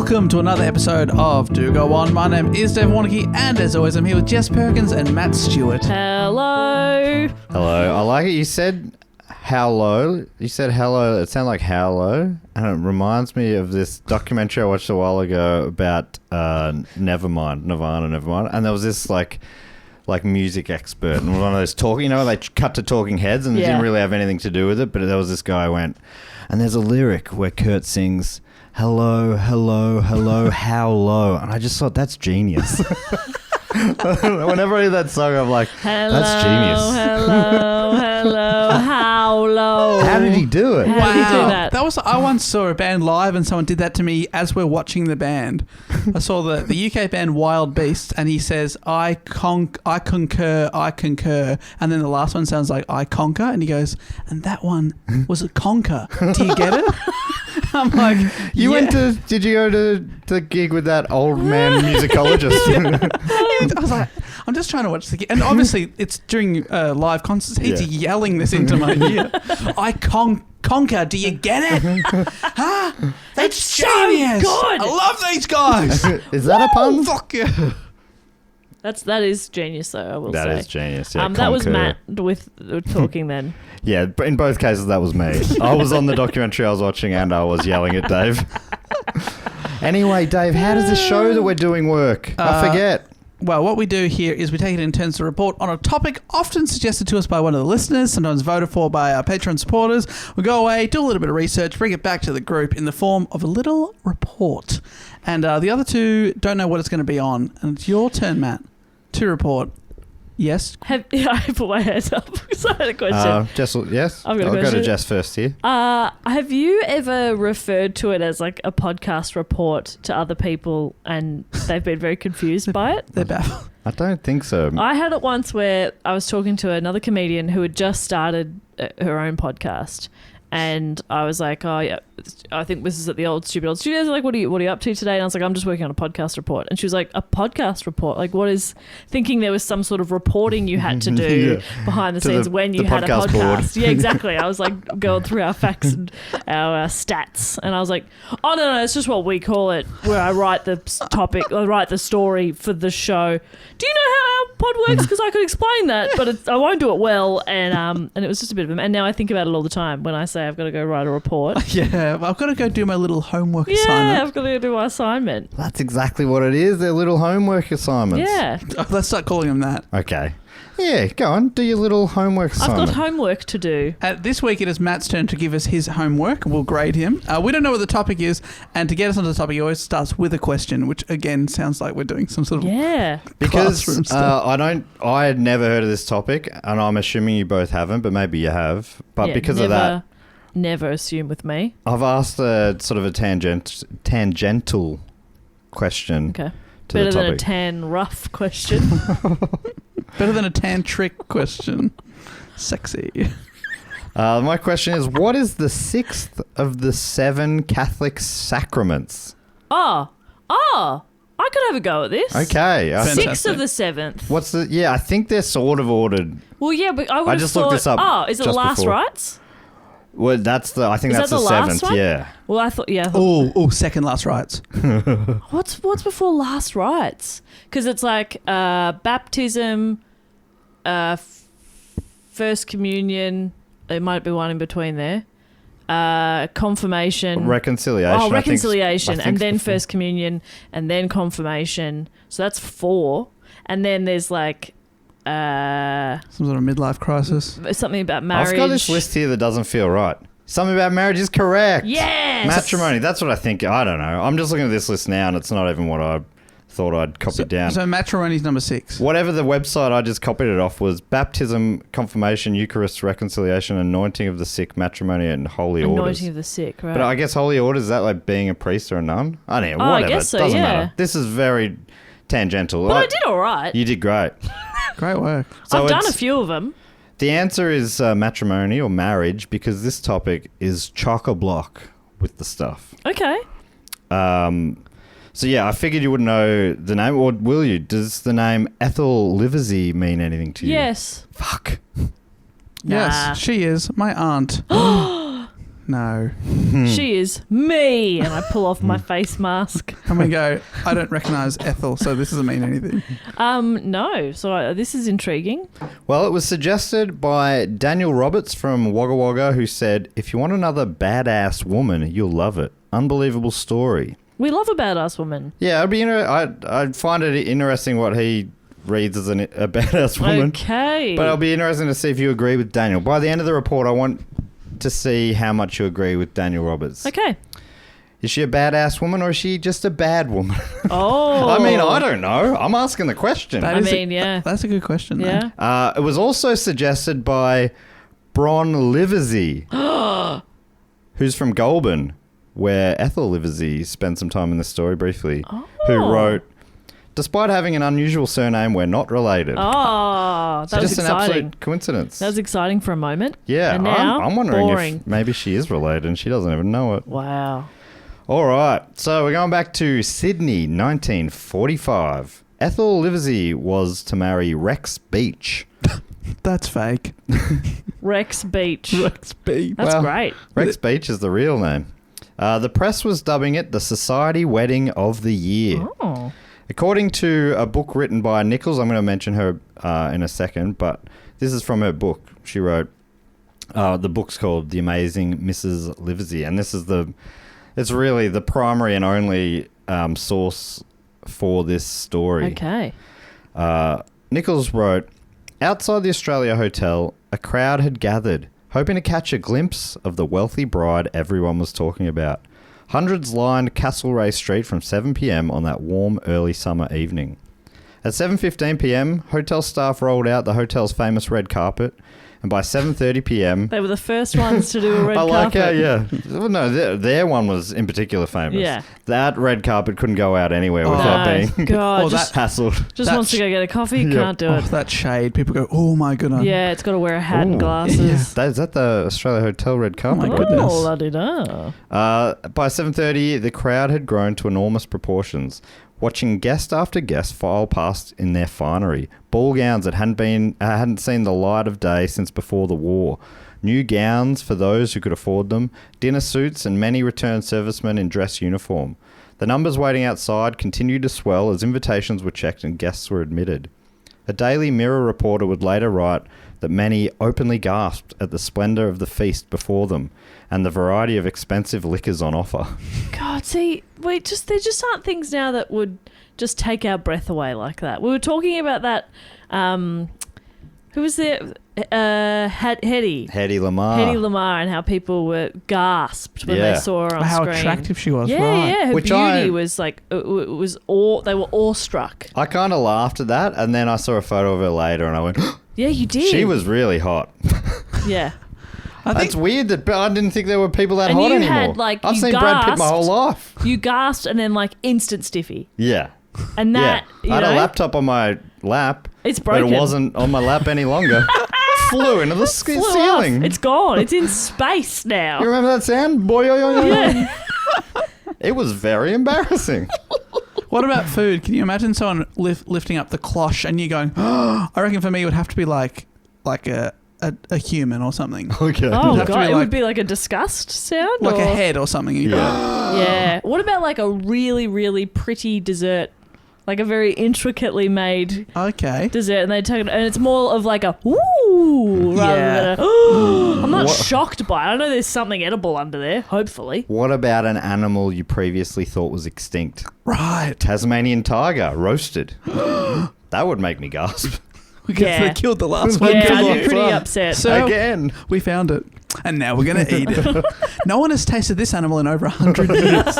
Welcome to another episode of Do Go On. My name is Dave Warnicky, and as always, I'm here with Jess Perkins and Matt Stewart. Hello. Hello. I like it. You said hello. You said hello. It sounded like hello, and it reminds me of this documentary I watched a while ago about Nirvana, Nevermind, and there was this like music expert, and one of those talking, you know, they cut to talking heads, and it didn't really have anything to do with it, but there was this guy who went, and there's a lyric where Kurt sings, hello, hello, hello, how low, and I just thought, that's genius. Whenever I hear that song, I'm like, that's genius. Hello, how low. How did he do it? How did he do that? I once saw a band live, and someone did that to me as we're watching the band. I saw the UK band Wild Beast, and he says, I concur, and then the last one sounds like I conquer, and he goes, and that one was a conquer. Do you get it? I'm like, Did you go to the gig with that old man musicologist? I was like, I'm just trying to watch the gig. And obviously, it's during live concerts. He's yelling this into my ear. I conquer. Do you get it? Huh? That's genius. So good. I love these guys. Is that a pun? Fuck yeah. That is genius, though, I will say. That is genius. Yeah, that was Matt with talking then. Yeah, but in both cases, that was me. I was on the documentary I was watching, and I was yelling at Dave. Anyway, Dave, how does this show that we're doing work? I forget. Well, what we do here is we take it in turns to report on a topic often suggested to us by one of the listeners, sometimes voted for by our Patreon supporters. We go away, do a little bit of research, bring it back to the group in the form of a little report. And the other two don't know what it's going to be on. And it's your turn, Matt, to report. Yes? I put my hands up because I had a question. Jess, yes? I've got a I'll question. go to Jess first here. Have you ever referred to it as like a podcast report to other people and they've been very confused by it? They're baffled. I don't think so. I had it once where I was talking to another comedian who had just started her own podcast. And I was like, oh, yeah, I think this is at the Stupid Old Studios. Like, what are you up to today? And I was like, I'm just working on a podcast report. And she was like, a podcast report? Like, what is... Thinking there was some sort of reporting you had to do behind the scenes when you had a podcast. Board. Yeah, exactly. I was like going through our facts and our stats. And I was like, oh, no, it's just what we call it, where I write the topic, I write the story for the show. Do you know how our pod works? Because I could explain that, but I won't do it well. And it was just a bit of a... And now I think about it all the time when I say I've got to go write a report. Yeah, I've got to go do my little homework assignment. Yeah, I've got to go do my assignment. That's exactly what it is. They're little homework assignments. Yeah. Let's start calling them that. Okay. Yeah, go on. Do your little homework assignment. I've got homework to do. This week it is Matt's turn to give us his homework. We'll grade him. We don't know what the topic is, and to get us onto the topic, he always starts with a question, which again sounds like we're doing some sort of classroom stuff. I had never heard of this topic, and I'm assuming you both haven't, but maybe you have. But because of that... Never assume with me. I've asked a sort of a tangential question. Okay. To Better the than topic. a tan rough question. Better than a tantric question. Sexy. My question is, what is the sixth of the 7 Catholic sacraments? I could have a go at this. Okay. Fantastic. 6 of the 7th. What's the... Yeah, I think they're sort of ordered. Well, yeah, but I would have just thought... looked this up is it just last before. rites? Well, I think that's that the the last 7th, one? yeah. Well, I thought... Yeah. Second last rites. What's before last rites? Because it's like baptism, first communion. There might be one in between there. Confirmation. Reconciliation. Oh, reconciliation. I think And then before. first communion. And then confirmation. So that's 4. And then there's like... Some sort of midlife crisis. Something about marriage. I've got this list here that doesn't feel right. Something about marriage is correct. Yes! Matrimony. That's what I think. I don't know. I'm just looking at this list now, and it's not even what I thought I'd copied down. So matrimony's number 6. Whatever the website I just copied it off was baptism, confirmation, Eucharist, reconciliation, anointing of the sick, matrimony, and holy orders. Anointing of the sick, right. But I guess holy orders, is that like being a priest or a nun? I don't know. Oh, I Whatever. guess so, It doesn't yeah. matter. This is very tangential. But I did all right. You did great. Great work. So I've done a few of them. The answer is matrimony or marriage, because this topic is chock-a-block with the stuff. Okay. So yeah, I figured you wouldn't know the name, or will you? Does the name Ethel Livesey mean anything to you? Yes. Fuck. Yes, Nah. she is my aunt. No. She is me. And I pull off my face mask. And we go, I don't recognise Ethel, so this doesn't mean anything. No. So this is intriguing. Well, it was suggested by Daniel Roberts from Wagga Wagga, who said, if you want another badass woman, you'll love it. Unbelievable story. We love a badass woman. Yeah, I'd find it interesting what he reads as a badass woman. Okay. But it'll be interesting to see if you agree with Daniel. By the end of the report, I want to see how much you agree with Daniel Roberts. Okay. Is she a badass woman or is she just a bad woman? Oh. I mean, I don't know. I'm asking the question. Yeah. That's a good question. Yeah. Man. It was also suggested by Bron Livesey, who's from Goulburn, where Ethel Livesey spent some time in the story briefly, who wrote, despite having an unusual surname, we're not related. Oh, that was just exciting. an absolute coincidence. That was exciting for a moment. Yeah, And now, I'm wondering boring. if maybe she is related and she doesn't even know it. Wow. All right, so we're going back to Sydney, 1945. Ethel Livesey was to marry Rex Beech. That's fake. Rex Beech. Rex Beech. That's great. Rex Beech is the real name. The press was dubbing it the Society Wedding of the Year. Oh. According to a book written by Nicholls, I'm going to mention her in a second, but this is from her book. She wrote, the book's called The Amazing Mrs Livesey, and it's really the primary and only source for this story. Okay. Nicholls wrote, outside the Australia Hotel, a crowd had gathered, hoping to catch a glimpse of the wealthy bride everyone was talking about. Hundreds lined Castlereagh Street from 7 p.m. on that warm, early summer evening. At 7:15 p.m., hotel staff rolled out the hotel's famous red carpet, and by 7:30 p.m... They were the first ones to do a red I like carpet. how, yeah. Well, no, their one was in particular famous. Yeah. That red carpet couldn't go out anywhere without being God, hassled. just wants to go get a coffee, can't do it. That shade. People go, oh my goodness. Yeah, it's got to wear a hat and Ooh. glasses. Is that the Australia Hotel red carpet? my goodness. Oh, la-di-da. By 7:30, the crowd had grown to enormous proportions, watching guest after guest file past in their finery. Ball gowns that hadn't seen the light of day since before the war. New gowns for those who could afford them, dinner suits, and many returned servicemen in dress uniform. The numbers waiting outside continued to swell as invitations were checked and guests were admitted. A Daily Mirror reporter would later write that many openly gasped at the splendour of the feast before them and the variety of expensive liquors on offer. God, see, there just aren't things now that would just take our breath away like that. We were talking about that, who was there? Hedy Lamar, and how people were gasped when they saw her on How screen. attractive she was. Yeah, right. yeah, her Which beauty was like, they were awestruck. I kind of laughed at that, and then I saw a photo of her later, and I went, Yeah, you did. she was really hot. Yeah. That's weird that I didn't think there were people that And hot you anymore. had, like, I've you seen Brad Pitt my gasped. whole life. You gasped and then like instant stiffy. Yeah. And that, I had a laptop on my lap. It's broken. But it wasn't on my lap any longer. Flew into the flew ceiling. off. It's gone. It's in space now. You remember that sound? Boy, Yeah. It was very embarrassing. What about food? Can you imagine someone lifting up the cloche and you going, oh, I reckon for me it would have to be like a human or something. Okay. Oh, It'd have to God. be It like- would be like a disgust sound? Like or? a head or something. You go, Yeah. What about like a really, really pretty dessert? Like a very intricately made okay. dessert, and they take it, and it's more of like a ooh rather Yeah. than a. I'm not What- shocked by it. I know there's something edible under there. Hopefully. What about an animal you previously thought was extinct? Right. Tasmanian tiger, roasted. That would make me gasp. Because Yeah. they killed the last one. Yeah, Come I'd on. be pretty upset. So Again. we found it. And now we're going to eat it. No one has tasted this animal in over 100 years.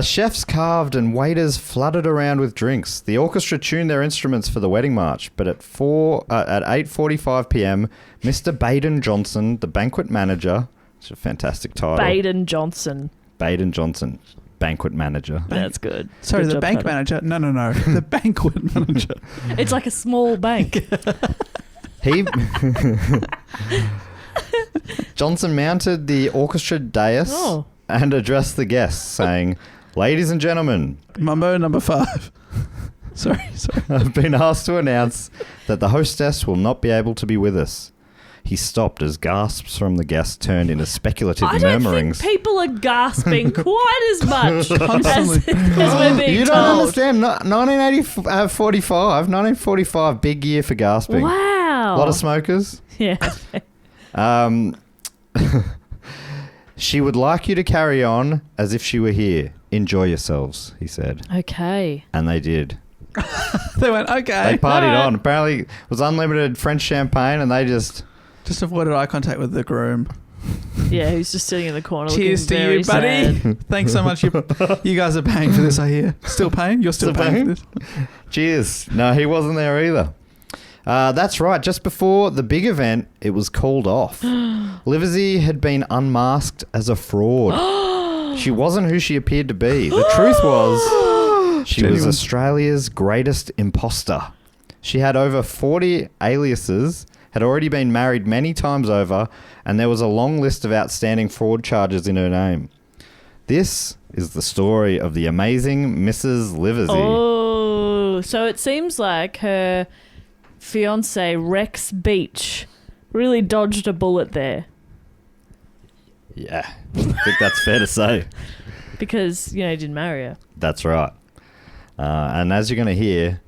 Chefs carved and waiters flooded around with drinks. The orchestra tuned their instruments for the wedding march, but at 8:45 p.m., Mr. Baden Johnson, the banquet manager, it's a fantastic title. Baden Johnson. Baden Johnson, banquet manager. That's good. Sorry, Good the job, bank Adam. manager. No. The banquet manager. It's like a small bank. He Johnson mounted the orchestra dais Oh. and addressed the guests, saying, "Ladies and gentlemen, Mumbo number 5. Sorry. I've been asked to announce that the hostess will not be able to be with us. He stopped as gasps from the guests turned into speculative I don't murmurings. think people are gasping quite as much as we're being You told. don't understand. 1945, big year for gasping. Wow. A lot of smokers. Yeah. She would like you to carry on as if she were here. Enjoy yourselves, he said. Okay. And they did. They went, okay. They partied Alright. on. Apparently, it was unlimited French champagne, and they just... Just avoided eye contact with the groom. Yeah, who's just sitting in the corner Cheers to looking very you, buddy. sad. Thanks so much. You guys are paying for this, I hear. Still paying? You're still paying for this? Cheers. No, he wasn't there either. That's right. Just before the big event, it was called off. Livesey had been unmasked as a fraud. She wasn't who she appeared to be. The truth was she was Genuine. Australia's greatest imposter. She had over 40 aliases, had already been married many times over, and there was a long list of outstanding fraud charges in her name. This is the story of the amazing Mrs. Livesey. Oh, so it seems like her fiance Rex Beech really dodged a bullet there Yeah, I think that's fair to say. because, he didn't marry her. That's right. And as you're going to hear,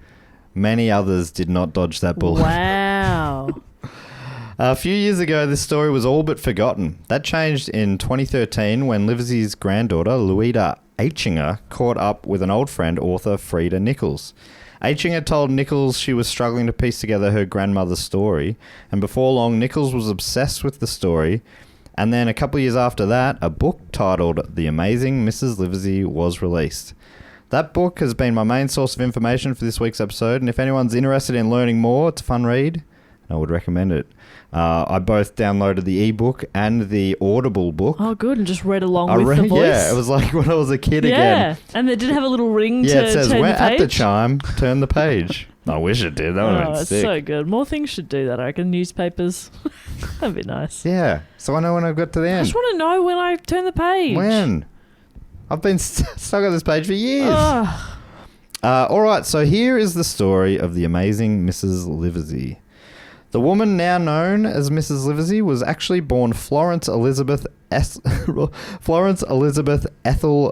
many others did not dodge that bullet. Wow. A few years ago, this story was all but forgotten. That changed in 2013 when Livesey's granddaughter, Louisa Aichinger, caught up with an old friend, author Freda Nicholls. Aichinger told Nicholls she was struggling to piece together her grandmother's story, and before long, Nicholls was obsessed with the story. And then a couple of years after that, a book titled The Amazing Mrs. Livesey was released. That book has been my main source of information for this week's episode, and if anyone's interested in learning more, it's a fun read. I would recommend it. I both downloaded the ebook and the Audible book. Oh, good. And just read along with the voice. Yeah, it was like when I was a kid again. And they did have a little ring Yeah, to it says, turn "When the page. at the chime, turn the page." I wish it did. That would have been it's sick. so good. More things should do that, I reckon. Newspapers. That'd be nice. Yeah, so I know when I've got to the I end. just want to know when I turn the page. When? I've been stuck on this page for years. Ugh. All right, so here is the story of the amazing Mrs. Livesey. The woman now known as Mrs. Livesey was actually born Florence Elizabeth Ethel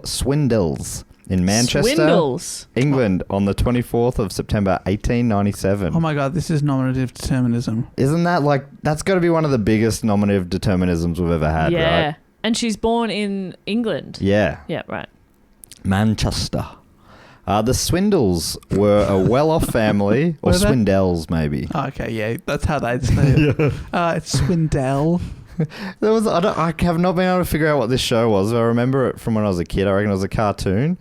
Swindles in Manchester, Swindles. England, on the 24th of September 1897. Oh my God, this is nominative determinism. Isn't that that's got to be one of the biggest nominative determinisms we've ever had, Yeah. right? And she's born in England. Yeah. Yeah, right. Manchester. The Swindles were a well-off family, or Were they? Swindells maybe. Oh, okay, yeah, that's how they'd say it. It's Swindell. I have not been able to figure out what this show was. I remember it from when I was a kid. I reckon it was a cartoon.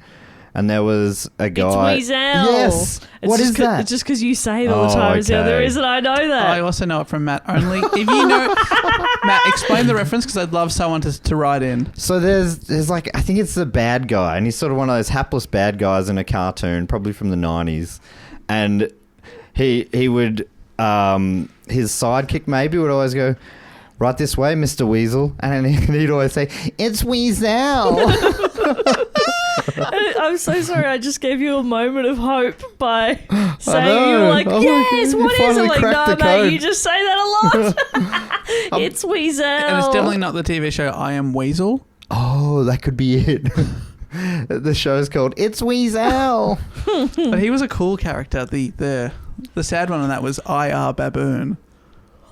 And there was a guy. It's Weasel. Yes. What is that? It's just because you say it all the time. It's the other okay. reason I know that. I also know it from Matt only. If you know... Matt, explain the reference because I'd love someone to write in. So there's like, I think it's the bad guy, and he's sort of one of those hapless bad guys in a cartoon, probably from the 90s. And he would, his sidekick maybe would always go, "Right this way, Mr. Weasel." And he'd always say, "It's Weasel." I'm so sorry. I just gave you a moment of hope by saying know. you were like, Oh my yes, God, what you is it? finally Like, cracked no, the mate, code. you just say that a lot. It's Weasel. And it's definitely not the TV show I Am Weasel. Oh, that could be it. The show's called It's Weasel. But he was a cool character. The sad one on that was IR Baboon.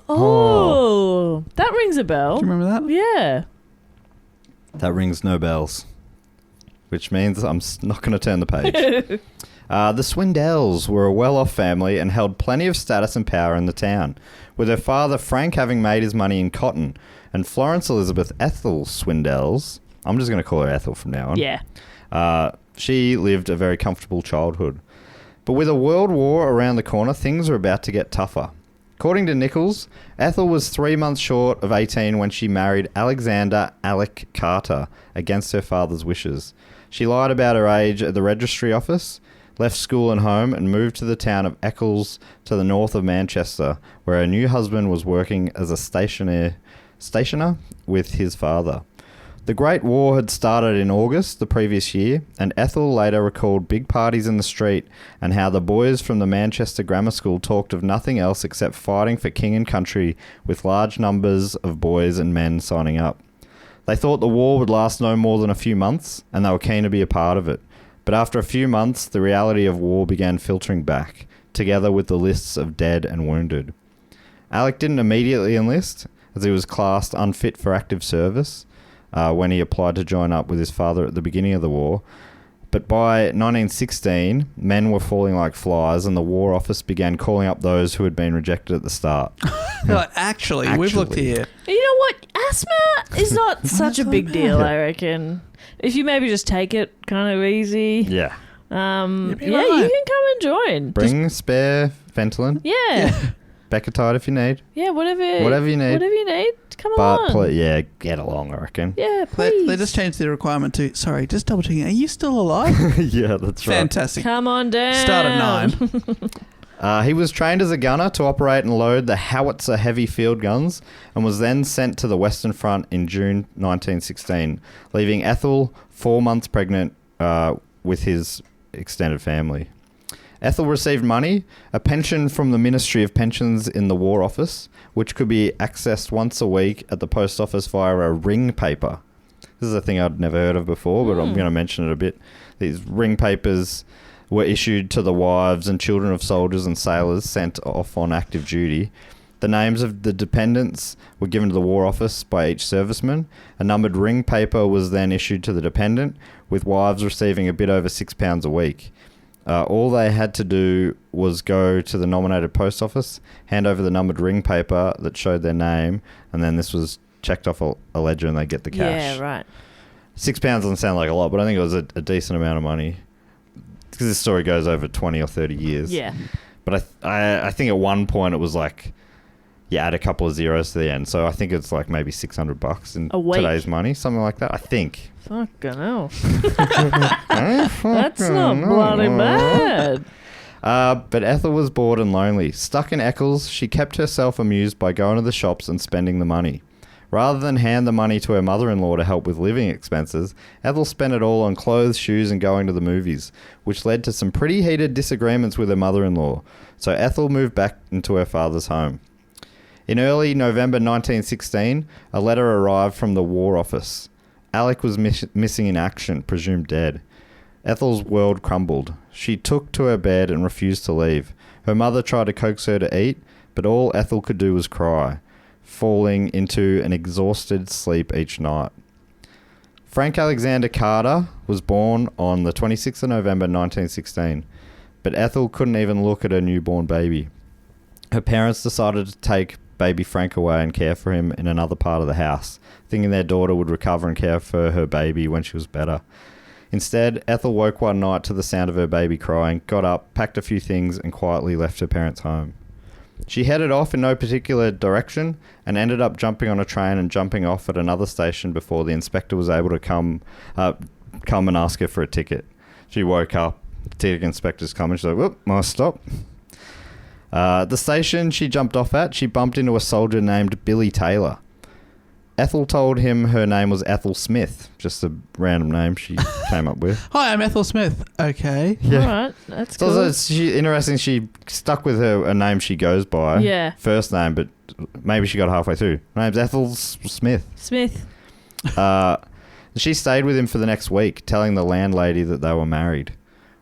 Oh, that rings a bell. Do you remember that? Yeah. That rings no bells, which means I'm not going to turn the page. The Swindells were a well-off family and held plenty of status and power in the town, with her father Frank having made his money in cotton, and Florence Elizabeth Ethel Swindells, I'm just going to call her Ethel from now on. Yeah. She lived a very comfortable childhood. But with a world war around the corner, things were about to get tougher. According to Nicholls, Ethel was 3 months short of 18 when she married Alexander Alec Carter against her father's wishes. She lied about her age at the registry office, left school and home, and moved to the town of Eccles to the north of Manchester, where her new husband was working as a stationer with his father. The Great War had started in August the previous year, and Ethel later recalled big parties in the street and how the boys from the Manchester Grammar School talked of nothing else except fighting for king and country, with large numbers of boys and men signing up. They thought the war would last no more than a few months, and they were keen to be a part of it. But after a few months, the reality of war began filtering back, together with the lists of dead and wounded. Alec didn't immediately enlist, as he was classed unfit for active service when he applied to join up with his father at the beginning of the war. But by 1916, men were falling like flies, and the War Office began calling up those who had been rejected at the start. They're like, actually, we've looked here. You know what? Asthma is not such a big deal, I reckon. If you maybe just take it kind of easy. Yeah. You can come and join. Bring spare Ventolin. Yeah. Becatide if you need. Yeah, whatever you need. Whatever you need, come along. But get along, I reckon. Yeah, please. They just changed the requirement to, sorry, just double checking, are you still alive? Yeah, that's right. Fantastic. Come on down. Start at 9. He was trained as a gunner to operate and load the howitzer heavy field guns, and was then sent to the Western Front in June 1916, leaving Ethel 4 months pregnant with his extended family. Ethel received money, a pension from the Ministry of Pensions in the War Office, which could be accessed once a week at the post office via a ring paper. This is a thing I'd never heard of before, but I'm going to mention it a bit. These ring papers were issued to the wives and children of soldiers and sailors sent off on active duty. The names of the dependents were given to the War Office by each serviceman. A numbered ring paper was then issued to the dependent, with wives receiving a bit over £6 a week. All they had to do was go to the nominated post office, hand over the numbered ring paper that showed their name, and then this was checked off a ledger and they get the cash. Yeah, right. £6 doesn't sound like a lot, but I think it was a decent amount of money. Because this story goes over 20 or 30 years. Yeah. But I think at one point it was like, add a couple of zeros to the end. So I think it's like maybe $600 in today's money, something like that. I think. Fucking hell. That's not bloody bad. But Ethel was bored and lonely. Stuck in Eccles, she kept herself amused by going to the shops and spending the money. Rather than hand the money to her mother-in-law to help with living expenses, Ethel spent it all on clothes, shoes and going to the movies, which led to some pretty heated disagreements with her mother-in-law. So Ethel moved back into her father's home. In early November 1916, a letter arrived from the War Office. Alec was missing in action, presumed dead. Ethel's world crumbled. She took to her bed and refused to leave. Her mother tried to coax her to eat, but all Ethel could do was cry, falling into an exhausted sleep each night. Frank Alexander Carter was born on the 26th of November 1916, but Ethel couldn't even look at her newborn baby. Her parents decided to take baby Frank away and care for him in another part of the house, thinking their daughter would recover and care for her baby when she was better. Instead, Ethel woke one night to the sound of her baby crying, got up, packed a few things, and quietly left her parents' home. She headed off in no particular direction and ended up jumping on a train and jumping off at another station before the inspector was able to come and ask her for a ticket. She woke up, the ticket inspector's coming, she's like, whoop, must stop. The station she jumped off at, she bumped into a soldier named Billy Taylor. Ethel told him her name was Ethel Smith, just a random name she came up with. Hi, I'm Ethel Smith. Okay. Yeah. All right, that's cool. So interesting, she stuck with a name she goes by. Yeah. First name, but maybe she got halfway through. Her name's Ethel Smith. She stayed with him for the next week, telling the landlady that they were married.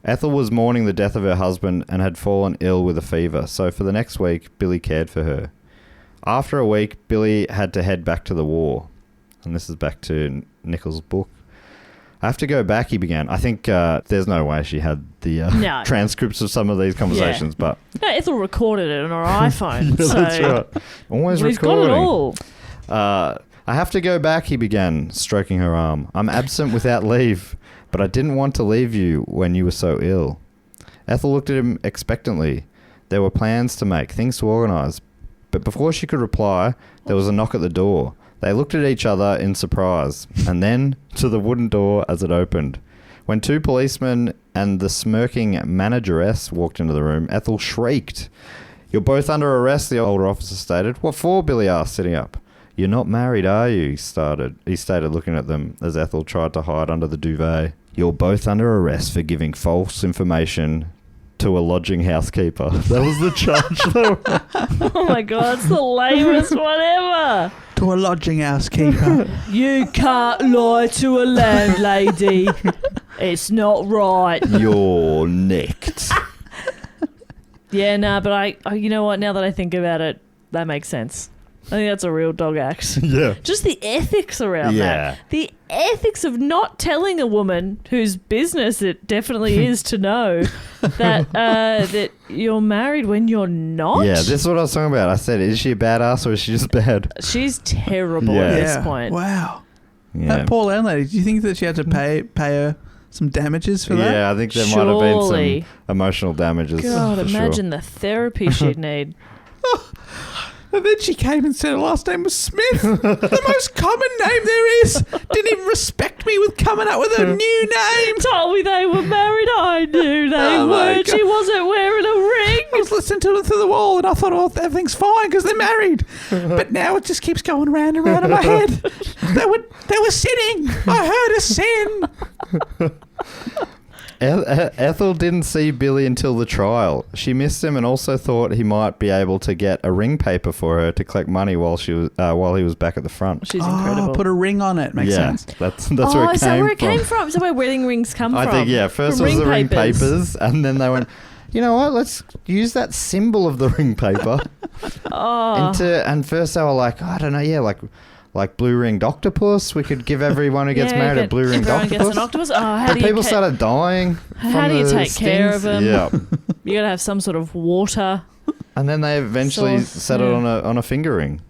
Ethel was mourning the death of her husband and had fallen ill with a fever, so for the next week, Billy cared for her. After a week, Billy had to head back to the war. And this is back to Nicholls' book. I have to go back, he began. I think there's no way she had the transcripts of some of these conversations, but... No, Ethel recorded it on her iPhone. Yeah, so that's right. Always recording. He's got it all. I have to go back, he began, stroking her arm. I'm absent without leave, but I didn't want to leave you when you were so ill. Ethel looked at him expectantly. There were plans to make, things to organise. But before she could reply, there was a knock at the door. They looked at each other in surprise, and then to the wooden door as it opened. When two policemen and the smirking manageress walked into the room, Ethel shrieked. You're both under arrest, the older officer stated. What for? Billy asked, sitting up. "You're not married, are you?" He stated, looking at them as Ethel tried to hide under the duvet. "You're both under arrest for giving false information to a lodging housekeeper." That was the charge, though. Oh my God, it's the lamest one ever. To a lodging housekeeper. You can't lie to a landlady. It's not right. You're nicked. Yeah, nah, but I you know what? Now that I think about it, that makes sense. I think that's a real dog act. Yeah. Just the ethics around Yeah. that. The ethics of not telling a woman whose business it definitely is to know that that you're married when you're not. Yeah, this is what I was talking about. I said, is she a badass or is she just bad? She's terrible Yeah. at this point. Wow. Yeah. That poor landlady. Do you think that she had to pay her some damages for that? Yeah, I think there might have been Surely. some emotional damages. God, for imagine the therapy she'd need. And then she came and said her last name was Smith. The most common name there is. Didn't even respect me with coming up with a new name. Told me they were married. I knew they Oh my weren't. God. She wasn't wearing a ring. I was listening to them through the wall and I thought, oh, everything's fine because they're married. But now it just keeps going round and round in my head. They were sinning. I heard a sin. Ethel didn't see Billy until the trial. She missed him and also thought he might be able to get a ring paper for her to collect money while he was back at the front. She's incredible. Put a ring on it. Makes sense. That's where it came from. Is that where it came from? Is that where wedding rings come from? I think, yeah. First From was the ring papers, and then they went, you know what? Let's use that symbol of the ring paper. And first they were like, I don't know, yeah, like blue ringed octopus. We could give everyone who gets married a blue ringed octopus. Everyone gets an octopus. Oh, how But do you people started dying. How from do you the take care stings. of them? Yeah. You gotta have some sort of water. And then they eventually Sauce, settled on a finger ring.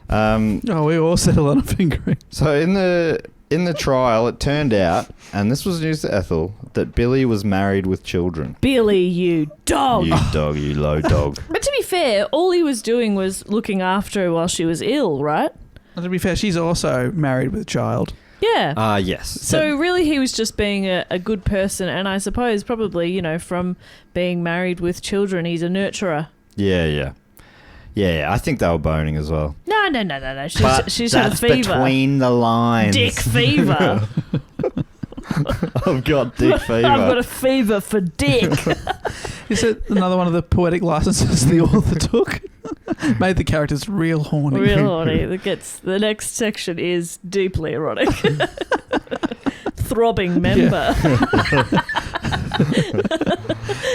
We all settled on a finger ring. So in the trial, it turned out, and this was news to Ethel, that Billy was married with children. Billy, you dog. You dog, you low dog. But to be fair, all he was doing was looking after her while she was ill, right? And to be fair, she's also married with a child. Yeah. Yes. So really he was just being a good person, and I suppose probably, you know, from being married with children, he's a nurturer. Yeah. I think they were boning as well. No. She's had a fever. Between the lines. Dick fever. I've got dick fever. I've got a fever for dick. Is it another one of the poetic licenses the author took? Made the characters real horny. Real horny. The next section is deeply erotic. Throbbing member.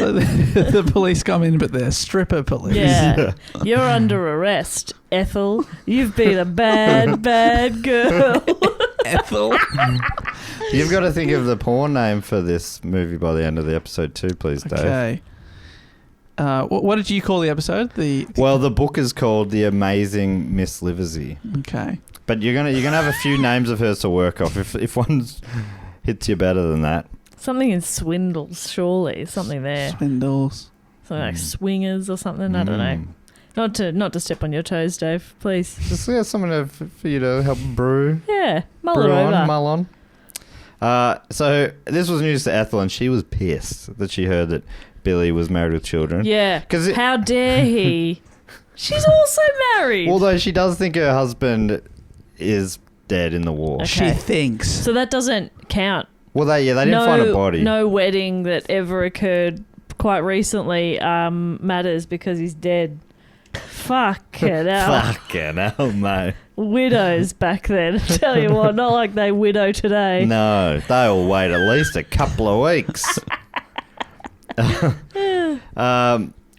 The police come in, but they're stripper police. Yeah. You're under arrest, Ethel. You've been a bad, bad girl. Ethel. You've got to think of the porn name for this movie by the end of the episode too, please, Dave. Okay. What did you call the episode? Well, the book is called The Amazing Mrs Livesey. Okay. But you're gonna have a few names of hers to work off. If one hits you better than that. Something in Swindles, surely. Something there. Swindles. Something like Swingers or something. I don't know. Not to step on your toes, Dave, please. Just someone for you to help brew. Yeah. Mull it Brew over. on, mull on. So this was news to Ethel, and she was pissed that she heard that Billy was married with children. Yeah. 'Cause how dare he? She's also married. Although she does think her husband is dead in the war. Okay. She thinks. So that doesn't count. Well, they didn't find a body. No wedding that ever occurred quite recently matters because he's dead. Fucking hell. Fucking hell, mate. Widows back then. Tell you what, not like they widow today. No, they'll wait at least a couple of weeks.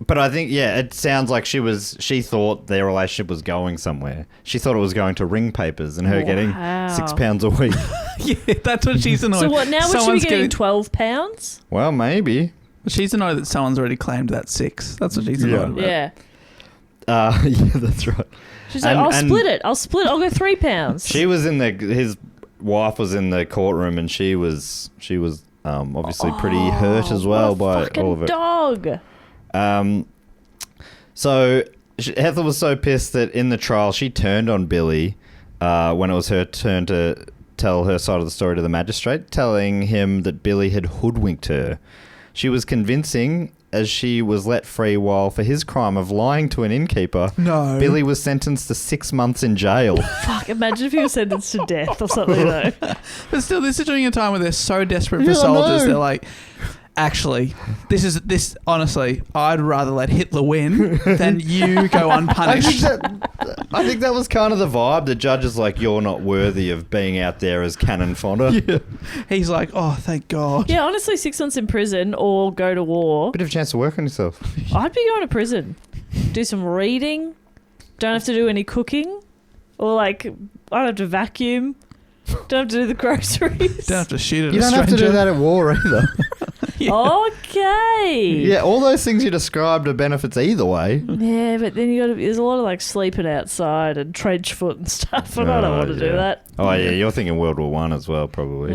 But I think, it sounds like she thought their relationship was going somewhere. She thought it was going to ring papers and her getting £6 a week. Yeah, that's what she's annoyed. So what, now would she be Someone's getting £12? Well, maybe. She's annoyed that someone's already claimed that 6. That's what she's annoyed about. Yeah. Yeah, that's right. She's like, I'll split it. I'll go £3. She was his wife was in the courtroom, and she was obviously pretty hurt as well by all of it. Dog. So Ethel was so pissed that in the trial she turned on Billy when it was her turn to tell her side of the story to the magistrate, telling him that Billy had hoodwinked her She was convincing as she was let free, while for his crime of lying to an innkeeper, No. Billy was sentenced to 6 months in jail. Fuck, imagine if he was sentenced to death or something, though. But still, this is during a time where they're so desperate for Yeah, I soldiers. know. They're like, actually, this. Honestly, I'd rather let Hitler win than you go unpunished. I think that was kind of the vibe. The judge is like, you're not worthy of being out there as cannon fodder. Yeah. He's like, oh, thank God. Yeah, honestly, 6 months in prison or go to war. Bit of a chance to work on yourself. I'd be going to prison. Do some reading. Don't have to do any cooking. Or, like, I don't have to vacuum. Don't have to do the groceries. Don't have to shoot at You a don't stranger. have to do that at war either. Okay. Yeah, all those things you described are benefits either way. Yeah, but then there's a lot of like sleeping outside and trench foot and stuff, and I don't want to do that. Oh yeah, you're thinking World War One as well, probably,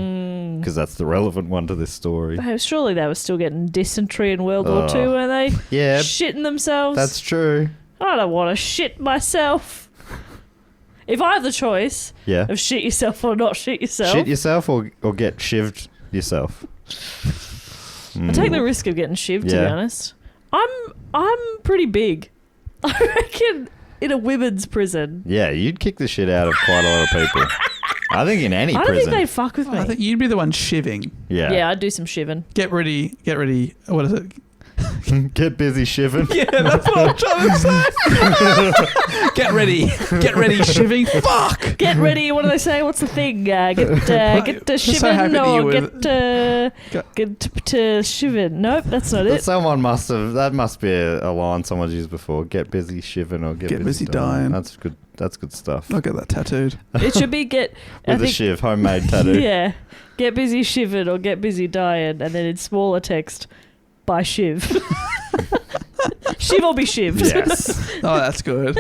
because that's the relevant one to this story. Surely they were still getting dysentery in World War Two, weren't they? Yeah, Shitting themselves. that's true. I don't want to shit myself. If I have the choice Yeah, of shit yourself or not shit yourself, shit yourself or get shivved yourself. I take the risk of getting shivved, to be Yeah. honest. I'm pretty big. I reckon in a women's prison. Yeah, you'd kick the shit out of quite a lot of people. I think in any I don't prison. think they'd fuck with me. I think you'd be the one shivving. Yeah. I'd do some shivving. Get ready. What is it? Get busy shivving. Yeah, that's what I'm trying to say. Get ready, shivving. Fuck. Get ready. What do they say? What's the thing? Get to So happy shiving that you or were- get to shiving. Nope, that's not it. Someone must have. That must be a line someone's used before. Get busy shivving or get busy dying. That's good. That's good stuff. I'll get that tattooed. It should be get With a shiv, homemade tattoo. Yeah, get busy shiving or get busy dying, and then in smaller text, by shiv. Shiv or be shivved. Yes. Oh, that's good.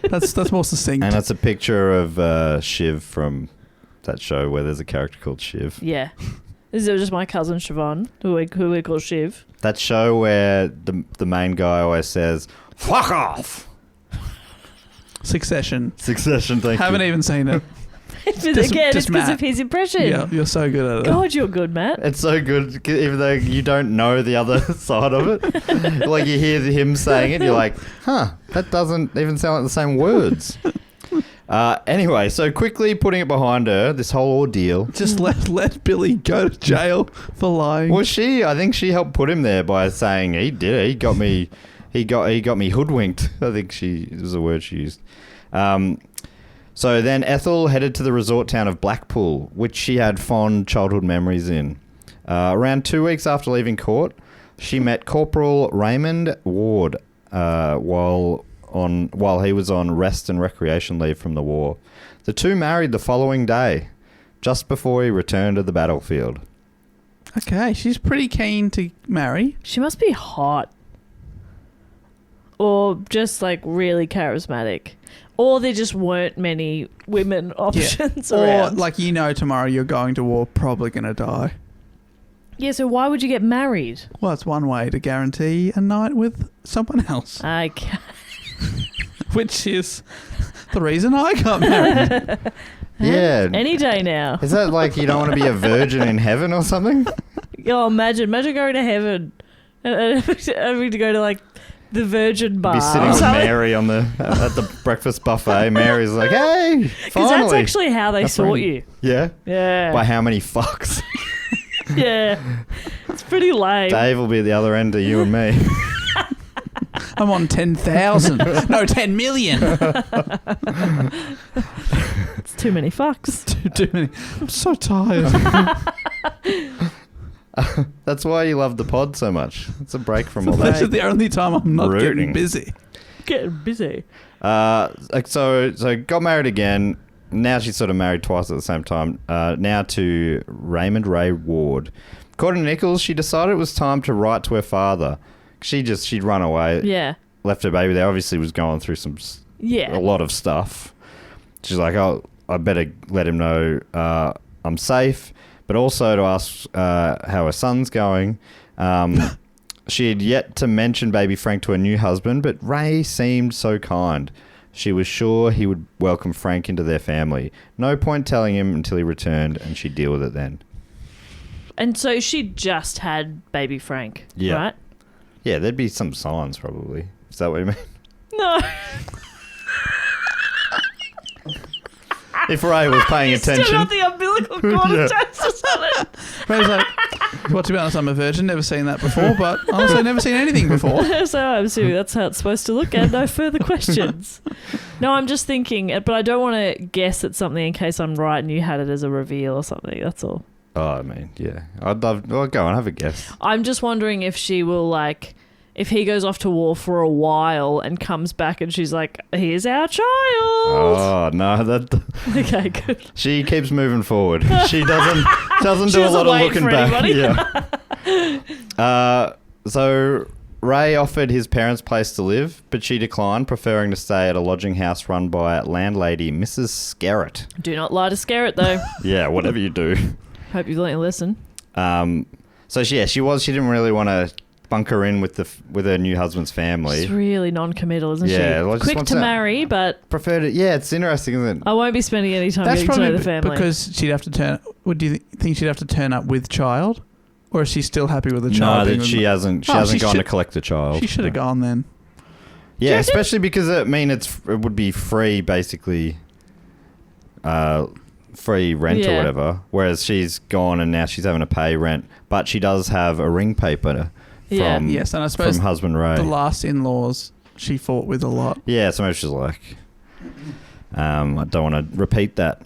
That's more succinct. And it's a picture of Shiv from that show where there's a character called Shiv. Yeah. This is just my cousin Siobhan, who we call Shiv. That show where the main guy always says, "Fuck off." Succession. Succession, thank Haven't you. even seen it. Again, it's because Matt. of his impression. Yeah, you're so good at it. God, you're good, Matt. It's so good, even though you don't know the other side of it. Like you hear him saying it, you're like, huh, that doesn't even sound like the same words. Anyway, so quickly putting it behind her, this whole ordeal. Just let Billy go to jail for lying. Well, I think she helped put him there by saying he did it. He got me hoodwinked. I think it was the word she used. So then Ethel headed to the resort town of Blackpool, which she had fond childhood memories in. Around 2 weeks after leaving court, she met Corporal Raymond Ward while he was on rest and recreation leave from the war. The two married the following day, just before he returned to the battlefield. Okay, she's pretty keen to marry. She must be hot. Or just like really charismatic. Or there just weren't many women options around. Or like tomorrow you're going to war, probably going to die. Yeah, so why would you get married? Well, it's one way to guarantee a night with someone else, Okay. which is the reason I got married. Yeah. Any day now. Is that like you don't want to be a virgin in heaven or something? Oh, imagine going to heaven and having to go to like the Virgin Bar. Be sitting with Mary at the breakfast buffet. Mary's like, hey, Because finally. that's actually how they sort you. Yeah? Yeah. By how many fucks? Yeah. It's pretty lame. Dave will be at the other end of you and me. I'm on 10,000. No, 10 million. It's too many fucks. Too many. I'm so tired. That's why you love the pod so much. It's a break from all That's that. the only time I'm not Rooting. getting busy. Getting busy. So got married again. Now she's sort of married twice at the same time. Now to Raymond Ray Ward. According to Nicholls, she decided it was time to write to her father. She'd run away. Yeah. Left her baby there. Obviously was going through a lot of stuff. She's like, oh, I better let him know I'm safe, but also to ask how her son's going. She had yet to mention baby Frank to her new husband, but Ray seemed so kind. She was sure he would welcome Frank into their family. No point telling him until he returned, and she'd deal with it then. And so she just had baby Frank, Yeah. right? Yeah, there'd be some signs probably. Is that what you mean? No. If Ray was paying attention. Still got the umbilical cord Yeah. attached to something. Ray's like, well, to be honest, I'm a virgin, never seen that before, but also never seen anything before. So I'm assuming that's how it's supposed to look, and no further questions. No, I'm just thinking, but I don't want to guess at something in case I'm right and you had it as a reveal or something. That's all. Oh, I mean, yeah. I'd love... Well, go on, have a guess. I'm just wondering if she will, like, if he goes off to war for a while and comes back and she's like, here's our child. Oh, no, that... Okay, good. She keeps moving forward. She doesn't She do a doesn't lot of wait looking for back. anybody. Yeah. So Ray offered his parents' place to live, but she declined, preferring to stay at a lodging house run by landlady Mrs. Skerritt. Do not lie to Skerritt, though. Yeah, whatever you do. Hope you've learnt your lesson. So she didn't really want to bunker in with her new husband's family. She's really non-committal, isn't she? Yeah, well, just Quick wants to to- marry, but Preferred it. Yeah, it's interesting, isn't it? I won't be spending any time That's getting to know probably the family. because she'd have to turn... Would you think she'd have to turn up with child? Or is she still happy with the No, child? being that with she them? hasn't. She Oh, hasn't she gone to should- collect the child. She should have gone then. Yeah, reckon? especially because it would be free, basically. Free rent or Yeah. whatever. Whereas she's gone and now she's having to pay rent, but she does have a ring paper Yeah. from Yes, and I suppose from husband Ray. the last in-laws she fought with a lot. Yeah, so maybe she's like, I don't want to repeat that.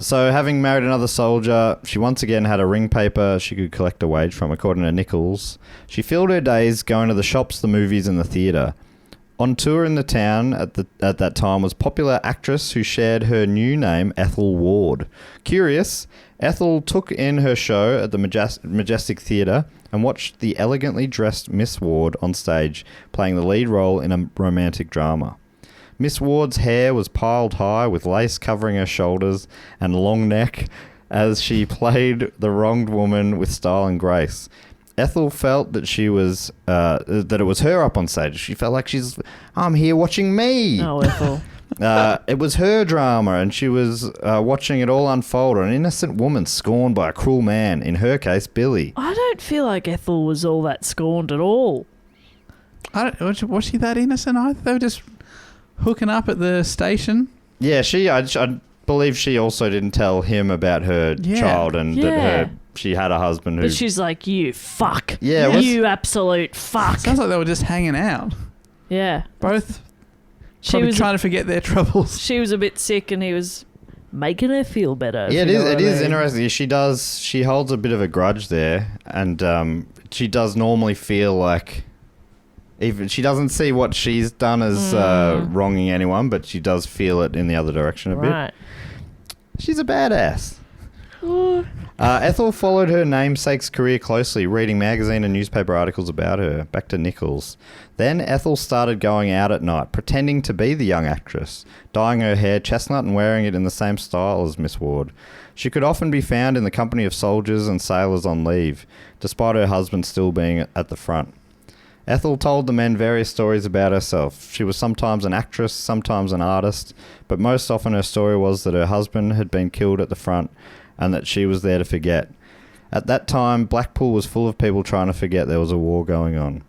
So having married another soldier, she once again had a ring paper she could collect a wage from, according to Nicholls. She filled her days going to the shops, the movies, and the theatre. On tour in the town at that time was popular actress who shared her new name, Ethel Ward. Curious, Ethel took in her show at the Majestic Theatre and watched the elegantly dressed Miss Ward on stage, playing the lead role in a romantic drama. Miss Ward's hair was piled high with lace covering her shoulders and long neck as she played the wronged woman with style and grace. Ethel felt that that it was her up on stage. She felt like I'm here watching me. Oh, Ethel. It was her drama, and she was watching it all unfold. An innocent woman scorned by a cruel man, in her case, Billy. I don't feel like Ethel was all that scorned at all. Was she that innocent? They were just hooking up at the station. Yeah, I believe she also didn't tell him about her child and that she had a husband who... But she's like, you fuck. Yeah, you absolute fuck. Sounds like they were just hanging out. Yeah. Both She probably was trying to forget their troubles. She was a bit sick and he was making her feel better. Yeah, if it you is. know It what I is mean. interesting. She holds a bit of a grudge there, and she does normally feel like even she doesn't see what she's done as wronging anyone, but she does feel it in the other direction a Right. bit. She's a badass. Ethel followed her namesake's career closely, reading magazine and newspaper articles about her. Back to Nicholls. Then Ethel started going out at night, pretending to be the young actress, dyeing her hair chestnut and wearing it in the same style as Miss Ward. She could often be found in the company of soldiers and sailors on leave, despite her husband still being at the front. Ethel told the men various stories about herself. She was sometimes an actress, sometimes an artist, but most often her story was that her husband had been killed at the front and that she was there to forget. At that time, Blackpool was full of people trying to forget there was a war going on.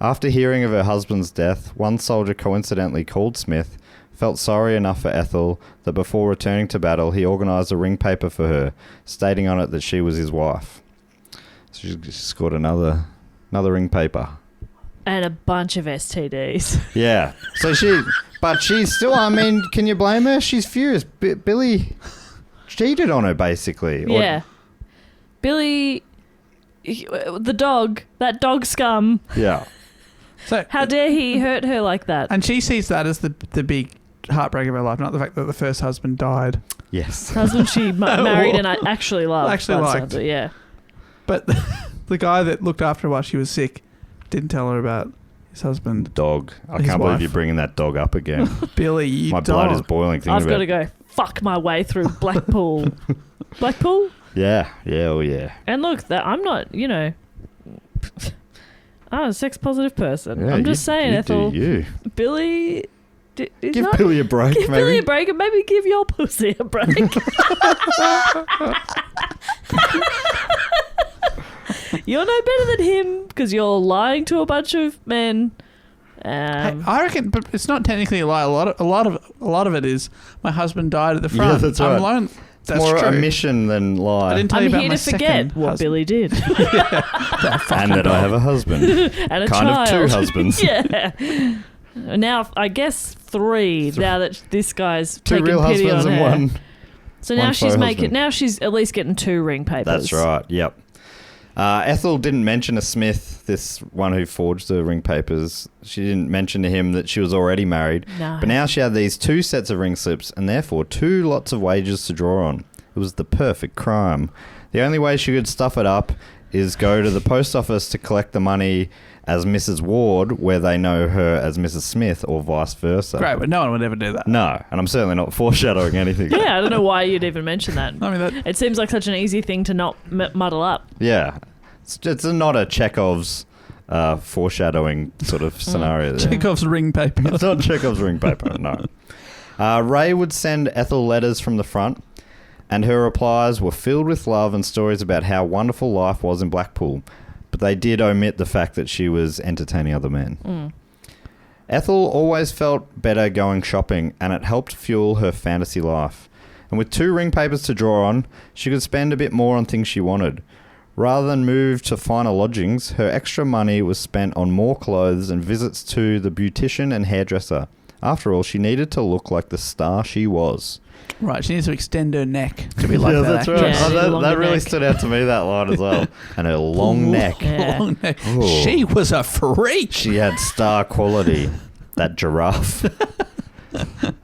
After hearing of her husband's death, one soldier coincidentally called Smith felt sorry enough for Ethel that before returning to battle, he organised a ring paper for her, stating on it that she was his wife. So she scored another ring paper. And a bunch of STDs. Yeah. So she's still, I mean, can you blame her? She's furious. Billy cheated on her, basically. Yeah. Billy, the dog, that dog scum. Yeah. So How dare he hurt her like that? and she sees that as the big heartbreak of her life, not the fact that the first husband died. Yes. Husband she married and I actually loved. Actually by the liked. sounds of it, yeah. But the guy that looked after her while she was sick didn't tell her about his husband. Dog. I His can't believe wife. you're bringing that dog up again. Billy, you My dog. blood is boiling thinking I've about got to go fuck my way through Blackpool. Blackpool? Yeah. Yeah. Oh, yeah. And look, that I'm not, I'm a sex positive person. Yeah, I'm just saying, you Ethel. Do you. Billy. Give Billy a break, Give maybe. Billy a break and maybe give your pussy a break. You're no better than him because you're lying to a bunch of men. Hey, I reckon, but it's not technically a lie. A lot of it is my husband died at the front. Yeah, that's right. I'm alone. That's more true. omission than lie. I didn't tell I'm you about here my to forget second what husband. Billy did. And that I have a husband. And a kind child. of two husbands. Yeah. Now, I guess 3, now that this guy's Two taking real pity husbands on and her. one. So now one she's faux making. husband. Now she's at least getting 2 ring papers. That's right. Yep. Ethel didn't mention to Smith, this one who forged the ring papers. She didn't mention to him that she was already married. No. But now she had these 2 sets of ring slips and therefore 2 lots of wages to draw on. It was the perfect crime. The only way she could stuff it up is go to the post office to collect the money as Mrs. Ward, where they know her as Mrs. Smith, or vice versa. Great, but no one would ever do that. No, and I'm certainly not foreshadowing anything. Yeah, I don't know why you'd even mention that. I mean, that, It seems like such an easy thing to not muddle up. Yeah. It's not a Chekhov's foreshadowing sort of scenario there. Chekhov's ring paper. It's not Chekhov's ring paper, no. Ray would send Ethel letters from the front, and her replies were filled with love and stories about how wonderful life was in Blackpool, but they did omit the fact that she was entertaining other men. Ethel always felt better going shopping, and it helped fuel her fantasy life. And with 2 ring papers to draw on, she could spend a bit more on things she wanted. Rather than move to finer lodgings, her extra money was spent on more clothes and visits to the beautician and hairdresser. After all, she needed to look like the star she was. Right, she needs to extend her neck to be like Yeah, that. that's right. Yeah, Oh, that longer really neck. stood out to me, that line as well. And her long neck. Yeah. Long neck. Ooh. She was a freak. She had star quality. That giraffe.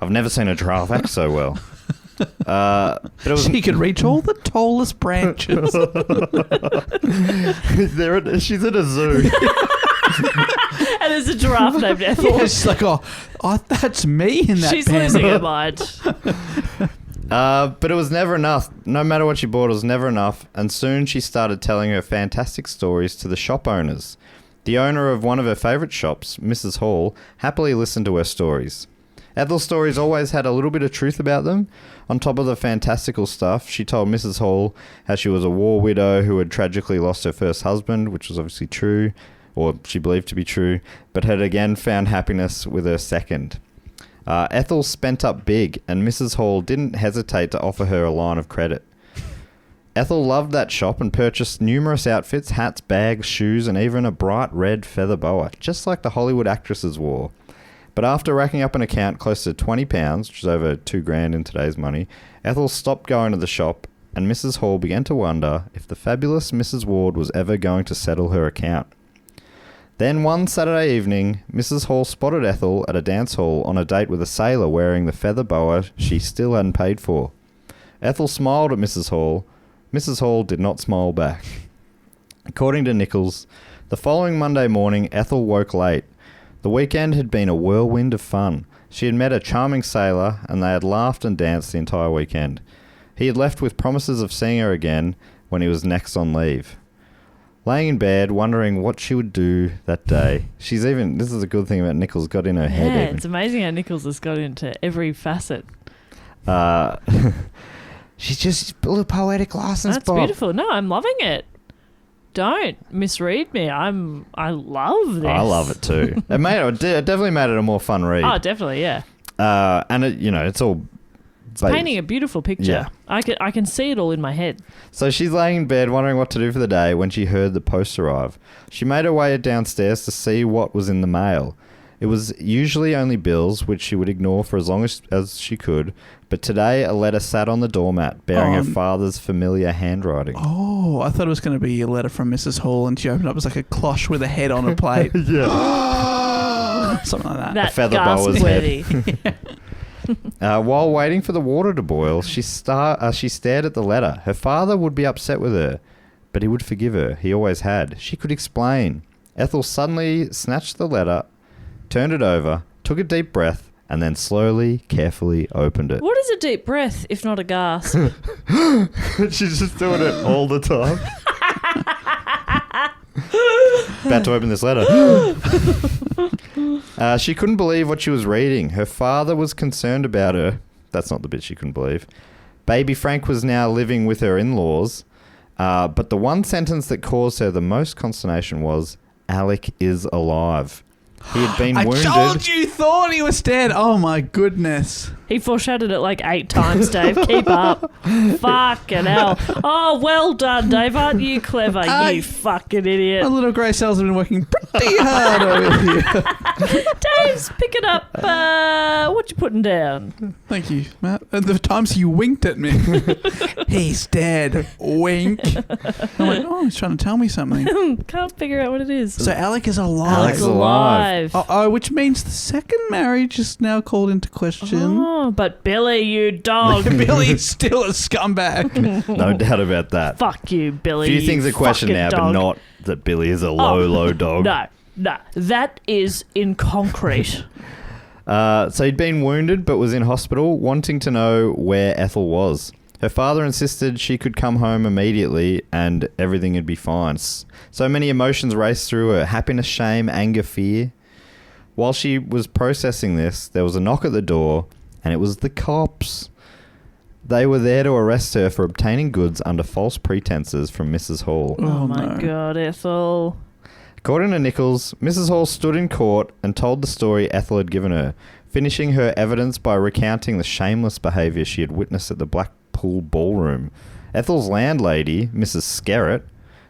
I've never seen a giraffe act so well. But it was She could reach all the tallest branches. she's at a zoo. And there's a giraffe named Ethel. Yeah, she's like, oh, that's me in that She's pen. losing her mind. But it was never enough. No matter what she bought, it was never enough. And soon she started telling her fantastic stories to the shop owners. The owner of one of her favourite shops, Mrs. Hall, happily listened to her stories. Ethel's stories always had a little bit of truth about them. On top of the fantastical stuff, she told Mrs. Hall how she was a war widow who had tragically lost her first husband, which was obviously true, or she believed to be true, but had again found happiness with her second. Ethel spent up big, and Mrs. Hall didn't hesitate to offer her a line of credit. Ethel loved that shop and purchased numerous outfits, hats, bags, shoes, and even a bright red feather boa, just like the Hollywood actresses wore. But after racking up an account close to £20, which is over $2,000 in today's money, Ethel stopped going to the shop, and Mrs. Hall began to wonder if the fabulous Mrs. Ward was ever going to settle her account. Then one Saturday evening, Mrs. Hall spotted Ethel at a dance hall on a date with a sailor wearing the feather boa she still hadn't paid for. Ethel smiled at Mrs. Hall. Mrs. Hall did not smile back. According to Nicholls, the following Monday morning, Ethel woke late. The weekend had been a whirlwind of fun. She had met a charming sailor, and they had laughed and danced the entire weekend. He had left with promises of seeing her again when he was next on leave. Laying in bed, wondering what she would do that day. She's even, this is a good thing about Nicholls, got in her head Yeah, even. it's amazing how Nicholls has got into every facet. She's just a little poetic license, That's Bob. beautiful. No, I'm loving it. Don't misread me. I love this. I love it too. It definitely made it a more fun read. Oh, definitely, yeah. And it, it's all Painting a beautiful picture. Yeah. I can see it all in my head. So she's laying in bed wondering what to do for the day when she heard the post arrive. She made her way downstairs to see what was in the mail. It was usually only bills, which she would ignore for as long as she could, but today a letter sat on the doormat bearing her father's familiar handwriting. Oh, I thought it was going to be a letter from Mrs. Hall, and she opened up as like a cloche with a head on a plate. Yeah. Something like that. That feather boa's gasp-worthy. While waiting for the water to boil, she stared at the letter. Her father would be upset with her, but he would forgive her. He always had. She could explain. Ethel suddenly snatched the letter, turned it over, took a deep breath, and then slowly, carefully opened it. What is a deep breath if not a gasp? She's just doing it all the time. About to open this letter. She couldn't believe what she was reading. Her father was concerned about her. That's not the bit she couldn't believe. Baby Frank was now living with her in-laws. But the one sentence that caused her the most consternation was, "Alec is alive." He had been wounded. I told you, thought he was dead. Oh my goodness. He foreshadowed it like 8 times, Dave. Keep up. Fucking hell. Oh, well done, Dave. Aren't you clever, you fucking idiot? My little grey cells have been working pretty hard over here. Dave's picking up. What you putting down? Thank you, Matt. And the times you winked at me. He's dead. Wink. I'm like, oh, he's trying to tell me something. Can't figure out what it is. So Alec is alive. Alec's alive. Oh, which means the second marriage is now called into question. Oh, but Billy, you dog. Billy's still a scumbag. No doubt about that. Fuck you, Billy. Few things are questioned now, dog. but not that Billy is a low dog. No. That is in concrete. So he'd been wounded but was in hospital, wanting to know where Ethel was. Her father insisted she could come home immediately and everything would be fine. So many emotions raced through her: happiness, shame, anger, fear. While she was processing this, there was a knock at the door, and it was the cops. They were there to arrest her for obtaining goods under false pretenses from Mrs. Hall. Oh my no. God, Ethel. According to Nicholls, Mrs. Hall stood in court and told the story Ethel had given her, finishing her evidence by recounting the shameless behaviour she had witnessed at the Blackpool ballroom. Ethel's landlady, Mrs. Skerritt,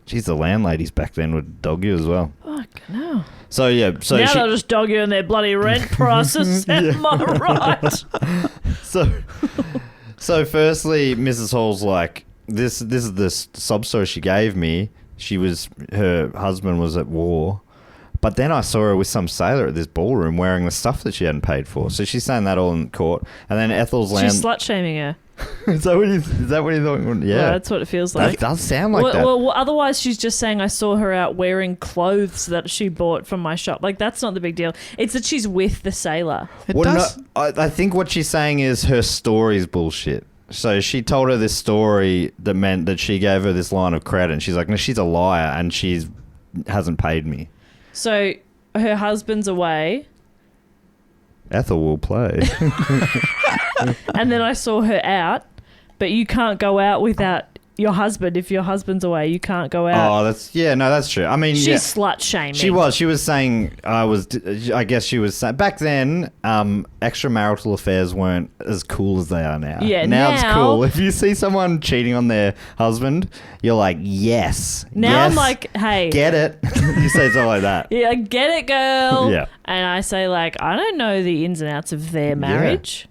geez, the landladies back then would dog you as well. Fucking hell. So yeah, now they'll just dog you in their bloody rent prices. Am I right? So firstly, Mrs. Hall's like, this is the sob story she gave me. Her husband was at war, but then I saw her with some sailor at this ballroom wearing the stuff that she hadn't paid for. So she's saying that all in court, and then Ethel's She's slut shaming her. Is that what you thought? Yeah, Well, that's what it feels like. That does sound like that. Well, otherwise she's just saying I saw her out wearing clothes that she bought from my shop. Like, that's not the big deal. It's that she's with the sailor. I think what she's saying is her story's bullshit. So she told her this story that meant that she gave her this line of credit, and she's like, no, she's a liar, and she hasn't paid me. So her husband's away. Ethel will play. And then I saw her out, but you can't go out without your husband. If your husband's away, you can't go out. Oh, that's true. I mean, She's slut shaming. She was saying, I guess she was saying, back then, extramarital affairs weren't as cool as they are now. Yeah, now it's cool. If you see someone cheating on their husband, you're like, yes. Now yes, I'm like, hey. Get it. You say something like that. Yeah, get it, girl. Yeah. And I say, like, I don't know the ins and outs of their marriage.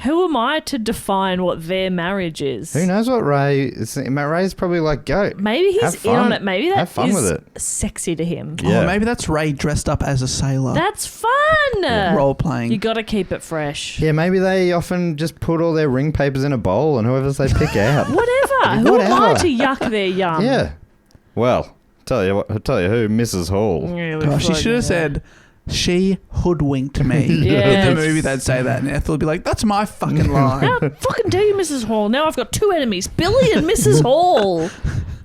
Who am I to define what their marriage is? Who knows what Ray is? Ray's probably like, go. Maybe he's in on it. Maybe Have fun with it. sexy to him. Yeah. Oh, maybe that's Ray dressed up as a sailor. That's fun. Role playing. You got to keep it fresh. Yeah, maybe they often just put all their ring papers in a bowl and whoever they pick out. Whatever. Who am I to yuck their yum? Yeah. Well, I'll tell you who, Mrs. Hall. Oh, she should have said, she hoodwinked me. Yeah. In the movie, they'd say that, and Ethel would be like, that's my fucking line. How fucking dare you, Mrs. Hall? Now I've got 2 enemies, Billy and Mrs. Hall.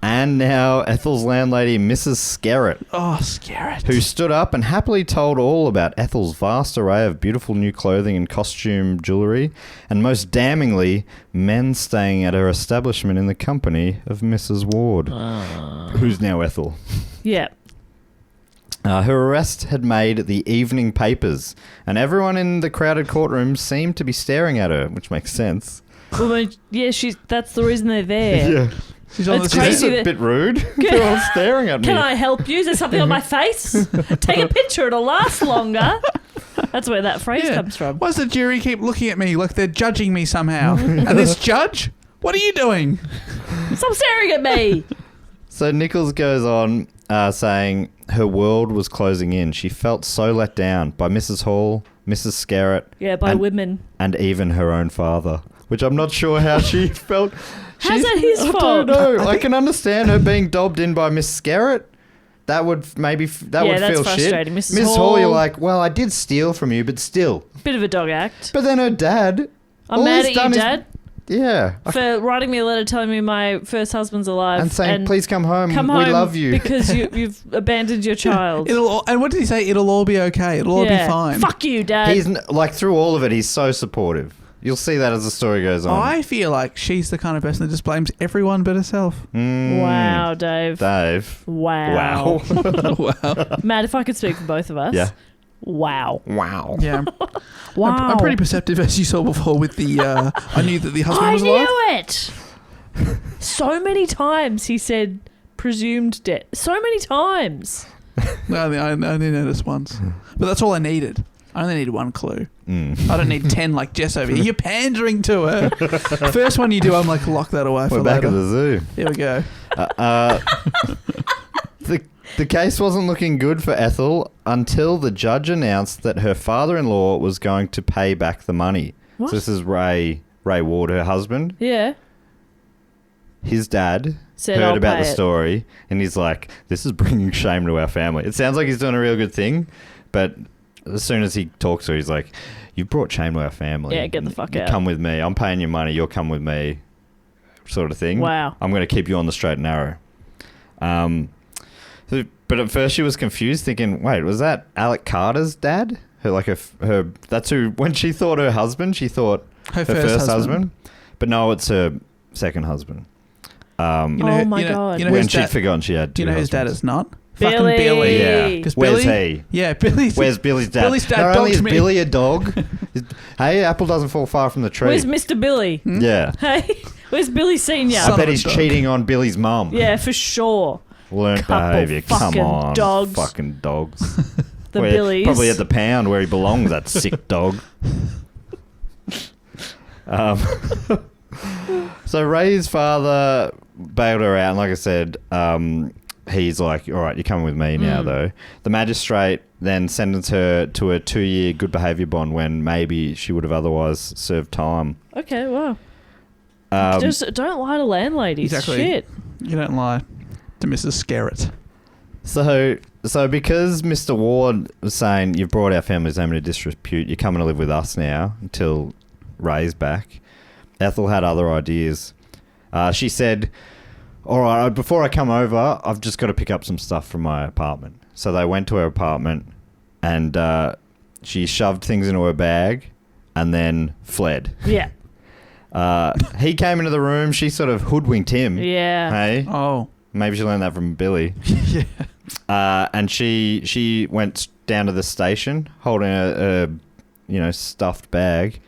And now Ethel's landlady, Mrs. Skerritt, Oh, Skerritt. who stood up and happily told all about Ethel's vast array of beautiful new clothing and costume jewellery, and most damningly, men staying at her establishment in the company of Mrs. Ward, who's now Ethel. Yeah. Her arrest had made the evening papers, and everyone in the crowded courtroom seemed to be staring at her, which makes sense. Well, yeah, that's the reason they're there. Yeah. She's on It's the crazy. That's a bit rude. They're all staring at me. Can I help you? Is there something on my face? Take a picture, it'll last longer. That's where that phrase comes from. Why does the jury keep looking at me like they're judging me somehow? And this judge? What are you doing? Stop staring at me. So Nicholls goes on saying her world was closing in. She felt so let down by Mrs. Hall, Mrs. Skerritt. Yeah, by women. And even her own father, which I'm not sure how she felt. How's that his fault? I don't know. I can understand her being dobbed in by Miss Skerritt. That would would that's feel frustrating. shit. Mrs. Miss Hall, Hall, you're like, well, I did steal from you, but still. Bit of a dog act. But then her dad. I'm all mad he's at you, done is- Dad, Yeah. for writing me a letter telling me my first husband's alive. And saying, please come home. Come we home love you. because you've abandoned your child. And what did he say? It'll all be okay. It'll all be fine. Fuck you, Dad. He's like, through all of it, he's so supportive. You'll see that as the story goes on. I feel like she's the kind of person that just blames everyone but herself. Wow, Dave. Wow. Wow. Matt, if I could speak for both of us. Yeah. Wow. Yeah. Wow. I'm pretty perceptive, as you saw before with the... I knew that the husband was alive. I knew it! So many times he said presumed death. So many times. No, I only noticed once. But that's all I needed. I only need one clue. I don't need 10 like Jess over here. You're pandering to her. First one you do, I'm like, lock that away for We're back later. at the zoo. Here we go. The case wasn't looking good for Ethel until the judge announced that her father-in-law was going to pay back the money. What? So this is Ray Ward, her husband. Yeah. His dad Said, heard "I'll about pay the it." story, and he's like, this is bringing shame to our family. It sounds like he's doing a real good thing, but as soon as he talks to her, he's like, you've brought shame to our family. Yeah, get the fuck You out. Come with me. I'm paying your money. You'll come with me, sort of thing. Wow. I'm going to keep you on the straight and narrow. But at first she was confused, thinking, wait, was that Alec Carter's dad? That's who, when she thought her husband, she thought Her first husband. But no, it's her second husband. Oh my God. You know When whose she'd dad, forgotten she had two do you know whose dad husbands. is not? Billy. Fucking Billy. Yeah. 'Cause Where's Billy- he? Yeah, Billy's... Where's Billy's dad? Billy's dad Not only dogged is me. Billy a dog, hey, apple doesn't fall far from the tree. Where's Mr. Billy? Yeah. Hey, where's Billy Senior? Son I bet of a he's dog. cheating on Billy's mum. Yeah, for sure. Learned Couple behaviour. Come fucking on. dogs. Fucking dogs. The Where- Billies. Probably at the pound where he belongs, that sick dog. So Ray's father bailed her out, and like I said, he's like, all right, you're coming with me now, though. The magistrate then sentenced her to a 2-year good behaviour bond when maybe she would have otherwise served time. Okay, wow. Um, Just don't lie to landladies. Exactly. Shit. You don't lie to Mrs. Scarrett. So because Mr. Ward was saying, you've brought our family's name into disrepute, you're coming to live with us now until Ray's back, Ethel had other ideas. She said, all right, before I come over, I've just got to pick up some stuff from my apartment. So they went to her apartment, and she shoved things into her bag and then fled. Yeah. He came into the room. She sort of hoodwinked him. Yeah. Hey? Oh. Maybe she learned that from Billy. Yeah. And she went down to the station holding a stuffed bag,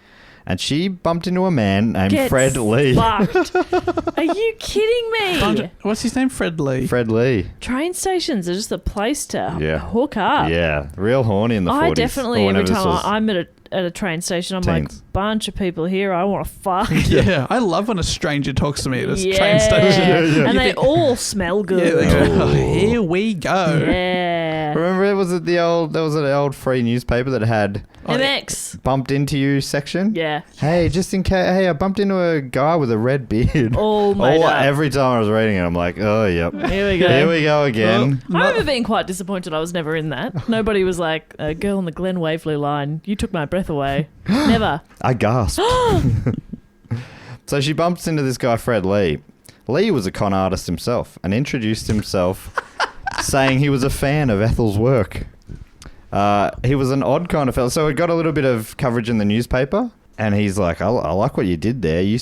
and she bumped into a man named Get Fred Lee. fucked. Are you kidding me? What's his name? Fred Lee. Fred Lee. Train stations are just the place to Yeah. hook up. Yeah, real horny in the 40s. I definitely, or every whenever this time was. I'm at a train station, I'm like, Teens. bunch of people here, I want to fuck. Yeah. I love when a stranger talks to me at a Yeah. train station. Yeah. And You they think- all smell Yeah, good. they go, Oh. here we go. Yeah. Remember, there was an old free newspaper that had MX. bumped into you section? Yeah. Hey, just in case, I bumped into a guy with a red beard. All made up. Every time I was reading it, I'm like, oh, yep. Here we go. Here we go again. I remember being quite disappointed I was never in that. Nobody was like, a girl on the Glen Waverley line, you took my breath away. Never. I gasped. So she bumps into this guy, Fred Lee. Lee was a con artist himself and introduced himself saying he was a fan of Ethel's work. He was an odd kind of fella. So it got a little bit of coverage in the newspaper, and he's like, I like what you did there. You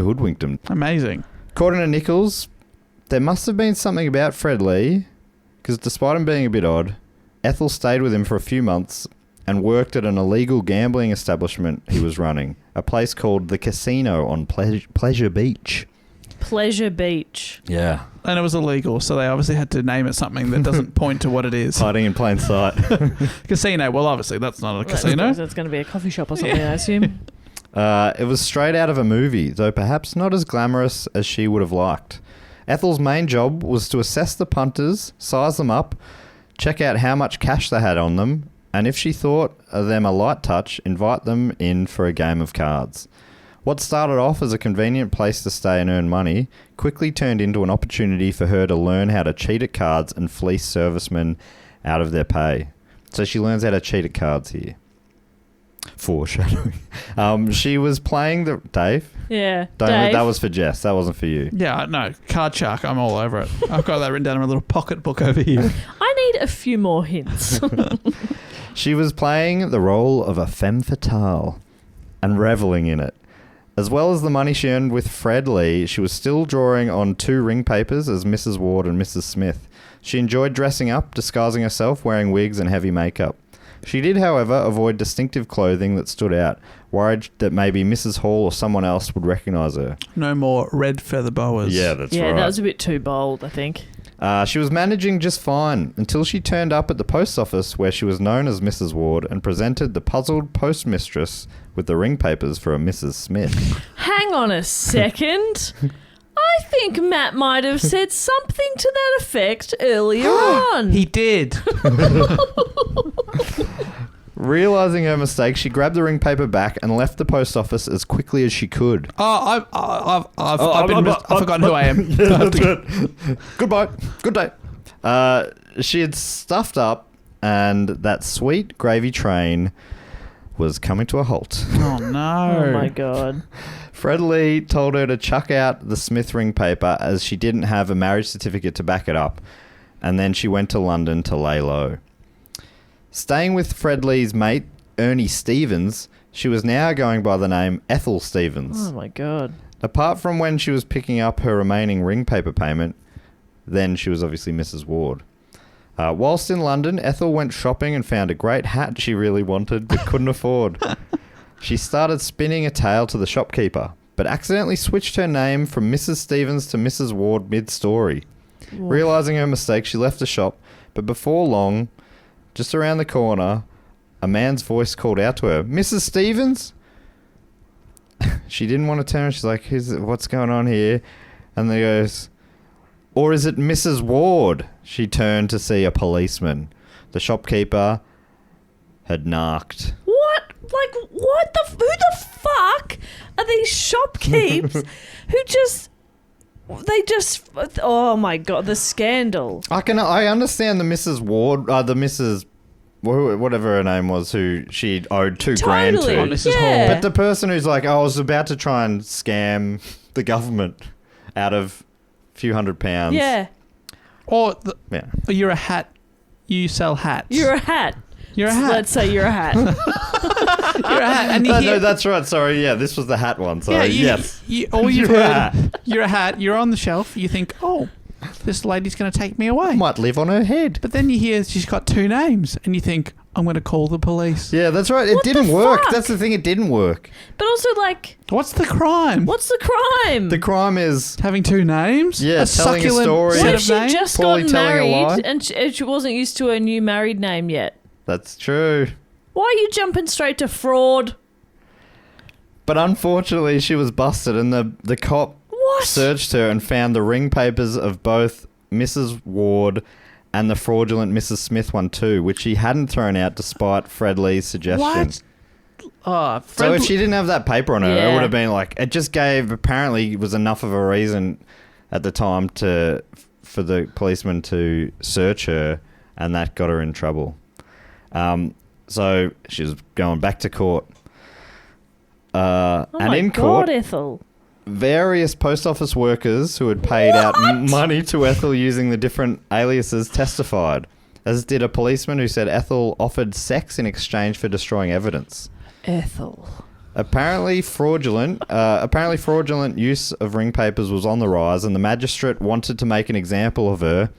hoodwinked him. Amazing. According to Nicholls, there must have been something about Fred Lee, because despite him being a bit odd, Ethel stayed with him for a few months and worked at an illegal gambling establishment he was running, a place called the Casino on Pleasure Beach. Pleasure Beach. Yeah. And it was illegal, so they obviously had to name it something that doesn't point to what it is. Hiding in plain sight. Casino. Well, obviously, that's not a casino. That's going to be a coffee shop or something, I assume. It was straight out of a movie, though perhaps not as glamorous as she would have liked. Ethel's main job was to assess the punters, size them up, check out how much cash they had on them, and if she thought them a light touch, invite them in for a game of cards. What started off as a convenient place to stay and earn money quickly turned into an opportunity for her to learn how to cheat at cards and fleece servicemen out of their pay. So she learns how to cheat at cards here. Foreshadowing. She was playing the... Dave? Yeah. That Dave. was for Jess. That wasn't for you. Yeah, no. Card shark. I'm all over it. I've got that written down in my little pocket book over here. I need a few more hints. She was playing the role of a femme fatale. and reveling in it. As well as the money she earned with Fred Lee, she was still drawing on 2 ring papers as Mrs. Ward and Mrs. Smith. She enjoyed dressing up, disguising herself, wearing wigs and heavy makeup. She did, however, avoid distinctive clothing that stood out, worried that maybe Mrs. Hall or someone else would recognise her. No more red feather boas. Yeah, that's right. Yeah, that was a bit too bold, I think. She was managing just fine until she turned up at the post office where she was known as Mrs. Ward and presented the puzzled postmistress with the ring papers for a Mrs. Smith. Hang on a second. I think Matt might have said something to that effect earlier on. He did. Realising her mistake, she grabbed the ring paper back and left the post office as quickly as she could. I've forgotten who I am. Goodbye. Good day. She had stuffed up, and that sweet gravy train was coming to a halt. Oh, no. Oh, my God. Fred Lee told her to chuck out the Smith ring paper as she didn't have a marriage certificate to back it up, and then she went to London to lay low. Staying with Fred Lee's mate, Ernie Stevens, she was now going by the name Ethel Stevens. Oh, my God. Apart from when she was picking up her remaining ring paper payment, then she was obviously Mrs. Ward. Whilst in London, Ethel went shopping and found a great hat she really wanted but couldn't afford. She started spinning a tale to the shopkeeper, but accidentally switched her name from Mrs. Stevens to Mrs. Ward mid-story. Realising her mistake, she left the shop, but before long, just around the corner, a man's voice called out to her, "Mrs. Stevens?" She didn't want to turn. She's like, what's going on here? And they goes, "Or is it Mrs. Ward?" She turned to see a policeman. The shopkeeper had narked. What? Like, what the... Who the fuck are these shopkeepers who just... They just... Oh, my God. The scandal. I understand the Mrs. Ward, the Mrs... whatever her name was, who she owed $2,000 Totally. to. Oh, Mrs. Yeah. Hall. But the person who's like, I was about to try and scam the government out of a few £100. Yeah. Or Yeah. you're a hat. You sell hats. You're a hat. You're a hat. Let's say you're a hat. You're a hat. And you No, hear, that's right. Sorry. Yeah, this was the hat one. Sorry. Yes. All you've You're a heard, hat. you're a hat. You're on the shelf. You think, oh, this lady's going to take me away. Might live on her head. But then you hear she's got 2 names, and you think, I'm going to call the police. Yeah, that's right. It What the didn't work. fuck? That's the thing. It didn't work. But also, like, What's the crime? what's the crime? The crime is Having 2 names? Yeah, telling a succulent story. set What if of she names? just Poorly got telling a lie? married and she wasn't used to her new married name yet? that's true. Why are you jumping straight to fraud? But unfortunately, she was busted, and the cop What? searched her and found the ring papers of both Mrs. Ward and the fraudulent Mrs. Smith one too, which she hadn't thrown out despite Fred Lee's suggestion. What? Oh, So if she didn't have that paper on her, Yeah. it would have been like, it just gave, apparently was enough of a reason at the time for the policeman to search her, and that got her in trouble. So she was going back to court. Oh and my in God, court, Ethel. various post office workers who had paid out money to Ethel using the different aliases testified, as did a policeman who said Ethel offered sex in exchange for destroying evidence. Ethel. Apparently fraudulent use of ring papers was on the rise, and the magistrate wanted to make an example of her,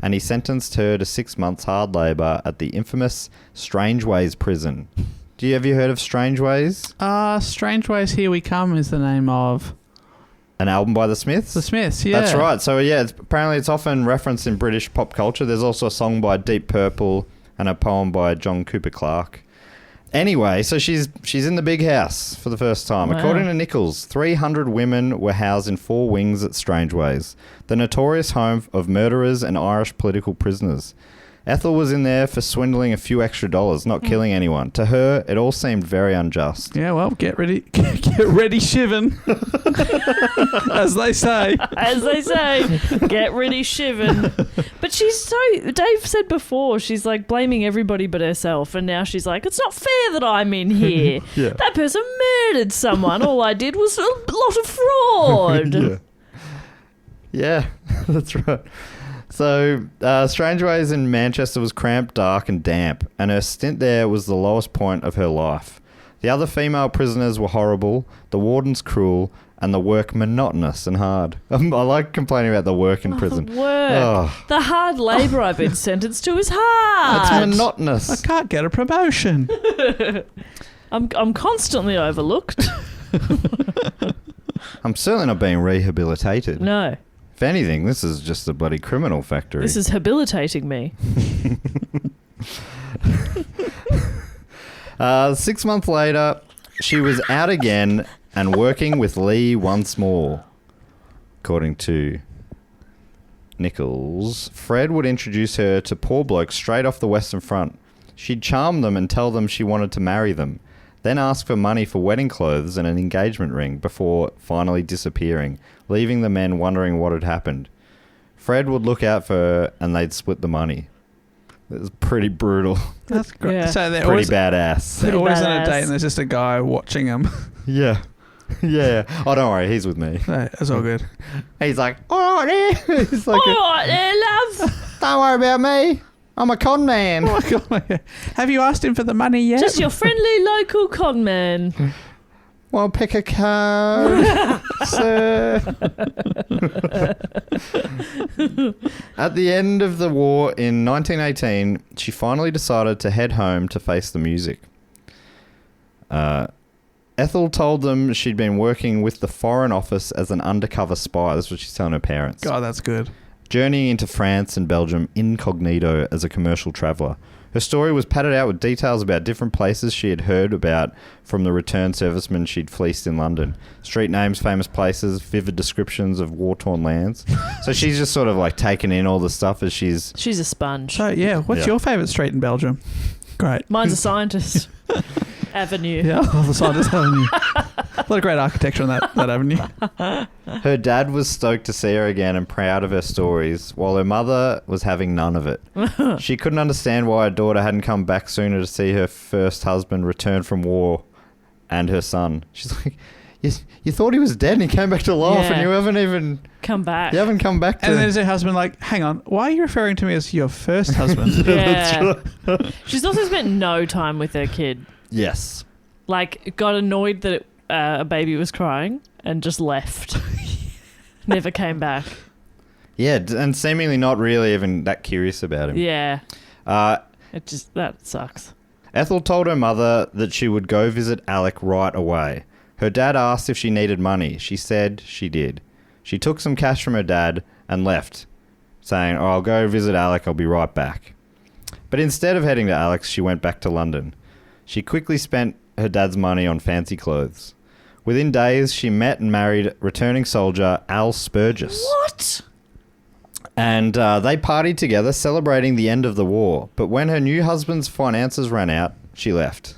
and he sentenced her to 6 months hard labour at the infamous Strangeways prison. Have you heard of Strangeways? Strange Ways Here We Come is the name of An album by the Smiths? the Smiths, yeah. That's right. So yeah, apparently it's often referenced in British pop culture. There's also a song by Deep Purple and a poem by John Cooper Clarke. Anyway, so she's in the big house for the first time. Wow. According to Nicholls, 300 women were housed in 4 wings at Strangeways, the notorious home of murderers and Irish political prisoners. Ethel was in there for swindling a few extra dollars, not killing anyone. To her, it all seemed very unjust. Yeah, well, get ready, shivin', as they say. As they say, get ready shivin'. But Dave said before, she's like blaming everybody but herself, and now she's like, it's not fair that I'm in here. Yeah. That person murdered someone. All I did was a lot of fraud. Yeah, that's right. So, Strangeways in Manchester was cramped, dark and damp, and her stint there was the lowest point of her life. The other female prisoners were horrible, the wardens cruel, and the work monotonous and hard. I like complaining about the work in prison. The work. Oh. The hard labour I've been sentenced to is hard. It's monotonous. I can't get a promotion. I'm constantly overlooked. I'm certainly not being rehabilitated. No. If anything, this is just a bloody criminal factory. This is habilitating me. 6 months later, she was out again and working with Lee once more. According to Nicholls, Fred would introduce her to poor blokes straight off the Western Front. She'd charm them and tell them she wanted to marry them, then ask for money for wedding clothes and an engagement ring before finally disappearing, leaving the men wondering what had happened. Fred would look out for her and they'd split the money. It was pretty brutal. That's great. Yeah. So they're Pretty always, badass. they're always on a badass. date and there's just a guy watching them. Yeah. Yeah. Oh, don't worry. He's with me. It's all good. He's like, all right there. He's like, All right there, love. don't worry about me. I'm a con man. Oh my God. Have you asked him for the money yet? Just your friendly local con man. Want to pick a card, sir? At the end of the war in 1918, she finally decided to head home to face the music. Ethel told them she'd been working with the Foreign Office as an undercover spy. That's what she's telling her parents. God, that's good. Journeying into France and Belgium incognito as a commercial traveller. Her story was padded out with details about different places she had heard about from the returned servicemen she'd fleeced in London. Street names, famous places, vivid descriptions of war-torn lands. So she's just sort of like taking in all the stuff as she's... She's a sponge. So, yeah, what's your favourite street in Belgium? Great. Mine's a scientist. Avenue. Yeah, all the scientists avenue. A lot of great architecture on that avenue. Her dad was stoked to see her again and proud of her stories, while her mother was having none of it. She couldn't understand why her daughter hadn't come back sooner to see her first husband return from war and her son. She's like, you thought he was dead and he came back to life and you haven't even... Come back. You haven't come back to... And then there's her husband like, hang on, why are you referring to me as your first husband? Yeah. She's also spent no time with her kid. Yes. Like, got annoyed that a baby was crying and just left. Never came back. Yeah, and seemingly not really even that curious about him. Yeah. That sucks. Ethel told her mother that she would go visit Alec right away. Her dad asked if she needed money. She said she did. She took some cash from her dad and left, saying, "Oh, I'll go visit Alec, I'll be right back." But instead of heading to Alec's, she went back to London. She quickly spent her dad's money on fancy clothes. Within days, she met and married returning soldier Al Spurgis. What? And they partied together, celebrating the end of the war. But when her new husband's finances ran out, she left.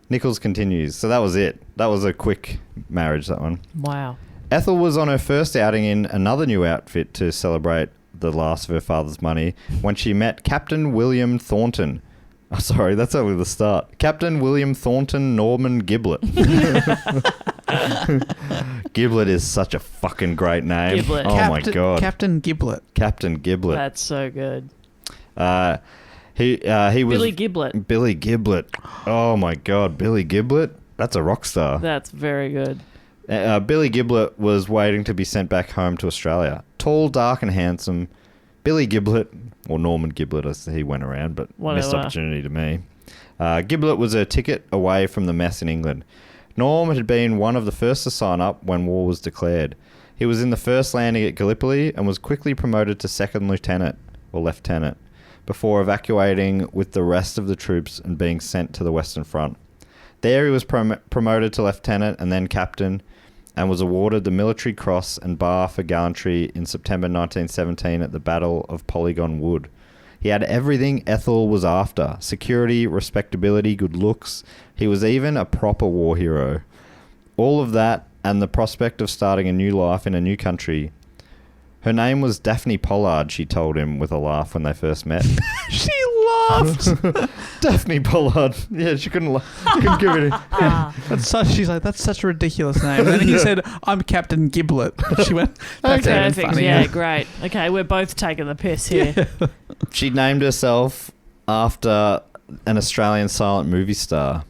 Nicholls continues. So that was it. That was a quick marriage, that one. Wow. Ethel was on her first outing in another new outfit to celebrate the last of her father's money when she met Captain William Thornton. Oh, sorry, that's only the start. Captain William Thornton Norman Giblet. Giblet is such a fucking great name. Giblet. Oh my God. Captain Giblet. Captain Giblet. That's so good. He was Billy Giblet. Billy Giblet. Oh my God, Billy Giblet. That's a rock star. That's very good. Billy Giblet was waiting to be sent back home to Australia. Tall, dark, and handsome. Billy Giblet, or Norman Giblet as he went around, but missed opportunity to me. Giblet was a ticket away from the mess in England. Norm had been one of the first to sign up when war was declared. He was in the first landing at Gallipoli and was quickly promoted to second lieutenant, or lieutenant, before evacuating with the rest of the troops and being sent to the Western Front. There he was promoted to lieutenant and then captain, and was awarded the Military Cross and Bar for gallantry in September 1917 at the Battle of Polygon Wood. He had everything Ethel was after: security, respectability, good looks. He was even a proper war hero. All of that and the prospect of starting a new life in a new country. Her name was Daphne Pollard, she told him with a laugh when they first met. She laughed. Daphne Pollard. Yeah, she couldn't give it She's like, that's such a ridiculous name. And then he said, I'm Captain Giblet. She went, that's even Perfect. funny. Yeah, great. Okay, we're both taking the piss here. She named herself after an Australian silent movie star.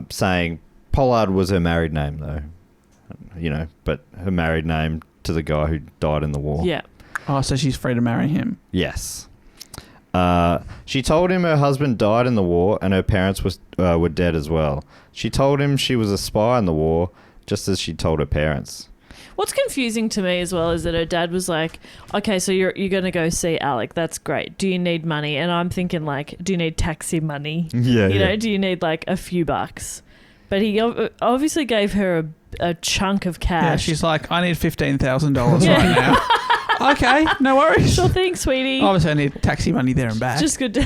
saying Pollard was her married name, though. But her married name to the guy who died in the war. Yeah. Oh, so she's free to marry him. Yes. She told him her husband died in the war and her parents were dead as well. She told him she was a spy in the war, just as she told her parents. What's confusing to me as well is that her dad was like, okay, so you're going to go see Alec. That's great. Do you need money? And I'm thinking like, do you need taxi money? Yeah, do you need like a few bucks? But he obviously gave her a chunk of cash. Yeah, she's like, I need $15,000 right now. Okay, no worries. Sure thing, sweetie. Obviously, I need taxi money there and back. Just good to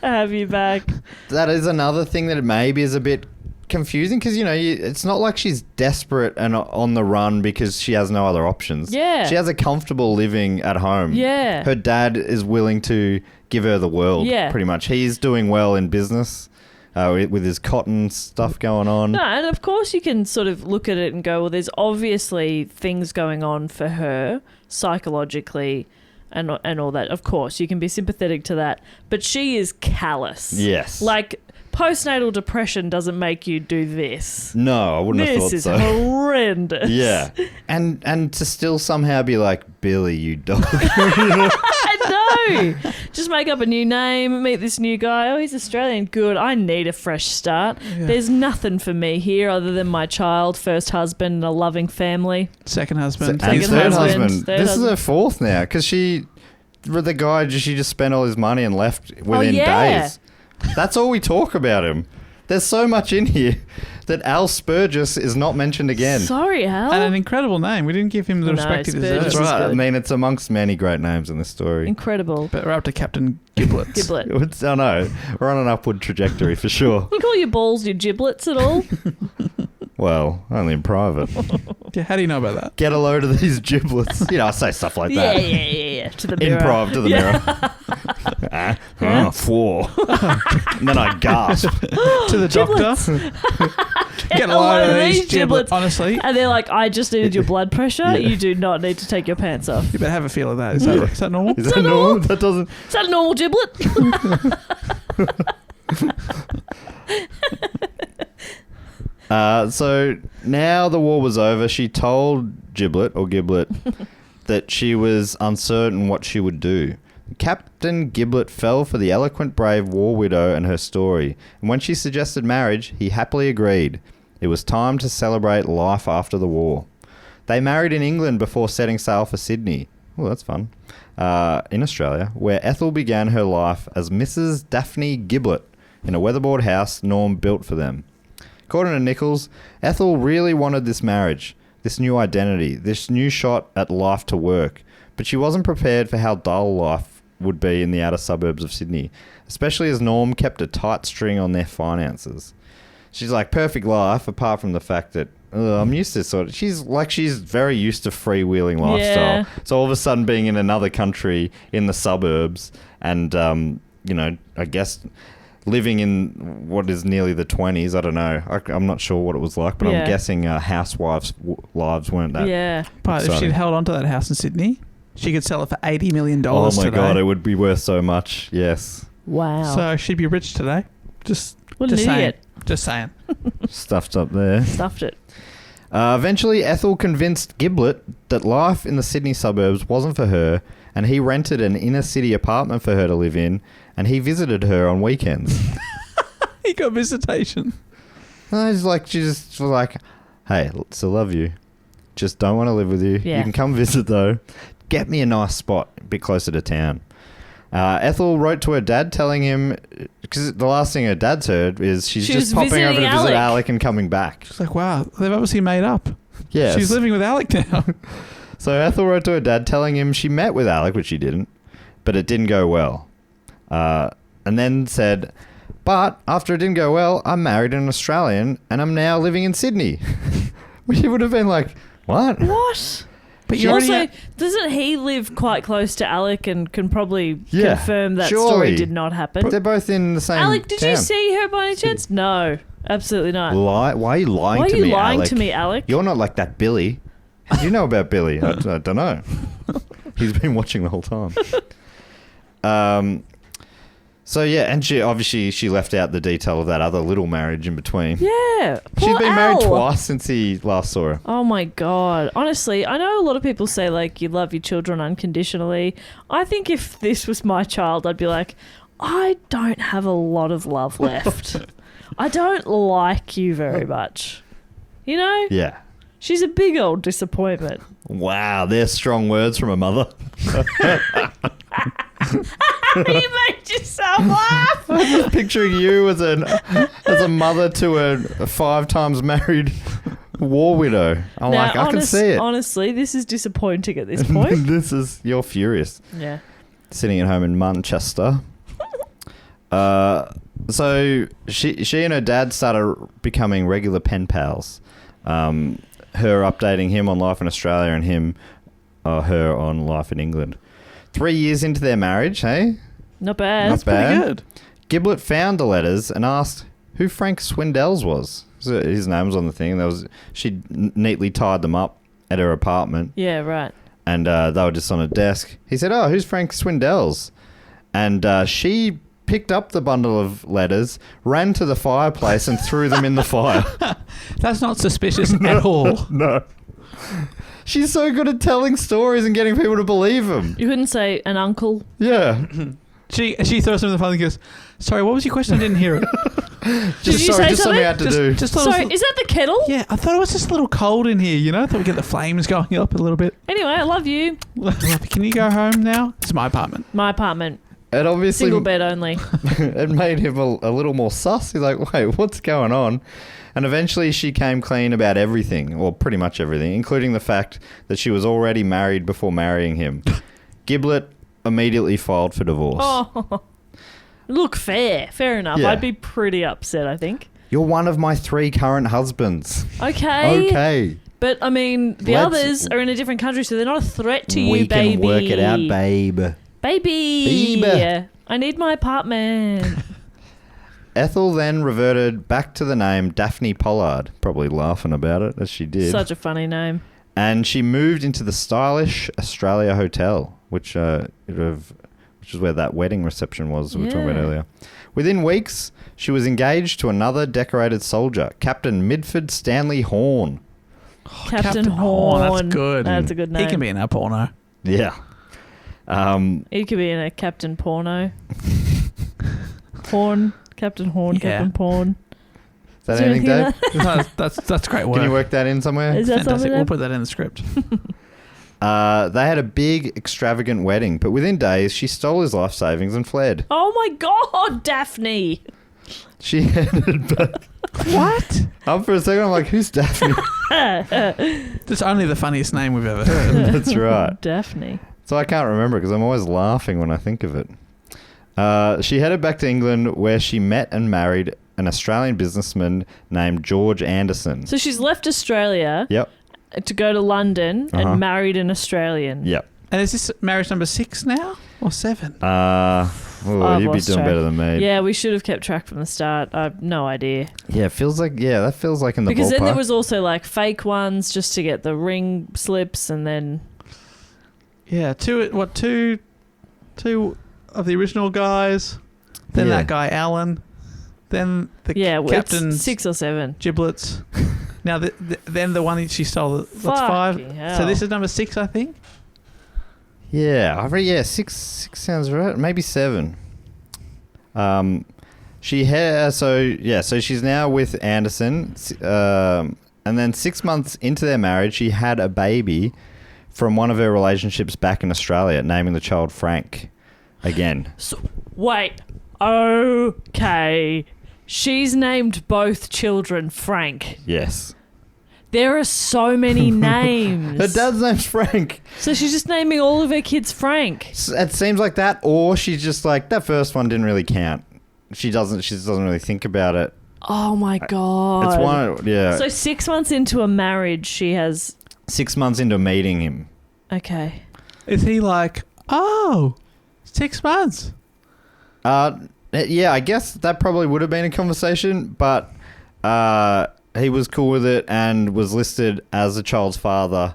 have you back. That is another thing that maybe is a bit confusing because, it's not like she's desperate and on the run because she has no other options. Yeah. She has a comfortable living at home. Yeah. Her dad is willing to give her the world, pretty much. He's doing well in business. With his cotton stuff going on. No, and of course you can sort of look at it and go, well, there's obviously things going on for her psychologically and all that. Of course, you can be sympathetic to that. But she is callous. Yes. Like, postnatal depression doesn't make you do this. No, I wouldn't have thought so. This is horrendous. Yeah. And to still somehow be like, Billy, you dog. I know. Just make up a new name, meet this new guy. Oh, he's Australian. Good. I need a fresh start. Yeah. There's nothing for me here other than my child, first husband, and a loving family. Second husband. And third husband. This is her fourth now because she just spent all his money and left within days. That's all we talk about him. There's so much in here that Al Spurgis is not mentioned again. Sorry, Al. And an incredible name. We didn't give him the respect he deserves. That's right. I mean, it's amongst many great names in this story. Incredible. But we're up to Captain Giblet. Giblet. I know. We're on an upward trajectory for sure. You call your balls your giblets at all? Well, only in private. Yeah, how do you know about that? Get a load of these giblets. I say stuff like that. Yeah. To the mirror. Improv to the mirror. 4. And then I gasp. To the doctor. Get a load of these giblets. Honestly. And they're like, I just needed your blood pressure. Yeah. You do not need to take your pants off. You better have a feel of that. Is that normal? Is that normal? That doesn't... Is that a normal giblet? So now the war was over. She told Giblet that she was uncertain what she would do. Captain Giblet fell for the eloquent, brave war widow and her story, and when she suggested marriage, he happily agreed. It was time to celebrate life after the war. They married in England before setting sail for Sydney. Oh, that's fun. In Australia, where Ethel began her life as Mrs. Daphne Giblet in a weatherboard house Norm built for them. According to Nicholls, Ethel really wanted this marriage, this new identity, this new shot at life to work, but she wasn't prepared for how dull life would be in the outer suburbs of Sydney, especially as Norm kept a tight string on their finances. She's like, perfect life, apart from the fact that I'm used to she's very used to freewheeling lifestyle. Yeah. So all of a sudden being in another country in the suburbs and, I guess... living in what is nearly the 20s, I don't know. I'm not sure what it was like, but I'm guessing housewives' lives weren't that. Yeah. But if she'd held on to that house in Sydney, she could sell it for $80 million Oh my today. God, it would be worth so much. Yes. Wow. So she'd be rich today. Just an idiot. Just saying. Stuffed up there. Stuffed it. Eventually, Ethel convinced Giblet that life in the Sydney suburbs wasn't for her, and he rented an inner city apartment for her to live in, and he visited her on weekends. He got visitation. She just was like, hey, still love you. Just don't want to live with you. Yeah. You can come visit though. Get me a nice spot a bit closer to town. Ethel wrote to her dad telling him, because the last thing her dad's heard is she's just popping over to visit Alec and coming back. She's like, wow, they've obviously made up. Yeah. She's living with Alec now. So Ethel wrote to her dad telling him she met with Alec, which she didn't, but it didn't go well. And then said, but after it didn't go well, I married an Australian and I'm now living in Sydney. Which would have been like, what? What? But you also, doesn't he live quite close to Alec and can probably confirm that story did not happen? They're both in the same Alec, did town. you see her by any chance? No, absolutely not. Why are you lying to me, Alec? Why are you lying to me, Alec? You're not like that Billy. How do you know about Billy? I don't know. He's been watching the whole time. So yeah, and she left out the detail of that other little marriage in between. Yeah. She's Poor been married Al. twice since he last saw her. Oh my God. Honestly, I know a lot of people say like you love your children unconditionally. I think if this was my child, I'd be like, I don't have a lot of love left. I don't like you very much. You know? Yeah. She's a big old disappointment. Wow, they're strong words from a mother. You made yourself laugh. I'm just picturing you as a mother to a 5 times married war widow. I can see it. Honestly, this is disappointing at this point. You're furious. Yeah. Sitting at home in Manchester. So she and her dad started becoming regular pen pals. Her updating him on life in Australia and her on life in England. 3 years into their marriage, hey? Not bad. That's pretty good. Giblet found the letters and asked who Frank Swindells was. So his name was on the thing. She neatly tied them up at her apartment. Yeah, right. And they were just on a desk. He said, "Oh, who's Frank Swindells?" And she picked up the bundle of letters, ran to the fireplace and threw them in the fire. That's not suspicious at all. No. She's so good at telling stories and getting people to believe them. You couldn't say an uncle. Yeah. She throws something in the fire and goes, "Sorry, what was your question? I didn't hear it." Did you say something I had to do. Sorry, is that the kettle? Yeah, I thought it was just a little cold in here, you know? I thought we'd get the flames going up a little bit. Anyway, I love you. Can you go home now? It's my apartment. My apartment. It obviously Single bed only. it made him a little more sus. He's like, wait, what's going on? And eventually she came clean about everything, or pretty much everything, including the fact that she was already married before marrying him. Giblet immediately filed for divorce. Oh, look, fair enough. Yeah. I'd be pretty upset, I think. You're one of my 3 current husbands. Okay. But, I mean, the Let's- others are in a different country, so they're not a threat to you, We baby. can work it out, babe. Baby. Babe. I need my apartment. Ethel then reverted back to the name Daphne Pollard, probably laughing about it, as she did. Such a funny name. And she moved into the stylish Australia Hotel, which is where that wedding reception was we were talking about earlier. Within weeks, she was engaged to another decorated soldier, Captain Midford Stanley Horn. Captain Horn. That's good. That's a good name. He can be in our porno. Yeah. He could be in a Captain Porno. Porn. Captain Horn. Yeah. Captain Porn. Is that Is there anything, Dave? anything No, that's great work. Can you work that in somewhere? Is that Fantastic. something? We'll put that in the script. They had a big, extravagant wedding, but within days, she stole his life savings and fled. Oh my God, Daphne. She headed back. What? For a second, I'm like, who's Daphne? That's only the funniest name we've ever heard. That's right. Daphne. So I can't remember because I'm always laughing when I think of it. She headed back to England where she met and married an Australian businessman named George Anderson. So she's left Australia Yep. to go to London and married an Australian. Yep. And is this marriage number 6 now? Or 7? You'd be lost doing track. better than me. Yeah, we should have kept track from the start. I have no idea. Yeah, that feels like in the Because ballpark. then there was also like fake ones just to get the ring slips and then... Yeah, two of the original guys. Then that guy, Alan. Then the captain. 6 or 7. Giblets. Now, then the one that she stole. That's 5. Fucking hell. So this is number 6, I think. Yeah, 6 sounds right. Maybe 7. So she's now with Anderson, and then 6 months into their marriage, she had a baby from one of her relationships back in Australia, naming the child Frank. Again. So, wait. Okay. She's named both children Frank. Yes. There are so many names. Her dad's name's Frank. So she's just naming all of her kids Frank. It seems like that, or she's just like, that first one didn't really count. She just doesn't really think about it. Oh my God. It's one, yeah. So 6 months into a marriage, she has... 6 months into meeting him. Okay. Is he like, 6 months? Yeah, I guess that probably would have been a conversation, but he was cool with it and was listed as a child's father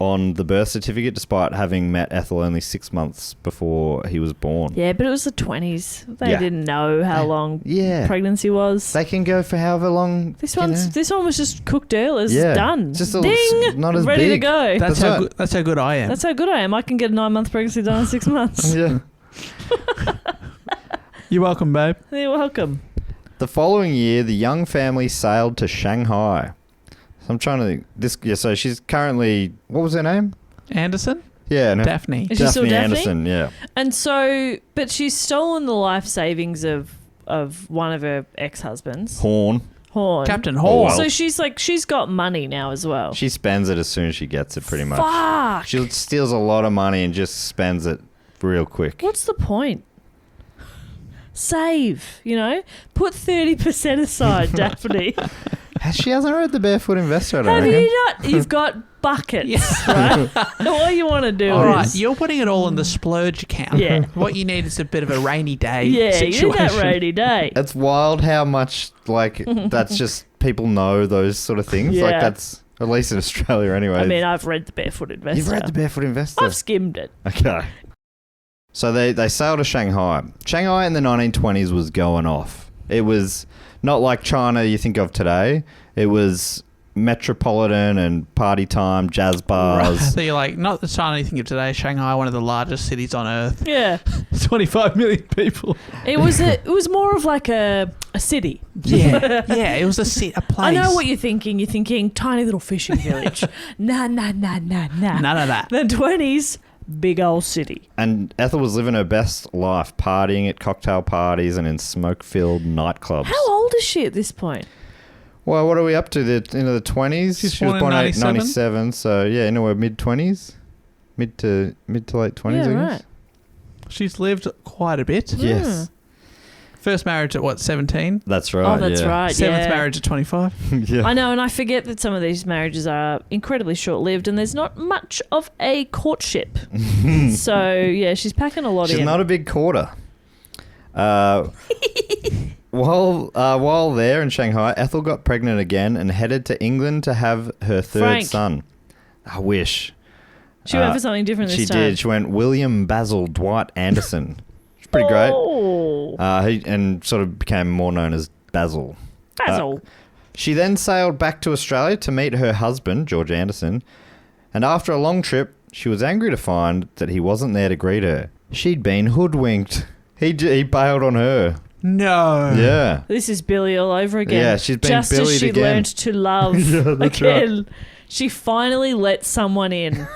on the birth certificate despite having met Ethel only 6 months before he was born. Yeah, but it was the 20s. They Yeah. didn't know how long Yeah. pregnancy was. They can go for however long. This you know. one was just cooked early. It's Yeah. done. Just a Ding! little- not as Ready big. to go. That's That's how good I am. That's how good I am. I can get a 9-month pregnancy done in 6 months. Yeah. You're welcome, babe. You're welcome. The following year, the young family sailed to Shanghai. So I'm trying to think. So she's currently, what was her name? Anderson? Yeah, no, Daphne. Is she still Daphne? Anderson. Yeah, And so, but she's stolen the life savings of one of her ex-husbands, Horn. Captain Horn. Oh, wow. So she's got money now as well. She spends it as soon as she gets it, pretty much. Fuck. She steals a lot of money and just spends it real quick. What's the point? Save, put 30% aside, Daphne. She hasn't read The Barefoot Investor, I don't Have reckon. you not? You've got buckets, right? All you want to do All right, is... you're putting it all in the splurge account. Yeah. What you need is a bit of a rainy day Yeah, situation. you need that rainy day. It's wild how much, that's just people know those sort of things. Yeah. That's, at least in Australia anyway. I mean, I've read The Barefoot Investor. You've read The Barefoot Investor? I've skimmed it. Okay. So they sailed to Shanghai. Shanghai in the 1920s was going off. It was not like China you think of today. It was metropolitan and party time, jazz bars. So you're like, not the China you think of today, Shanghai, one of the largest cities on earth. Yeah. 25 million people. It was more of like a city. Yeah, it was a place. I know what you're thinking. You're thinking tiny little fishing village. Nah. None of that. The 20s, big old city. And Ethel was living her best life, partying at cocktail parties and in smoke-filled nightclubs. How old is she at this point? Well, what are we up to? The 20s? She's She was born in in 97? 97, so yeah, in her mid-20s. Mid to late 20s, Yeah, I guess. right. She's lived quite a bit. Yes. First marriage at 17? That's right. Oh, that's yeah. right. Seventh yeah. marriage at 25? Yeah. I know, and I forget that some of these marriages are incredibly short-lived, and there's not much of a courtship. So yeah, she's packing a lot in. She's not a big courter. While there in Shanghai, Ethel got pregnant again and headed to England to have her third Frank. son. I wish. She went for something different this She time. did. She went William Basil Dwight Anderson. It's pretty great. Oh, And sort of became more known as Basil. Basil. She then sailed back to Australia to meet her husband, George Anderson. And after a long trip, she was angry to find that he wasn't there to greet her. She'd been hoodwinked. He bailed on her. No. Yeah. This is Billy all over again. Yeah, she's been just as Billied she again. learned to love Yeah, that's again. right. She finally let someone in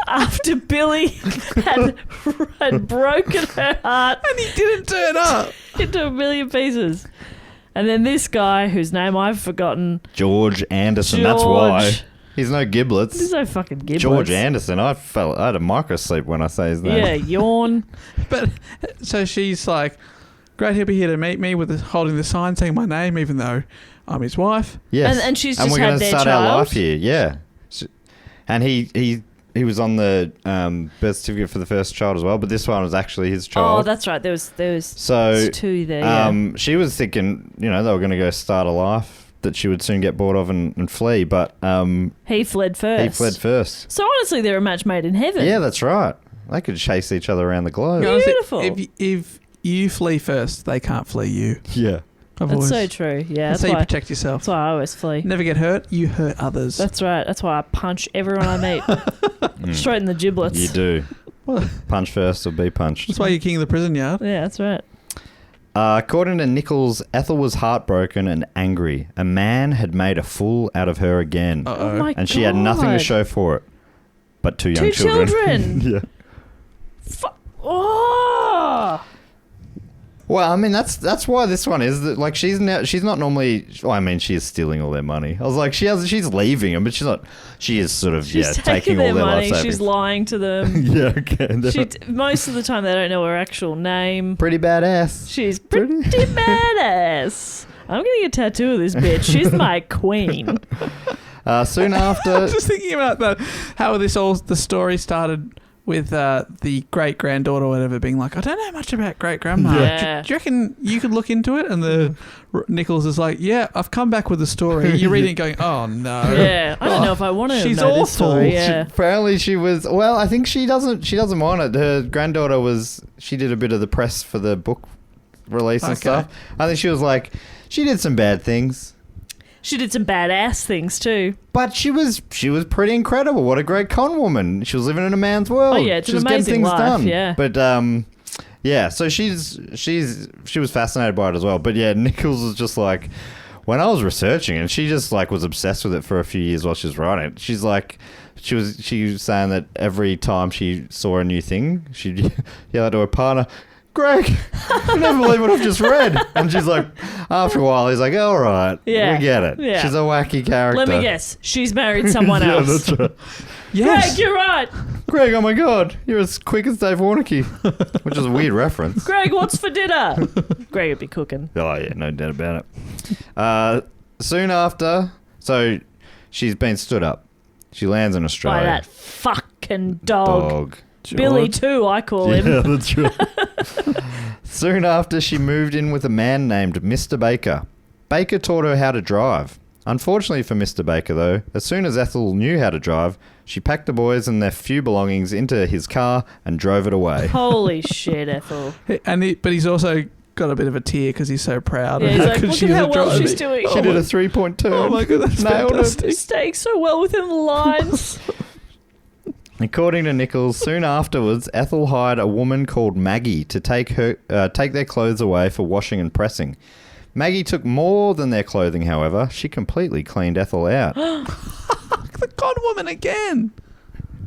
after Billy had broken her heart And he didn't turn up. into a million pieces. And then this guy, whose name I've forgotten, George Anderson. George. That's why. He's no giblets. There's no fucking giblets. George Anderson. I had a microsleep when I say his name. Yeah, yawn. But so she's like, great, he'll be here to meet me with holding the sign saying my name, even though I'm his wife. Yes. And she's and just we're had gonna their start child? our life here. Yeah. And he was on the birth certificate for the first child as well, but this one was actually his child. Oh, that's right. There was so two there. Yeah. she was thinking, they were going to go start a life that she would soon get bored of and flee, but He fled first. he fled first. So honestly, they're a match made in heaven. Yeah, that's right. They could chase each other around the globe. Beautiful. If you flee first, they can't flee you. Yeah. I've That's always- so true. Yeah, That's how you protect yourself. That's why I always flee. Never get hurt, you hurt others. That's right. That's why I punch everyone I meet. Straight in the giblets. You do. Punch first or be punched. That's why you're king of the prison yard. Yeah, that's right. According to Nicholls, Ethel was heartbroken and angry. A man had made a fool out of her again. Uh-oh. Oh my And she had nothing to God. show for it. But two young Two children. children. Yeah. Oh! Well, I mean, that's why this one is that, like, she's not normally. Well, I mean, she is stealing all their money. I was like, she's leaving them, but she's not. She is sort of She's taking their all their money. life She's savings. lying to them. Yeah, okay. Most of the time, they don't know her actual name. Pretty badass. She's pretty badass. I'm getting a tattoo of this bitch. She's my queen. Soon after, Just thinking about how the story started with the great granddaughter or whatever being like, I don't know much about great grandma. Yeah. Do you reckon you could look into it? And the Nicholls is like, yeah, I've come back with a story. You're reading it going, oh no. Yeah, I don't know if I want to She's know this awful. story. Yeah. Apparently she was. Well, I think she doesn't mind it. Her granddaughter was. She did a bit of the press for the book release and stuff. I think she was like, she did some bad things. She did some badass things too. But she was pretty incredible. What a great con woman. She was living in a man's world. Oh yeah, it's she an was amazing getting things life. done. Yeah. But yeah. So she was fascinated by it as well. But yeah, Nicholls was just like, when I was researching it, she just like was obsessed with it for a few years while she was writing it. She's like, she was saying that every time she saw a new thing, she'd yell out to her partner, Greg, you never believe what I've just read. And she's like, after a while, he's like, all right, Yeah. we get it. Yeah. She's a wacky character. Let me guess. She's married someone Yeah, else. that's right. Yes. Greg, you're right. Greg, oh my God, you're as quick as Dave Warnocky. Which is a weird reference. Greg, what's for dinner? Greg would be cooking. Oh, yeah, no doubt about it. Soon after, so she's been stood up. She lands in Australia. By that fucking dog. George. Billy too, I call him. Yeah, that's right. Soon after, she moved in with a man named Mr. Baker. Baker taught her how to drive. Unfortunately for Mr. Baker, though, as soon as Ethel knew how to drive, she packed the boys and their few belongings into his car and drove it away. Holy shit, Ethel. But he's also got a bit of a tear because he's so proud. Yeah, of he's her like, 'cause look she at was how a well driver. she's doing. She did a 3-point turn. Oh my God, that's Nailed fantastic. He's staying so well within the lines. According to Nicholls, soon afterwards, Ethel hired a woman called Maggie to take their clothes away for washing and pressing. Maggie took more than their clothing, however. She completely cleaned Ethel out. The con woman again.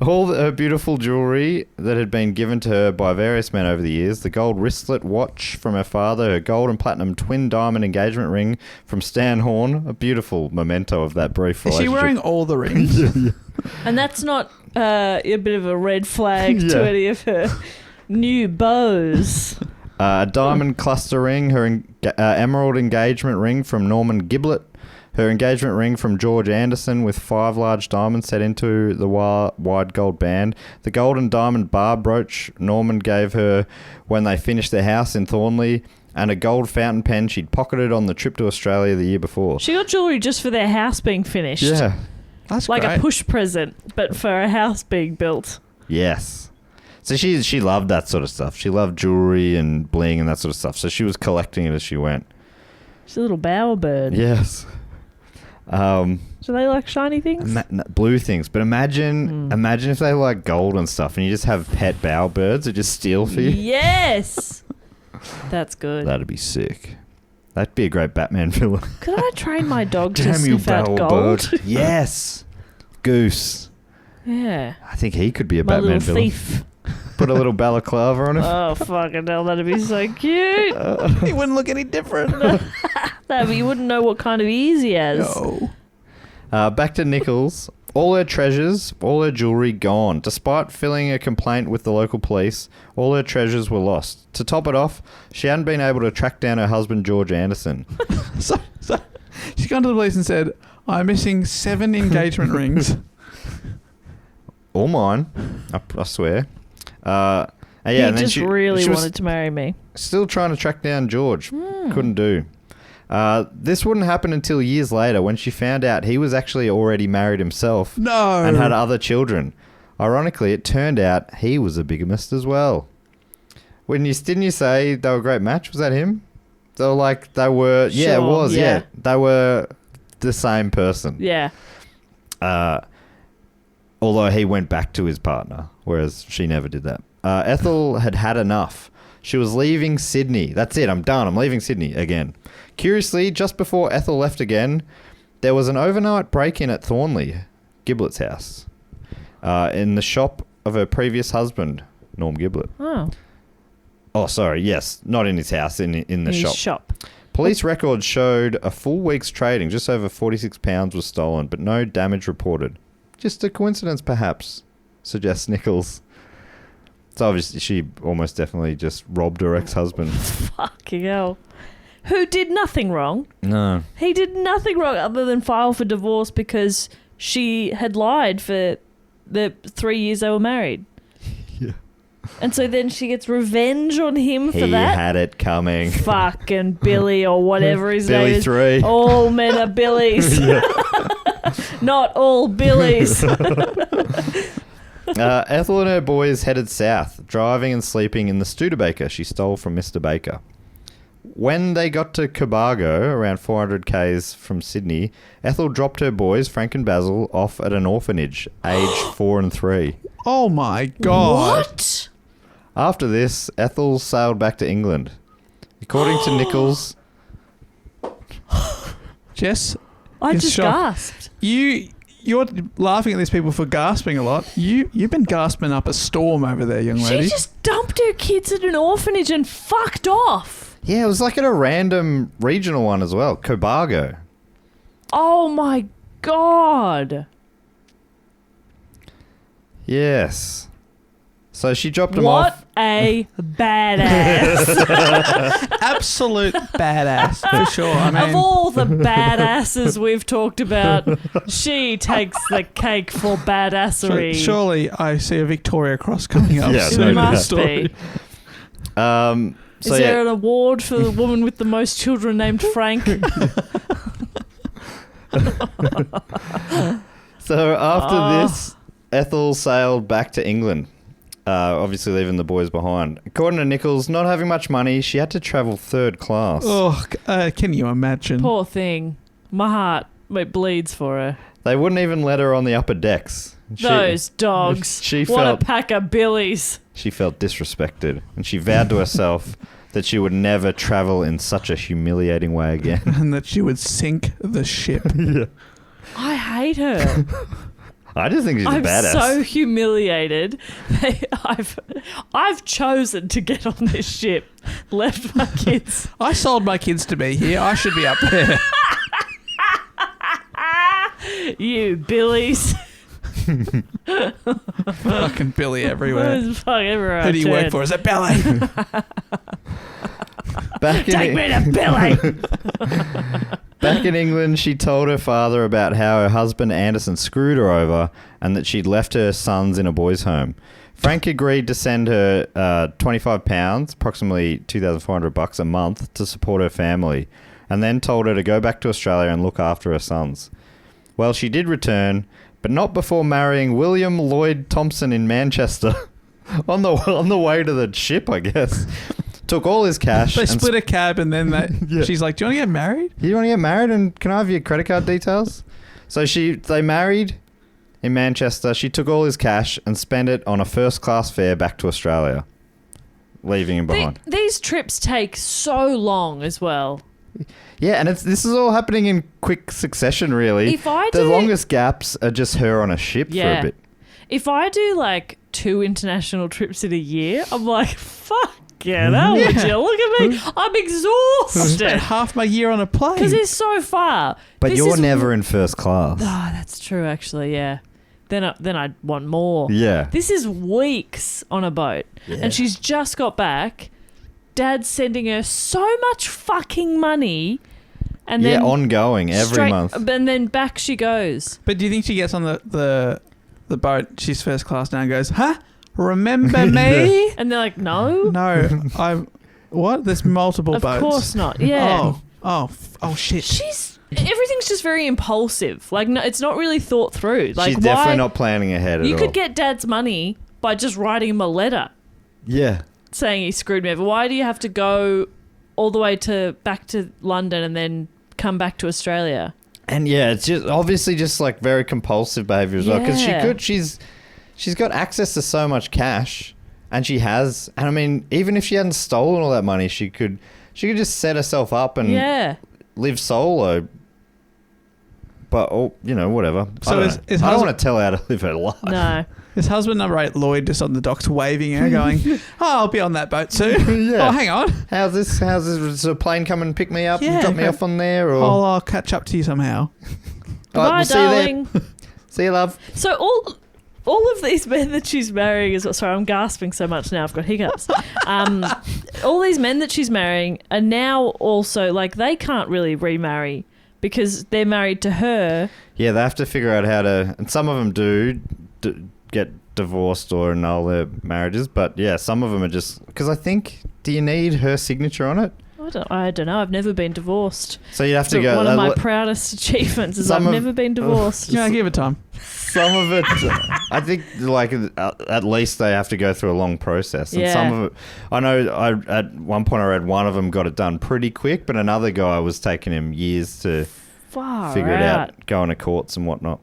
All her beautiful jewellery that had been given to her by various men over the years, the gold wristlet watch from her father, her gold and platinum twin diamond engagement ring from Stan Horn, a beautiful memento of that brief Is she relationship. wearing all the rings? And that's not a bit of a red flag Yeah. to any of her new bows. A diamond cluster ring, her emerald engagement ring from Norman Giblett, her engagement ring from George Anderson with 5 large diamonds set into the wide gold band, the gold and diamond bar brooch Norman gave her when they finished their house in Thornley, and a gold fountain pen she'd pocketed on the trip to Australia the year before. She got jewellery just for their house being finished. Yeah. That's Like great. a push present, but for a house being built. Yes. So she loved that sort of stuff. She loved jewelry and bling and that sort of stuff. So she was collecting it as she went. She's a little bowerbird. Yes. Do they like shiny things? Blue things. But imagine if they like gold and stuff and you just have pet bowerbirds that just steal for you. Yes. That's good. That'd be sick. That'd be a great Batman villain. Could I train my dog to Damn you, sniff out bowerbird. gold? Yes. Goose. Yeah. I think he could be a My Batman little villain. thief. Put a little balaclava on him. Oh, fucking hell. That'd be so cute. He wouldn't look any different. No, but you wouldn't know what kind of ears he has. No. Back to Nicholls. All her treasures, all her jewellery gone. Despite filing a complaint with the local police, all her treasures were lost. To top it off, she hadn't been able to track down her husband, George Anderson. So she's gone to the police and said, I'm missing 7 engagement rings. All mine, I swear. And yeah, He and then just she really was wanted to marry me. still trying to track down George. Couldn't do. This wouldn't happen until years later when she found out he was actually already married himself No. and had other children. Ironically, it turned out he was a bigamist as well. Didn't you say they were a great match? Was that him? They were yeah, it Sure, was, yeah. They were the same person. Yeah. Although he went back to his partner, whereas she never did that. Ethel had enough. She was leaving Sydney. That's it, I'm done. I'm leaving Sydney again. Curiously, just before Ethel left again, there was an overnight break-in at Thornley, Giblett's house, in the shop of her previous husband, Norm Giblett. Oh. Oh, sorry, yes, not in his house, in the His shop. shop. Police records showed a full week's trading. Just over 46 pounds was stolen, but no damage reported. Just a coincidence, perhaps, suggests Nicholls. So obviously she almost definitely just robbed her ex-husband. Fucking hell. Who did nothing wrong. No. He did nothing wrong other than file for divorce because she had lied for the 3 years they were married. And so then she gets revenge on him for He that. had it coming. Fucking Billy or whatever his name Billy is. 3. All men are Billies. Not all Billies. Ethel and her boys headed south, driving and sleeping in the Studebaker she stole from Mr. Baker. When they got to Cobargo, around 400 k's from Sydney, Ethel dropped her boys, Frank and Basil, off at an orphanage, aged 4 and 3. Oh my God. What? After this, Ethel sailed back to England. According to Nicholls... Jess, I in just shock. gasped. You're laughing at these people for gasping a lot. You've been gasping up a storm over there, young lady. She just dumped her kids at an orphanage and fucked off. Yeah, it was like at a random regional one as well, Cobargo. Oh my God. Yes. So she dropped them What off. a badass. Absolute badass, for sure. I mean, Of all the badasses we've talked about, she takes the cake for badassery. surely I see a Victoria Cross coming up Yeah, soon. no in the doubt. Must story. be. So Is there an award for the woman with the most children named Frank? So after this, Ethel sailed back to England, obviously leaving the boys behind. According to Nicholls, not having much money, she had to travel third class. Oh, can you imagine? Poor thing. My heart bleeds for her. They wouldn't even let her on the upper decks. Those dogs. she what felt- a pack of billies. She felt disrespected, and she vowed to herself that she would never travel in such a humiliating way again. And that she would sink the ship. I hate her. I just think she's I'm a badass. so humiliated. I've chosen to get on this ship, left my kids. I sold my kids to be here. I should be up there. You billies. Fucking Billy everywhere. There's fuck everywhere. Who do you I work turn. for? Is it Billy? Take me to Billy. Back in England, she told her father about how her husband Anderson screwed her over and that she'd left her sons in a boys' home. Frank agreed to send her £25, approximately $2,400 a month, to support her family, and then told her to go back to Australia and look after her sons. Well, she did return, but not before marrying William Lloyd Thompson in Manchester. on the way to the ship, I guess. Took all his cash. They and split a cab and then Yeah. she's like, do you want to get married? You want to get married, and can I have your credit card details? So they married in Manchester. She took all his cash and spent it on a first-class fare back to Australia, leaving him behind. These trips take so long as well. Yeah, and this is all happening in quick succession, really. If I the do- longest gaps are just her on a ship for Yeah. a bit. If I do like 2 international trips in a year, I'm like, fuck yeah, that would you look at me? I'm Spent exhausted half my year on a plane. because it's so far. But This you're is- never in first class. Ah, that's true. Actually, yeah. Then I'd want more. Yeah. This is weeks on a boat, and she's just got back. Dad's sending her so much fucking money, and Yeah, then ongoing, every month. and then back she goes. But do you think she gets on the boat, she's first class now and goes, huh? Remember me? And they're like, no, No, I'm... What? There's multiple of boats. course not. Yeah. Oh, shit. Everything's just very impulsive. Like, no, it's not really thought through. Like, She's definitely not planning ahead at all. You could get Dad's money by just writing him a letter Yeah. saying he screwed me over. Why do you have to go all the way back to London and then come back to Australia? And yeah, it's just obviously just like very compulsive behavior as well. Because she's got access to so much cash, and she has. And I mean, even if she hadn't stolen all that money, she could just set herself up and live solo. But whatever. So I is don't husband- want to tell her how to live her life. No. His husband number 8, Lloyd, just on the docks waving her, going, oh, I'll be on that boat soon. Yeah. Oh, hang on. How's this? Is a plane come and pick me up Yeah, and drop me okay. off on there? Or I'll catch up to you somehow. All right, Bye, we'll see you there. darling. See you, love. So all of these men that she's marrying is... Sorry, I'm gasping so much now. I've got hiccups. All these men that she's marrying are now also... Like, they can't really remarry because they're married to her. Yeah, they have to figure out how to... And some of them do get divorced or annul their marriages. But yeah, some of them are just because I think, do you need her signature on it? I don't know. I've never been divorced. So you'd have to So go. one of my proudest achievements is I've never been divorced. Yeah, give it time. Some of it, I think, like at least they have to go through a long process. And some of it, I know. At one point I read one of them got it done pretty quick, but another guy was taking him years to figure it out, going to courts and whatnot.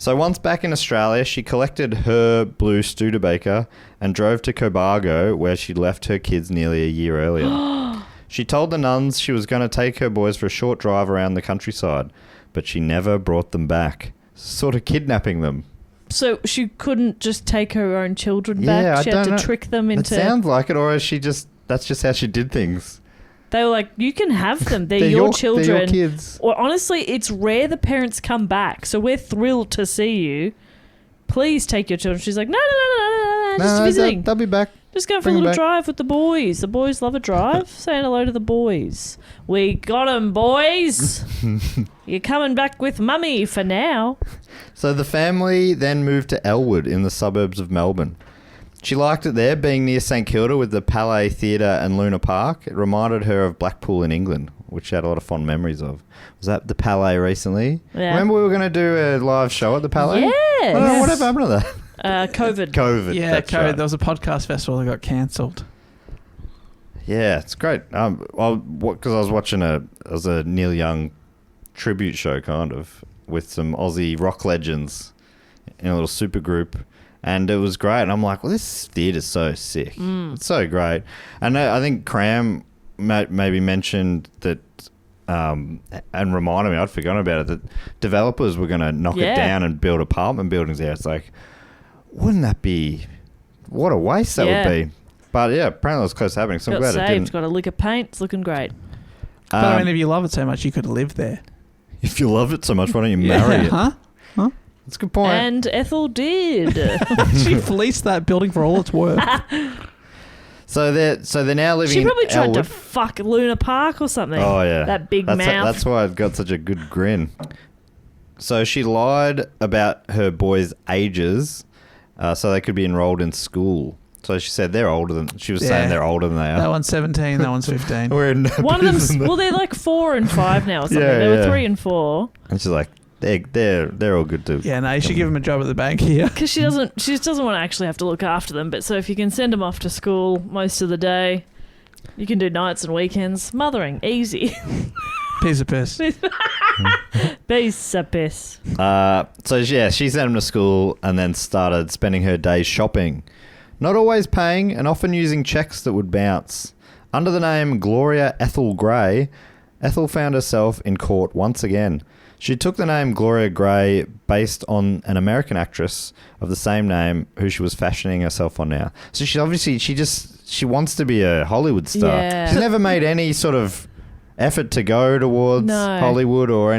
So once back in Australia, she collected her blue Studebaker and drove to Cobargo, where she'd left her kids nearly a year earlier. She told the nuns she was going to take her boys for a short drive around the countryside, but she never brought them back, sort of kidnapping them. So she couldn't just take her own children back? She had to trick them into... It sounds like it, or is she just... That's just how she did things. They were like, you can have them. They're your children. They're your kids. Or honestly, it's rare the parents come back, so we're thrilled to see you. Please take your children. She's like, no, just visiting. They'll be back. Just go for a little drive with the boys. The boys love a drive. Saying hello to the boys. We got them, boys. You're coming back with mummy for now. So the family then moved to Elwood in the suburbs of Melbourne. She liked it there, being near St Kilda with the Palais Theatre and Luna Park. It reminded her of Blackpool in England, which she had a lot of fond memories of. Was that the Palais recently? Yeah. Remember we were going to do a live show at the Palais? Yes. Oh, whatever happened to that? COVID. Yeah, COVID. Right. There was a podcast festival that got cancelled. Yeah, it's great. Because I was watching it was a Neil Young tribute show, kind of, with some Aussie rock legends in a little super group. And it was great. And I'm like, well, this theatre's so sick. It's so great. And I think Cram maybe mentioned that and reminded me, I'd forgotten about it, that developers were going to knock it down and build apartment buildings there. It's like, wouldn't that be... What a waste that would be. But yeah, apparently it was close to happening. So I'm glad it didn't. Got a lick of paint. It's looking great. But I mean, if you love it so much, you could live there. If you love it so much, why don't you marry it? Huh? That's a good point. And Ethel did. She fleeced that building for all it's worth. So they're now living in She probably tried Elwood. to fuck Luna Park or something. Oh, yeah. That big mouth. That's why it got such a good grin. So she lied about her boys' ages so they could be enrolled in school. So she said they're older than... She was saying they're older than they are. That one's 17, that one's 15. We're in One of them's... Well, they're like 4 and 5 now or something. Yeah, they were yeah. 3 and 4. And she's like, they're all good too. Yeah, no, you should give him a job at the bank here. Because she just doesn't want to actually have to look after them. But so if you can send them off to school most of the day, you can do nights and weekends. Mothering, easy. Piece of piss. Piece of piss. So yeah, she sent him to school and then started spending her days shopping. Not always paying and often using checks that would bounce. Under the name Gloria Ethel Gray, Ethel found herself in court once again. She took the name Gloria Gray based on an American actress of the same name who she was fashioning herself on now. So she obviously, she wants to be a Hollywood star. Yeah. She's never made any sort of effort to go towards Hollywood or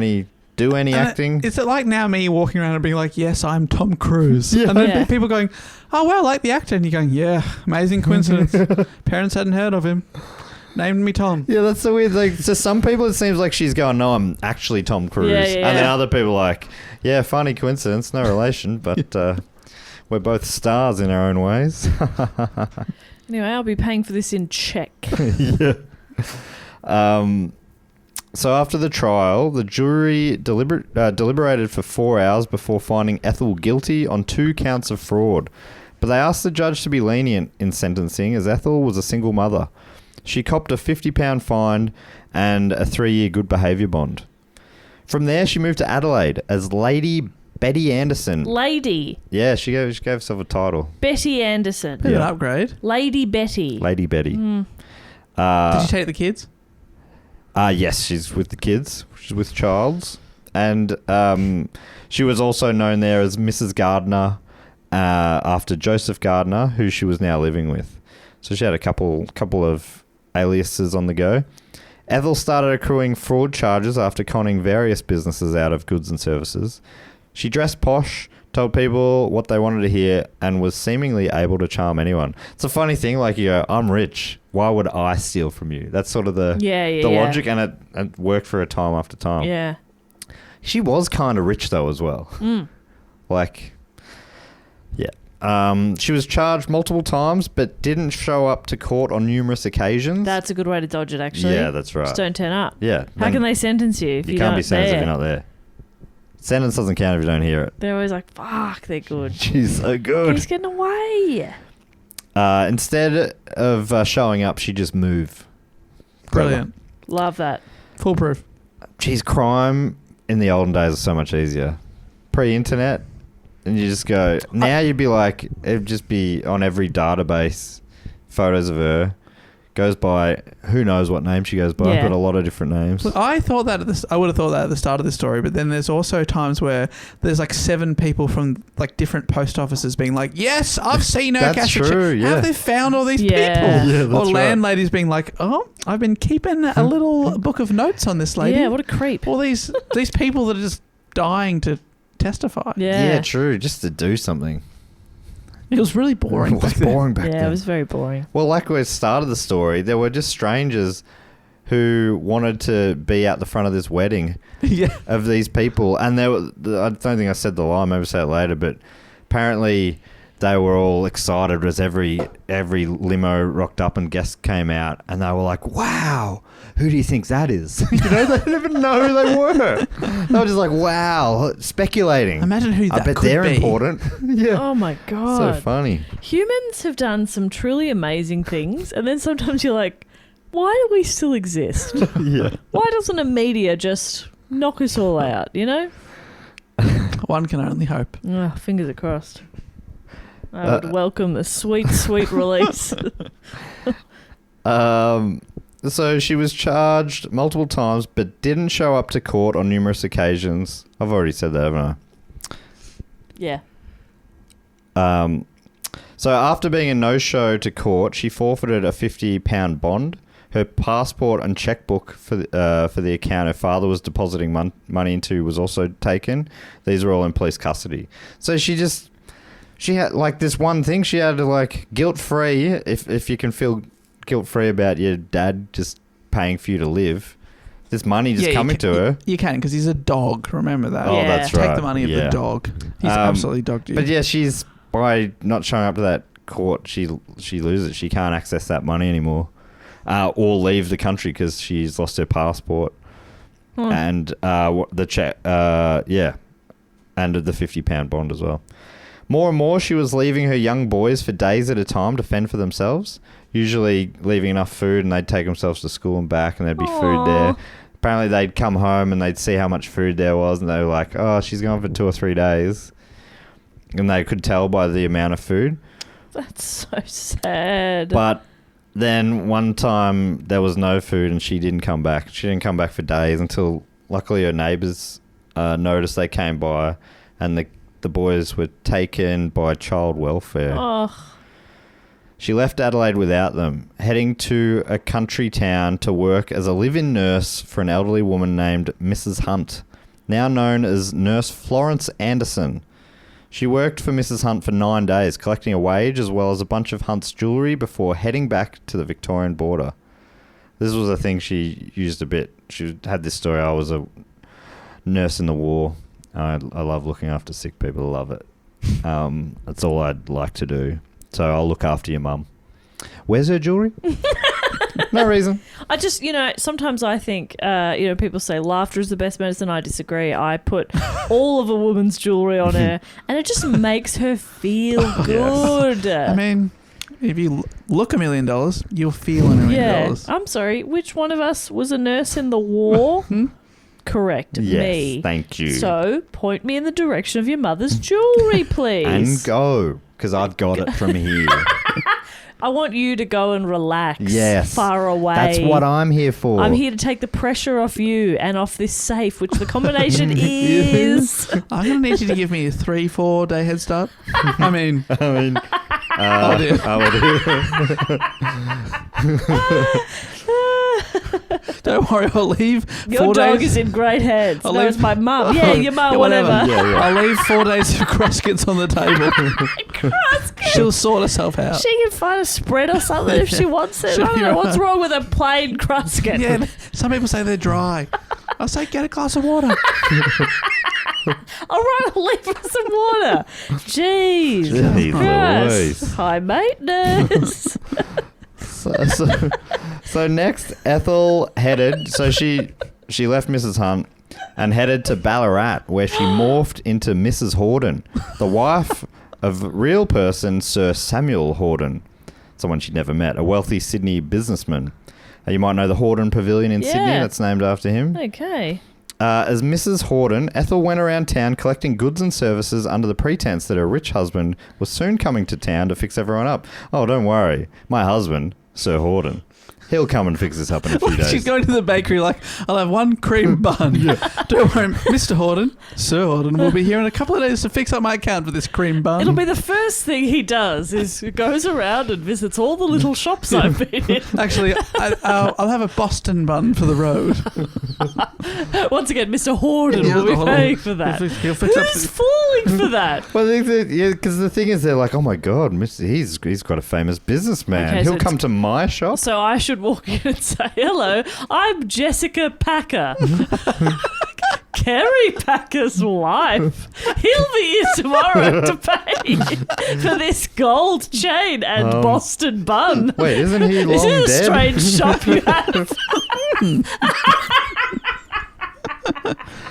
do any acting. Is it like now me walking around and being like, yes, I'm Tom Cruise? Yeah. And then people going, oh, wow, I like the actor. And you're going, yeah, amazing coincidence. Parents hadn't heard of him. Named me Tom. Yeah, that's so weird. Like, to some people, it seems like she's going, no, I'm actually Tom Cruise. Yeah. And then other people are like, yeah, funny coincidence, no relation, but we're both stars in our own ways. Anyway, I'll be paying for this in check. Yeah. So after the trial, the jury deliberated for 4 hours before finding Ethel guilty on 2 counts of fraud. But they asked the judge to be lenient in sentencing as Ethel was a single mother. She copped a £50 fine and a 3-year good behaviour bond. From there, she moved to Adelaide as Lady Betty Anderson. Lady. Yeah, she gave herself a title. Betty Anderson. Bit of an upgrade. Lady Betty. Lady Betty. Did you take the kids? Yes, she's with the kids. She's with Childs. And she was also known there as Mrs. Gardner after Joseph Gardner, who she was now living with. So she had a couple of aliases on the go. Ethel started accruing fraud charges after conning various businesses out of goods and services. She dressed posh, told people what they wanted to hear, and was seemingly able to charm anyone. It's a funny thing, like you go, I'm rich. Why would I steal from you? That's sort of the logic, and it worked for her time after time. Yeah. She was kind of rich though as well. Like, Yeah. She was charged multiple times, but didn't show up to court on numerous occasions. That's a good way to dodge it, actually. Yeah, that's right. Just don't turn up. Yeah. How can they sentence you if You you can't don't be sentenced there? if you're not there. Sentence doesn't count if you don't hear it. They're always like, fuck, they're good. She's so good. He's getting away. Instead of showing up, she just moved. Brilliant. Love that. Foolproof. Geez, crime in the olden days was so much easier. Pre-internet, and you just go. Now you'd be like, it'd just be on every database, photos of her. Goes by, who knows what name she goes by, Yeah. but a lot of different names. Look, I thought that I would have thought that at the start of the story, but then there's also times where there's like 7 people from like different post offices being like, "Yes, I've seen her." That's cash a true, check. yeah. How have they found all these Yeah. people? Yeah, or that's right. landladies being like, "Oh, I've been keeping a little book of notes on this lady." Yeah, what a creep. all these people that are just dying to testify. Yeah. True. Just to do something. It was really boring. It was back then. boring back Yeah, then. it was very boring. Well, like we started the story, there were just strangers who wanted to be at the front of this wedding Yeah. of these people. And I don't think I said the line, maybe say it later, but apparently they were all excited as every limo rocked up and guests came out, and they were like, "Wow, who do you think that is?" You know, they didn't even know who they were. They were just like, "Wow," speculating. Imagine who that I bet could they're be. important. Yeah. Oh my God. So funny. Humans have done some truly amazing things, and then sometimes you're like, why do we still exist? Yeah. Why doesn't a media just knock us all out, you know? One can only hope. Oh, fingers are crossed. I would welcome the sweet, sweet release. So she was charged multiple times, but didn't show up to court on numerous occasions. I've already said that, haven't Yeah. I? So after being a no-show to court, she forfeited a £50 bond. Her passport and checkbook for the account her father was depositing money into was also taken. These were all in police custody. So she had like this one thing. She had to like guilt-free, if you can feel guilt-free about your dad just paying for you to live. This money just coming to her. You can, because he's a dog. Remember that. Oh, Yeah. that's right. Take the money of the dog. He's absolutely dogged you. But yeah, she's by not showing up to that court, she loses. She can't access that money anymore, or leave the country because she's lost her passport and the check. And the £50 bond as well. More and more, she was leaving her young boys for days at a time to fend for themselves. Usually leaving enough food, and they'd take themselves to school and back, and there'd be food there. Apparently, they'd come home and they'd see how much food there was, and they were like, "Oh, she's gone for 2 or 3 days," and they could tell by the amount of food. That's so sad. But then one time there was no food, and she didn't come back. She didn't come back for days until, luckily, her neighbours noticed. They came by, and the boys were taken by child welfare. Oh. She left Adelaide without them, heading to a country town to work as a live-in nurse for an elderly woman named Mrs. Hunt, now known as Nurse Florence Anderson. She worked for Mrs. Hunt for 9 days, collecting a wage as well as a bunch of Hunt's jewellery before heading back to the Victorian border. This was a thing she used a bit. She had this story. I was a nurse in the war. I love looking after sick people. I love it. That's all I'd like to do. So I'll look after your mum. Where's her jewellery? No reason. I just, sometimes I think, people say laughter is the best medicine. I disagree. I put all of a woman's jewellery on her, and it just makes her feel good. I mean, if you look $1 million, you'll feel $1 million. Yeah. I'm sorry. Which one of us was a nurse in the war? Correct. Yes, me. thank you. So point me in the direction of your mother's jewellery, please. And go, because I've got it from here. I want you to go and relax. Yes. Far away. That's what I'm here for. I'm here to take the pressure off you and off this safe, which the combination is. I'm going to need you to give me a 3-4 day head start. I mean, oh dear. Don't worry, I'll leave. Your 4 dog days. is in great hands. I'll No, leave- it's my mum. Yeah, your mum, whatever. Yeah. I'll leave 4 days of crosscuts on the table. Crosscut. She'll sort herself out. She can find a spread or something if she wants it. Sure, I don't know you're what's right. wrong with a plain crusket. Yeah, some people say they're dry. I say get a glass of water. All right, I'll leave for some water. Jeez. Jeez Christ. Louise. High maintenance. So next, Ethel headed. So she left Mrs. Hunt and headed to Ballarat, where she morphed into Mrs. Horden, the wife of real person Sir Samuel Horden, someone she'd never met, a wealthy Sydney businessman. You might know the Horden Pavilion in Sydney. That's named after him. Okay. As Mrs. Horden, Ethel went around town collecting goods and services under the pretense that her rich husband was soon coming to town to fix everyone up. Oh, don't worry. My husband, Sir Horden, he'll come and fix this up in a few days. She's going to the bakery like, I'll have one cream bun. Don't worry, Mr. Horden, Sir Horden will be here in a couple of days to fix up my account for this cream bun. It'll be the first thing he does is goes around and visits all the little shops I've been in. Actually, I'll have a Boston bun for the road. Once again, Mr. Horden will be paying for that. He'll fix up Who's falling for that? Well, because the thing is, they're like, oh my God, he's got a famous businessman. Okay, He'll so come to my shop. So I should walk in and say, hello, I'm Jessica Packer. Kerry Packer's wife. He'll be here tomorrow to pay for this gold chain and Boston bun. Wait, isn't he long Is it a dead? strange shop you have?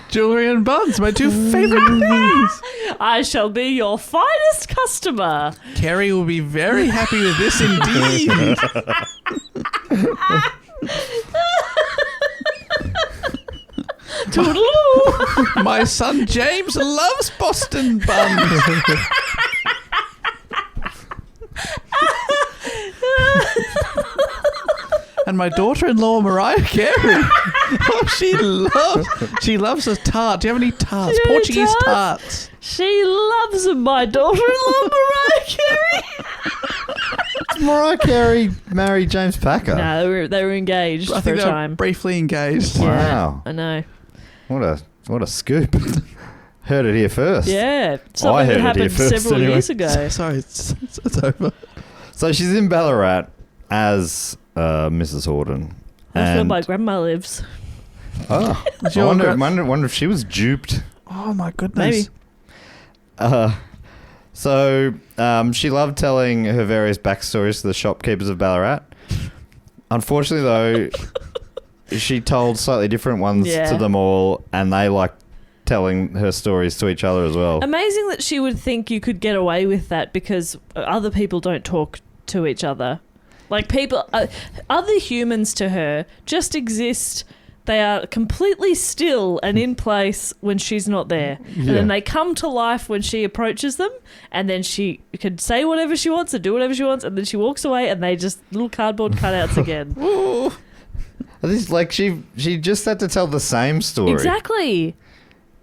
jewellery and buns, my two favourite things. I shall be your finest customer. Kerry will be very happy with this indeed. Toodaloo. My son James loves Boston buns. And my daughter-in-law Mariah Carey. Oh, she loves a tart. Do you have any tarts? Do you have any Portuguese tarts? tarts. She loves my daughter-in-law Mariah Carey. Mariah Carey married James Packer. No, they were engaged I for think a they were time. briefly engaged. Wow. I know. What a scoop. Heard it here first. Yeah. I Something heard that it happened here first several anyway. years ago. Sorry, it's over. So she's in Ballarat as Mrs. Horden. That's where And- my grandma lives. Oh, Was I your wonder if she was duped. Oh my goodness. Maybe. So she loved telling her various backstories to the shopkeepers of Ballarat. Unfortunately, though, she told slightly different ones Yeah. to them all, and they liked telling her stories to each other as well. Amazing that she would think you could get away with that because other people don't talk to each other. Like people, other humans to her just exist. They are completely still and in place when she's not there. And then they come to life when she approaches them, and then she could say whatever she wants and do whatever she wants, and then she walks away and they just little cardboard cutouts again. Ooh. This, like she just had to tell the same story. Exactly.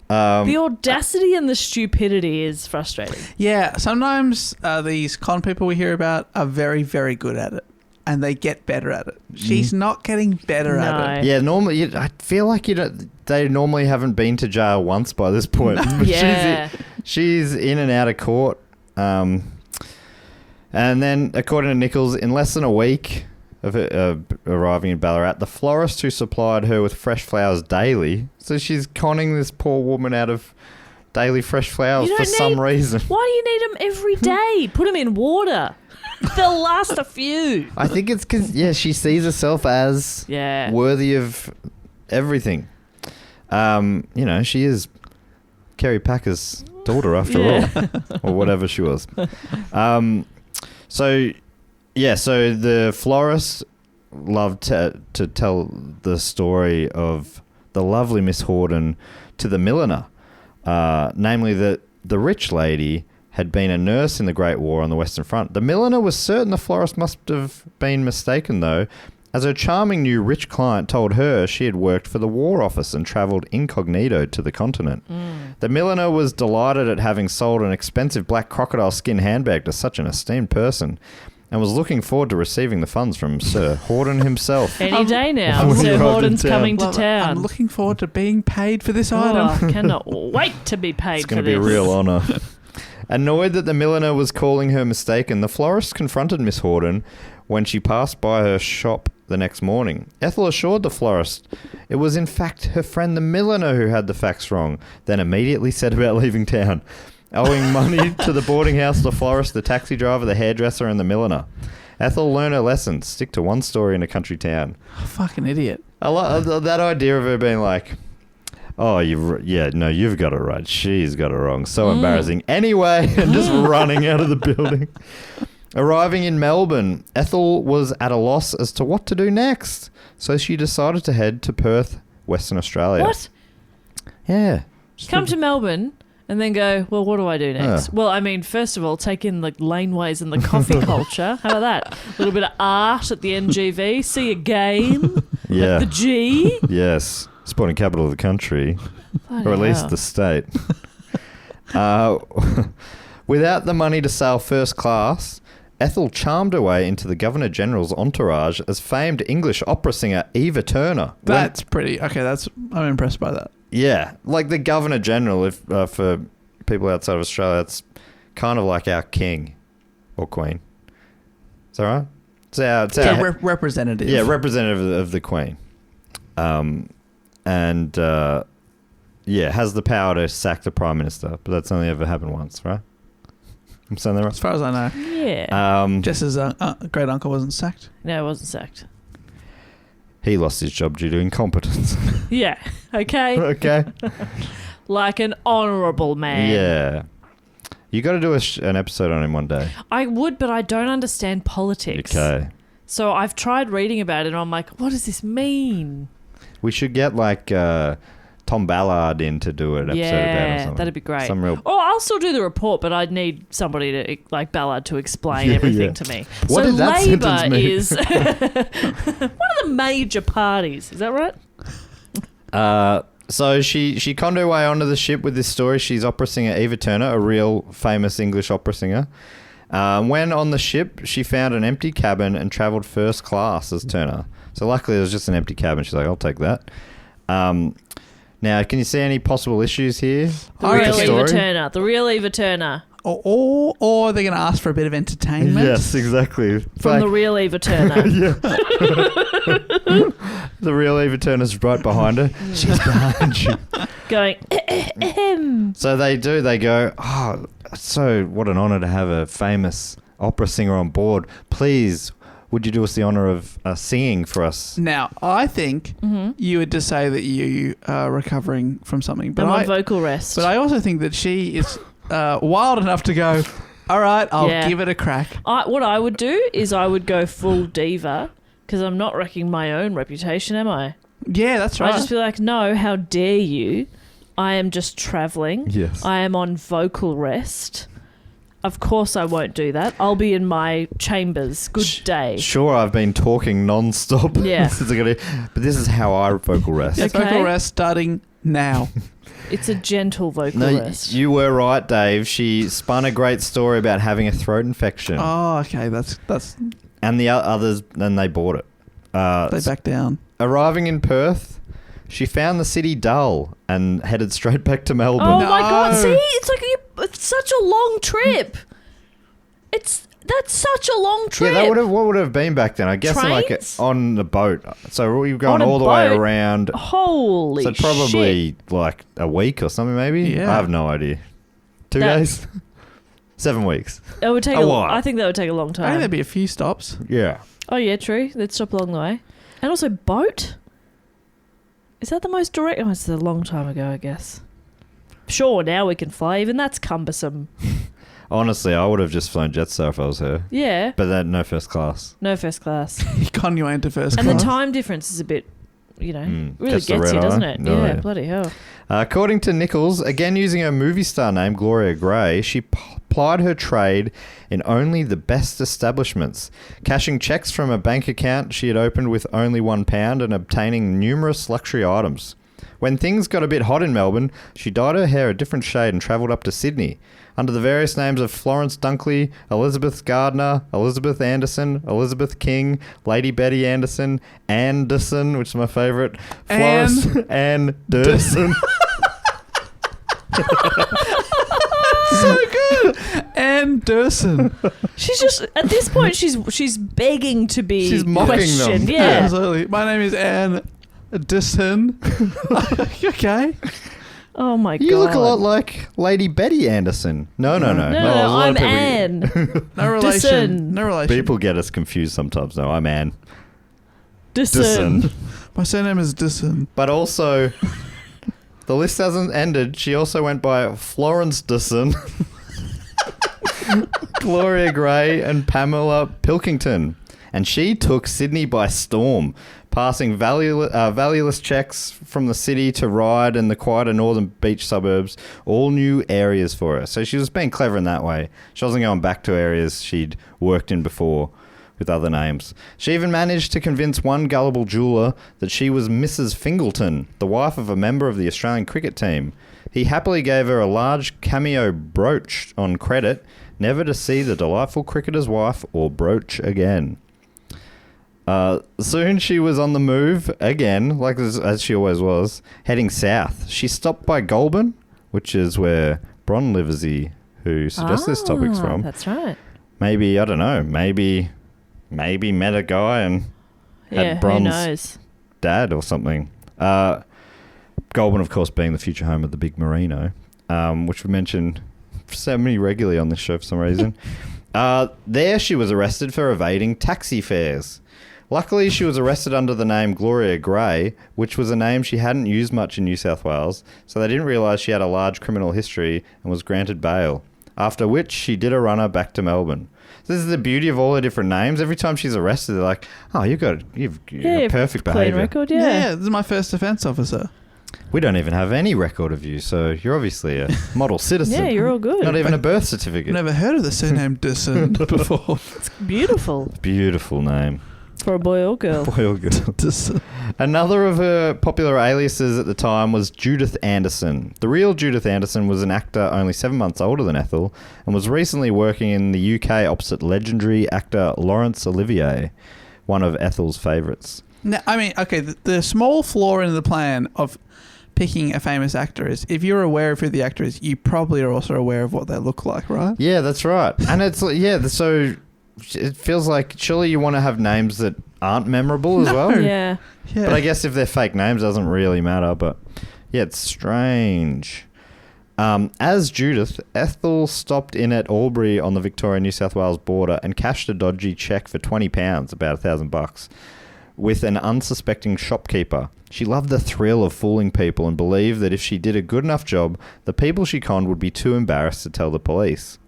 The audacity and the stupidity is frustrating. Yeah, sometimes these con people we hear about are very, very good at it. And they get better at it. She's not getting better at it. Yeah, normally I feel like they normally haven't been to jail once by this point. But Yeah. she's in and out of court. And then, according to Nicholls, in less than a week of arriving in Ballarat, the florist who supplied her with fresh flowers daily, so she's conning this poor woman out of daily fresh flowers for some reason. Why do you need them every day? Put them in water. They'll last a few. I think it's because, she sees herself as worthy of everything. She is Kerry Packer's daughter after all, or whatever she was. So the florist loved to tell the story of the lovely Miss Horden to the milliner, namely that the rich lady had been a nurse in the Great War on the Western Front. The milliner was certain the florist must have been mistaken, though, as her charming new rich client told her she had worked for the War Office and travelled incognito to the continent. The milliner was delighted at having sold an expensive black crocodile skin handbag to such an esteemed person and was looking forward to receiving the funds from Sir Horden himself. Any day now. when he Sir arrived in Horden's town. coming to Love it. town. I'm looking forward to being paid for this Oh, item. I cannot wait to be paid It's for going to this. be a real honour. Annoyed that the milliner was calling her mistaken, the florist confronted Miss Horden when she passed by her shop the next morning. Ethel assured the florist it was in fact her friend the milliner who had the facts wrong, then immediately set about leaving town, owing money to the boarding house, the florist, the taxi driver, the hairdresser, and the milliner. Ethel learned her lesson. Stick to one story in a country town. Fucking idiot. I love that idea of her being like, oh, you've got it right. She's got it wrong. So embarrassing. Anyway, and just running out of the building. Arriving in Melbourne, Ethel was at a loss as to what to do next. So she decided to head to Perth, Western Australia. What? Yeah. Come to Melbourne and then go, well, what do I do next? Well, I mean, first of all, take in the laneways and the coffee culture. How about that? A little bit of art at the NGV. See a game Yeah. at the G. Yes. Sporting capital of the country. Or at least the state. Without the money to sail first class, Ethel charmed her way into the Governor-General's entourage as famed English opera singer Eva Turner. That's pretty... Okay, I'm impressed by that. Yeah, like the Governor-General, if for people outside of Australia, it's kind of like our king or queen. Is that right? It's our representative. Yeah, representative of the queen. And has the power to sack the prime minister, but that's only ever happened once, right? I'm saying that right? As far as I know. Yeah. Just as great uncle wasn't sacked. No, it wasn't sacked. He lost his job due to incompetence. Yeah. Okay. Okay. Like an honourable man. Yeah. You got to do an episode on him one day. I would, but I don't understand politics. Okay. So I've tried reading about it and I'm like, what does this mean? We should get like Tom Ballard in to do an episode about it or something. That'd be great. Oh, I'll still do the report, but I'd need somebody to, like Ballard, to explain everything to me. What so did that Labor sentence mean? is one of the major parties. Is that right? So she conned her way onto the ship with this story. She's opera singer Eva Turner, a real famous English opera singer. When on the ship, she found an empty cabin and travelled first class as Turner. So luckily, it was just an empty cabin. She's like, I'll take that. Now, can you see any possible issues here? The real Eva Turner. Or they're going to ask for a bit of entertainment. Yes, exactly. From the real Eva Turner. The real Eva Turner's right behind her. She's behind you. Going, So they do. They go, oh, so what an honour to have a famous opera singer on board. Please, would you do us the honour of singing for us? Now, I think you would just say that you are recovering from something. But I'm on vocal rest. But I also think that she is wild enough to go, all right, I'll give it a crack. What I would do is I would go full diva because I'm not wrecking my own reputation, am I? Yeah, that's right. I'd just be like, no, how dare you? I am just travelling. Yes. I am on vocal rest. Of course I won't do that. I'll be in my chambers. Good day. Sure, I've been talking non-stop. Yeah. But this is how I vocal rest. Yes, vocal rest starting now. It's a gentle vocal rest. You were right, Dave. She spun a great story about having a throat infection. Oh, okay. That's. And the others, and they bought it. They backed down. Arriving in Perth, she found the city dull and headed straight back to Melbourne. Oh my God! See, it's such a long trip. That's such a long trip. Yeah, what would it have been back then? I guess Trains? on the boat. So we were going all the way around. Holy shit. So probably like a week or something, maybe. Yeah. I have no idea. 2 days, 7 weeks. It would take a while. I think that would take a long I time. think there'd be a few stops. Yeah. Oh yeah, true. They'd stop along the way, and also boat. Is that the most direct? Oh, it's a long time ago, I guess. Sure, now we can fly. Even that's cumbersome. Honestly, I would have just flown Jetstar if I was her. Yeah. But then no first class. No first class. You con your way into first and class. the time difference is a bit, really gets gets you, doesn't it? No, yeah, yeah, bloody hell. According to Nicholls, again using her movie star name, Gloria Gray, she plied her trade in only the best establishments, cashing checks from a bank account she had opened with only £1 and obtaining numerous luxury items. When things got a bit hot in Melbourne, she dyed her hair a different shade and travelled up to Sydney. Under the various names of Florence Dunkley, Elizabeth Gardner, Elizabeth Anderson, Elizabeth King, Lady Betty Anderson, Anderson, which is my favourite, Florence Anderson. So good. Anderson. She's just at this point. She's begging to be She's mocking questioned. them. Yeah. Absolutely. My name is Anderson. Okay. Oh my god. You look a lot like Lady Betty Anderson. No. No, I'm Anne. No relation. Dyson. No relation. People get us confused sometimes. No, I'm Anne. Dyson. My surname is Dyson. But also, the list hasn't ended. She also went by Florence Dyson, Gloria Gray, and Pamela Pilkington. And she took Sydney by storm, passing valueless checks from the city to Ryde and the quieter northern beach suburbs, all new areas for her. So she was being clever in that way. She wasn't going back to areas she'd worked in before with other names. She even managed to convince one gullible jeweller that she was Mrs Fingleton, the wife of a member of the Australian cricket team. He happily gave her a large cameo brooch on credit, never to see the delightful cricketer's wife or brooch again. Soon she was on the move again, like as she always was, heading south. She stopped by Goulburn, which is where Bron Livesey, who suggested this topic's from. That's right. Maybe, I don't know, maybe met a guy and had Who Bron's knows? dad or something. Goulburn, of course, being the future home of the big Merino, which we mentioned semi-regularly on this show for some reason. There she was arrested for evading taxi fares. Luckily, she was arrested under the name Gloria Gray, which was a name she hadn't used much in New South Wales, so they didn't realise she had a large criminal history and was granted bail, after which she did a runner back to Melbourne. So this is the beauty of all the different names. Every time she's arrested, they're like, oh, you've got perfect clean behaviour. record, Yeah, this is my first defence officer. We don't even have any record of you, so you're obviously a model citizen. Yeah, you're all good. Not even a birth certificate. I've never heard of the surname Dyson before. It's beautiful Beautiful name. for a boy or girl. Boy or girl. Dyson. Another of her popular aliases at the time was Judith Anderson. The real Judith Anderson was an actor only 7 months older than Ethel and was recently working in the UK opposite legendary actor Laurence Olivier, one of Ethel's favourites. Now, I mean, okay, the small flaw in the plan of picking a famous actor is if you're aware of who the actor is, you probably are also aware of what they look like, right? Yeah, that's right. And it's so it feels like surely you want to have names that aren't memorable as well. Yeah. Yeah. But I guess if they're fake names, it doesn't really matter. But yeah, it's strange. As Judith, Ethel stopped in at Albury on the Victoria-New South Wales border and cashed a dodgy cheque for £20, about $1,000, with an unsuspecting shopkeeper. She loved the thrill of fooling people and believed that if she did a good enough job, the people she conned would be too embarrassed to tell the police.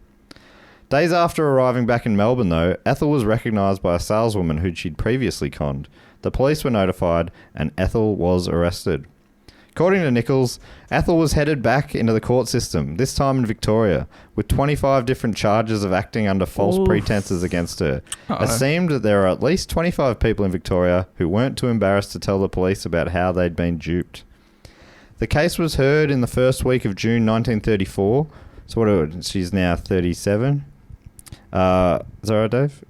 Days after arriving back in Melbourne, though, Ethel was recognised by a saleswoman who she'd previously conned. The police were notified, and Ethel was arrested. According to Nicholls, Ethel was headed back into the court system, this time in Victoria, with 25 different charges of acting under false pretences against her. It seemed that there are at least 25 people in Victoria who weren't too embarrassed to tell the police about how they'd been duped. The case was heard in the first week of June 1934. So she's now 37. Is that right, Dave?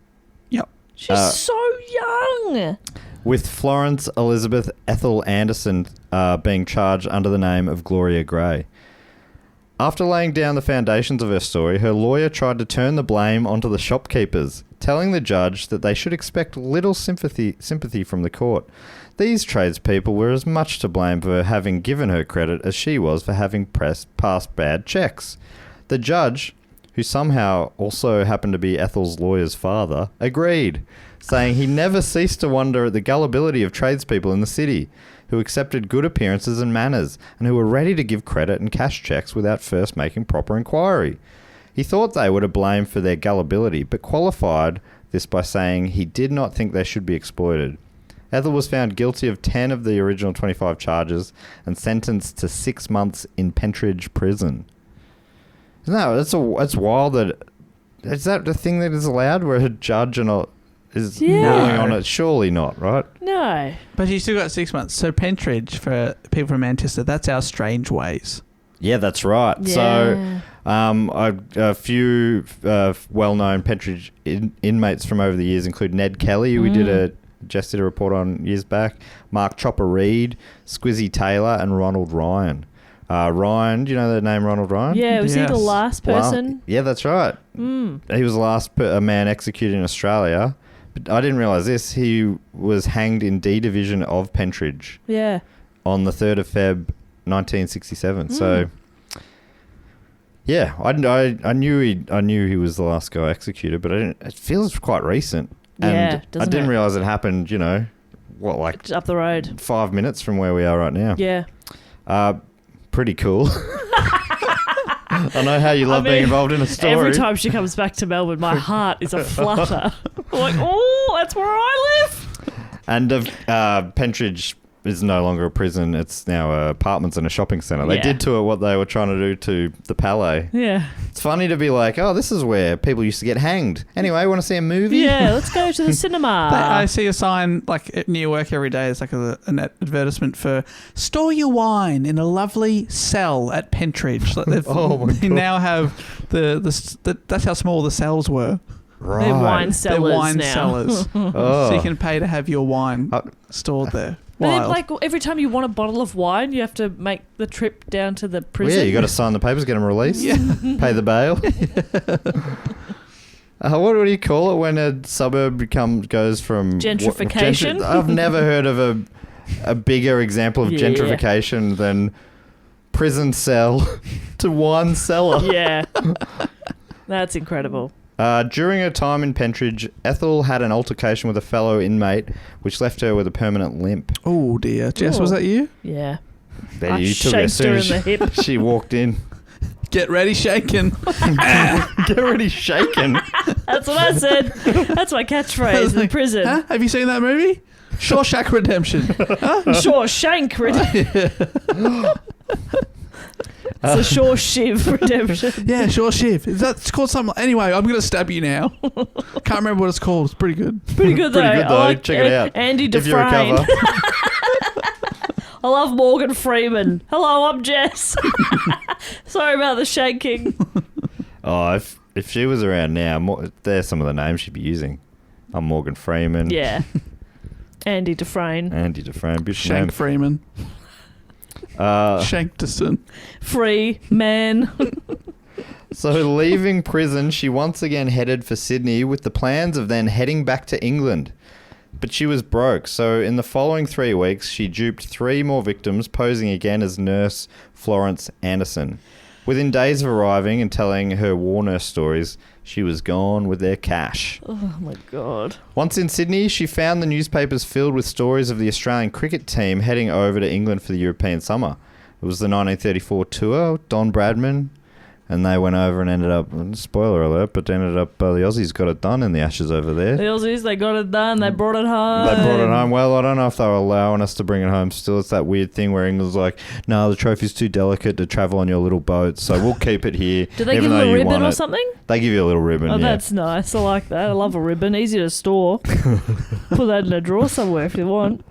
Yep. She's so young. With Florence Elizabeth Ethel Anderson being charged under the name of Gloria Gray. After laying down the foundations of her story, her lawyer tried to turn the blame onto the shopkeepers, telling the judge that they should expect little sympathy from the court. These tradespeople were as much to blame for having given her credit as she was for having passed bad checks. The judge, who somehow also happened to be Ethel's lawyer's father, agreed, saying he never ceased to wonder at the gullibility of tradespeople in the city, who accepted good appearances and manners, and who were ready to give credit and cash checks without first making proper inquiry. He thought they were to blame for their gullibility, but qualified this by saying he did not think they should be exploited. Ethel was found guilty of 10 of the original 25 charges and sentenced to 6 months in Pentridge prison. No, it's wild that... Is that the thing that is allowed, where a judge is ruling on it? Surely not, right? No. But you still got 6 months. So Pentridge, for people from Manchester, that's our Strange Ways. Yeah, that's right. Yeah. So a few well-known Pentridge inmates from over the years include Ned Kelly, who we did a report on years back, Mark Chopper Reed, Squizzy Taylor, and Ronald Ryan. Ryan, do you know the name Ronald Ryan? Yeah, was he the Yes. last person? Yeah, that's right. He was the last man executed in Australia. But I didn't realise this. He was hanged in D Division of Pentridge Yeah. on the 3rd of Feb 1967. So, yeah, I knew he was the last guy executed, but it feels quite recent. Yeah, And doesn't I didn't it? realise it happened, like Just up the road. 5 minutes from where we are right now. Yeah. Pretty cool. I know how you love being involved in a story. Every time she comes back to Melbourne, my heart is a flutter. I'm like, oh, that's where I live. And Pentridge is no longer a prison. It's now apartments and a shopping centre. They Yeah. did to it what they were trying to do to the Palais. Yeah. It's funny to be like, oh, this is where people used to get hanged. Anyway, want to see a movie? Yeah, let's go to the cinema. I see a sign like near work every day. It's like an advertisement for store your wine in a lovely cell at Pentridge. Like they now have that's how small the cells were. Right. They're wine cellars They're wine now. cellars. Oh. So you can pay to have your wine stored there. But then, Wild. like, every time you want a bottle of wine, you have to make the trip down to the Well, prison. yeah, you got to sign the papers, get them released, pay the bail. What do you call it when a suburb goes from Gentrification? I've never heard of a bigger example of gentrification than prison cell to wine cellar. Yeah. That's incredible. During her time in Pentridge, Ethel had an altercation with a fellow inmate, which left her with a permanent limp. Oh dear, Jess, was that you? Yeah. Betty, you took it as shaked her soon in as the hip. she walked in. Get ready, shaken. Get ready, shaken. That's what I said. That's my catchphrase in prison. Huh? Have you seen that movie? Shawshank Redemption. Shawshank Redemption. It's a Shaw Shiv Redemption. Yeah, Shaw Shiv. It's called something. Anyway, I'm going to stab you now. Can't remember what it's called. It's pretty good. Pretty good though. Pretty good, though. I like Check it out. Andy If you Dufresne. recover. I love Morgan Freeman. Hello, I'm Jess. Sorry about the shaking. Oh, if she was around now, there's some of the names she'd be using. I'm Morgan Freeman. Yeah. Andy Dufresne. Andy Dufresne. Beautiful Shank name. Freeman. Shankterson. Free man. So leaving prison, she once again headed for Sydney with the plans of then heading back to England. But she was broke, so in the following 3 weeks, she duped 3 more victims, posing again as nurse Florence Anderson. Within days of arriving and telling her war nurse stories, she was gone with their cash. Oh my God. Once in Sydney, she found the newspapers filled with stories of the Australian cricket team heading over to England for the European summer. It was the 1934 tour, Don Bradman, and they went over and ended up, spoiler alert, but ended up, the Aussies got it done in the Ashes over there. The Aussies, they got it done. They brought it home. They brought it home. Well, I don't know if they were allowing us to bring it home still. It's that weird thing where England's like, no, the trophy's too delicate to travel on your little boat, so we'll keep it here. Do they even give though you a you ribbon want or it. something? They give you a little ribbon, Oh, yeah. that's nice. I like that. I love a ribbon. Easy to store. Put that in a drawer somewhere if you want.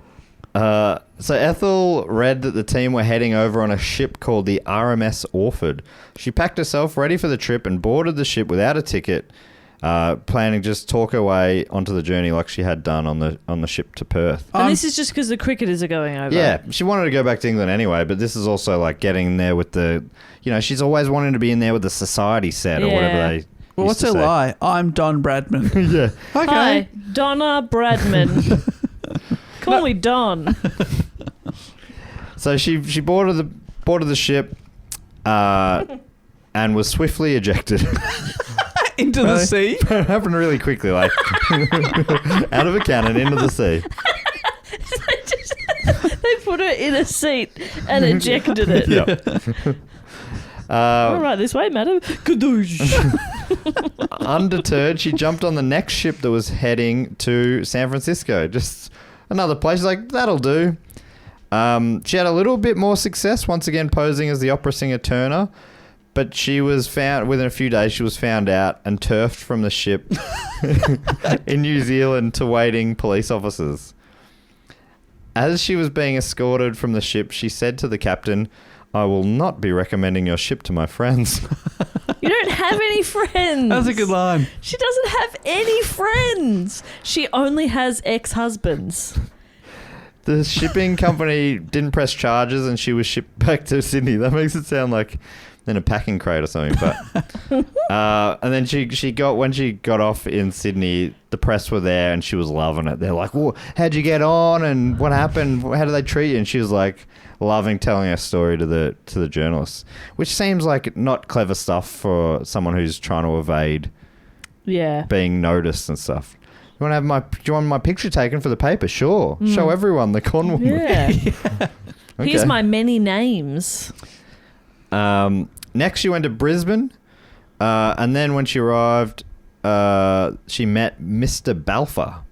So Ethel read that the team were heading over on a ship called the RMS Orford. She packed herself ready for the trip and boarded the ship without a ticket, planning to just talk her way onto the journey like she had done on the ship to Perth. And this is just because the cricketers are going over. Yeah, she wanted to go back to England anyway, but this is also like getting there with the, she's always wanting to be in there with the society set or whatever they. Well, what's her lie? I'm Don Bradman. Yeah. Okay. Hi, Donna Bradman. Call me Don. So she boarded the ship, and was swiftly ejected Into the sea. It happened really quickly, like out of a cannon into the sea. They put her in a seat and ejected it. Yeah. All right, this way, madam. Kadoosh. Undeterred, she jumped on the next ship that was heading to San Francisco. Just another place. She's like, that'll do. She had a little bit more success, once again posing as the opera singer Turner, but she was found, within a few days, she was found out and turfed from the ship in New Zealand to waiting police officers. As she was being escorted from the ship, she said to the captain, I will not be recommending your ship to my friends. You don't have any friends. That's a good line. She doesn't have any friends. She only has ex-husbands. The shipping company didn't press charges and she was shipped back to Sydney. That makes it sound like in a packing crate or something. But and then when she got off in Sydney, the press were there and she was loving it. They're like, "Well, how'd you get on and what happened? How did they treat you?" And she was like loving telling her story to the journalists, which seems like not clever stuff for someone who's trying to evade being noticed and stuff. Do you want my picture taken for the paper? Sure. Show everyone the con woman. Yeah. Okay. Here's my many names. Next, she went to Brisbane, and then when she arrived, she met Mr. Balfour.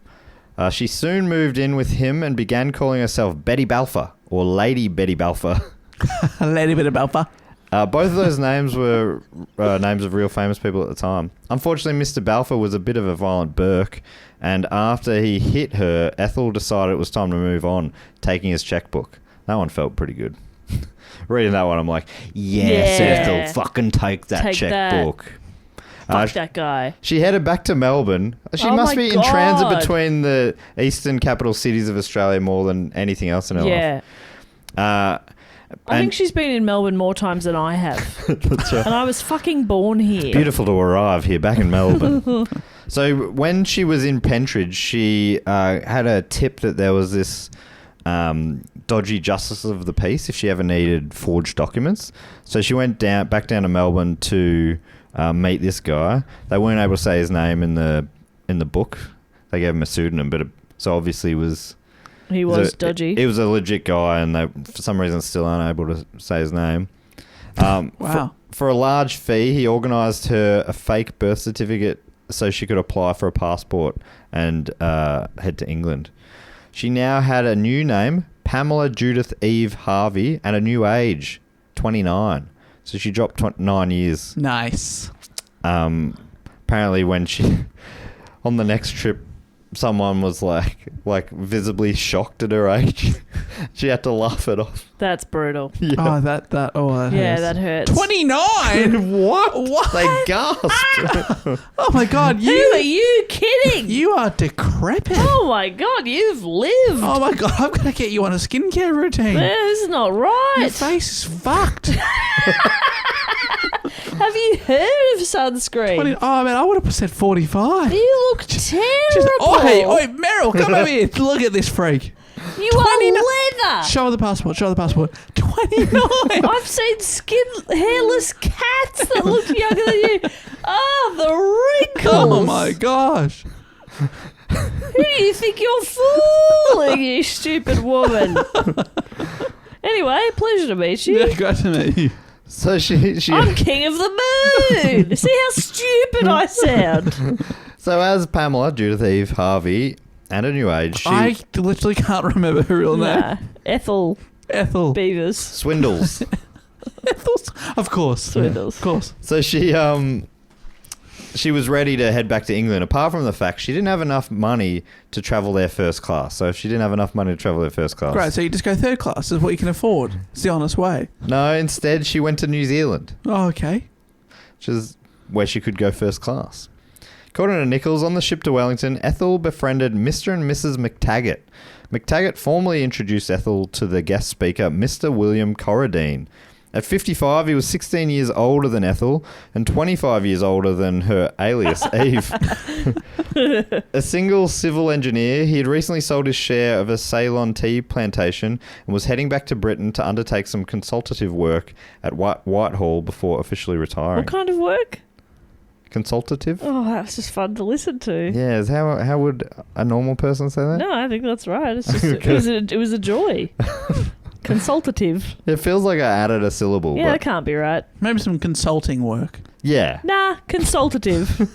She soon moved in with him and began calling herself Betty Balfour, or Lady Betty Balfour. Lady Betty Balfour. Both of those names were names of real famous people at the time. Unfortunately, Mr. Balfour was a bit of a violent Burke, and after he hit her, Ethel decided it was time to move on, taking his checkbook. That one felt pretty good. Reading that one, I'm like, yes, Yeah. Ethel, fucking take that checkbook. Fuck that guy. She headed back to Melbourne. She Oh must my be in transit God. between the eastern capital cities of Australia more than anything else in her life. I think she's been in Melbourne more times than I have. That's right. And I was fucking born here. Beautiful to arrive here back in Melbourne. So when she was in Pentridge, she had a tip that there was this dodgy justice of the peace if she ever needed forged documents. So she went back down to Melbourne to meet this guy. They weren't able to say his name in the book. They gave him a pseudonym, but so obviously He was dodgy. He was a legit guy, and they, for some reason, still aren't able to say his name. Wow. For a large fee, he organised her a fake birth certificate so she could apply for a passport and head to England. She now had a new name, Pamela Judith Eve Harvey, and a new age, 29. So she dropped 9 years. Nice. Apparently, when she on the next trip, someone was like visibly shocked at her age. She had to laugh it off. That's brutal. Yeah. Oh, that Yeah, hurts. that hurts. 29? What? They gasped. Oh my God, Who are you kidding? you are decrepit. Oh my God, you've lived. Oh my God, I'm going to get you on a skincare routine. This is not Your right. face is fucked. Have you heard of sunscreen? Oh man, I would have said 45. You look terrible. Oi, Meryl, come over here. Look at this freak. You are leather. Show her the passport. 29. I've seen hairless cats that look younger than you. Oh, the wrinkles. Oh my gosh. Who do you think you're fooling, you stupid woman? Anyway, pleasure to meet you. Yeah, great to meet you. So she I'm king of the moon. See how stupid I sound. So as Pamela Judith Eve Harvey and a new age, she I literally can't remember her real name. Nah, Ethel Ethel. Beavers. swindles. Ethel's. Of course. Swindles. Of course. So she was ready to head back to England, apart from the fact she didn't have enough money to travel there first class. So if she didn't have enough money to travel there first class... Great, so you just go third class is what you can afford. It's the honest way. No, instead she went to New Zealand, Oh, okay. which is where she could go first class. According to Nicholls, on the ship to Wellington, Ethel befriended Mr. and Mrs. McTaggart. McTaggart formally introduced Ethel to the guest speaker, Mr. William Corradine. At 55, he was 16 years older than Ethel and 25 years older than her alias, Eve. A single civil engineer, he had recently sold his share of a Ceylon tea plantation and was heading back to Britain to undertake some consultative work at Whitehall before officially retiring. What kind of work? Consultative? Oh, that was just fun to listen to. Yes, how would a normal person say that? No, I think that's right. It's just it was a joy. Consultative. It feels like I added a syllable. Yeah, but that can't be right. Maybe some consulting work. yeah. Nah, consultative.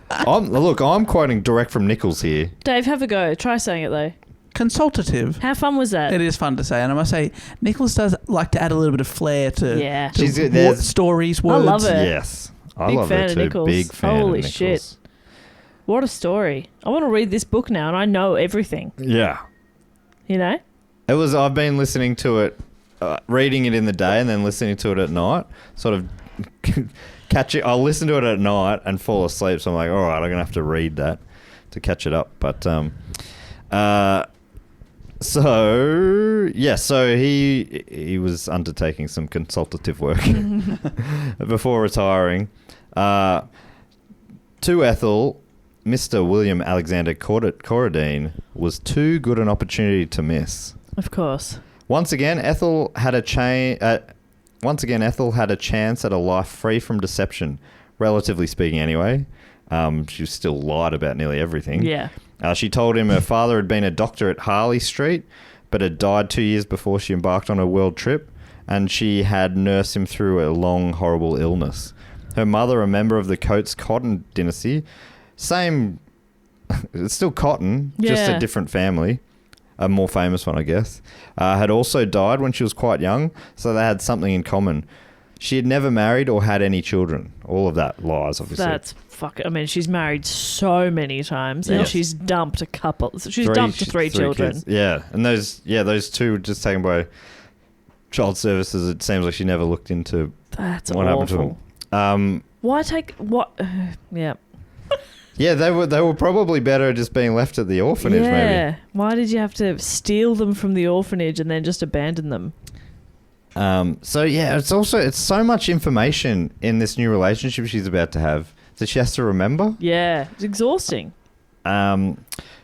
I'm quoting direct from Nicholls here. Dave, have a go. Try saying it though. Consultative. How fun was that? It is fun to say, and I must say, Nicholas does like to add a little bit of flair to, Yeah. to There's- stories, I words. love it. Yes. I Big love fan it of too. Nicholls. Big fan Holy of Nicholls. shit. What a story. I want to read this book now and I know everything. Yeah. You know? I've been listening to it, reading it in the day and then listening to it at night. Sort of I'll listen to it at night and fall asleep. So I'm like, all right, I'm going to have to read that to catch it up. But So he was undertaking some consultative work before retiring. To Ethel, Mr. William Alexander Corradine was too good an opportunity to miss. Of course. Once again, Ethel had a chance at a life free from deception, relatively speaking anyway. She still lied about nearly everything. Yeah. She told him her father had been a doctor at Harley Street, but had died 2 years before she embarked on her world trip, and she had nursed him through a long, horrible illness. Her mother, a member of the Coates Cotton dynasty, same, it's still Cotton, just a different family, a more famous one, I guess, had also died when she was quite young, so they had something in common. She had never married or had any children. All of that lies, obviously. That's I mean, she's married so many times, and she's dumped a couple. She's dumped three children. Kids. Yeah, and those two were just taken by child services. It seems like she never looked into That's what awful. happened to them. Why take what? Yeah. Yeah, they were probably better just being left at the orphanage. Yeah. Maybe. Why did you have to steal them from the orphanage and then just abandon them? So yeah, it's so much information in this new relationship she's about to have that she has to remember. Yeah, it's exhausting.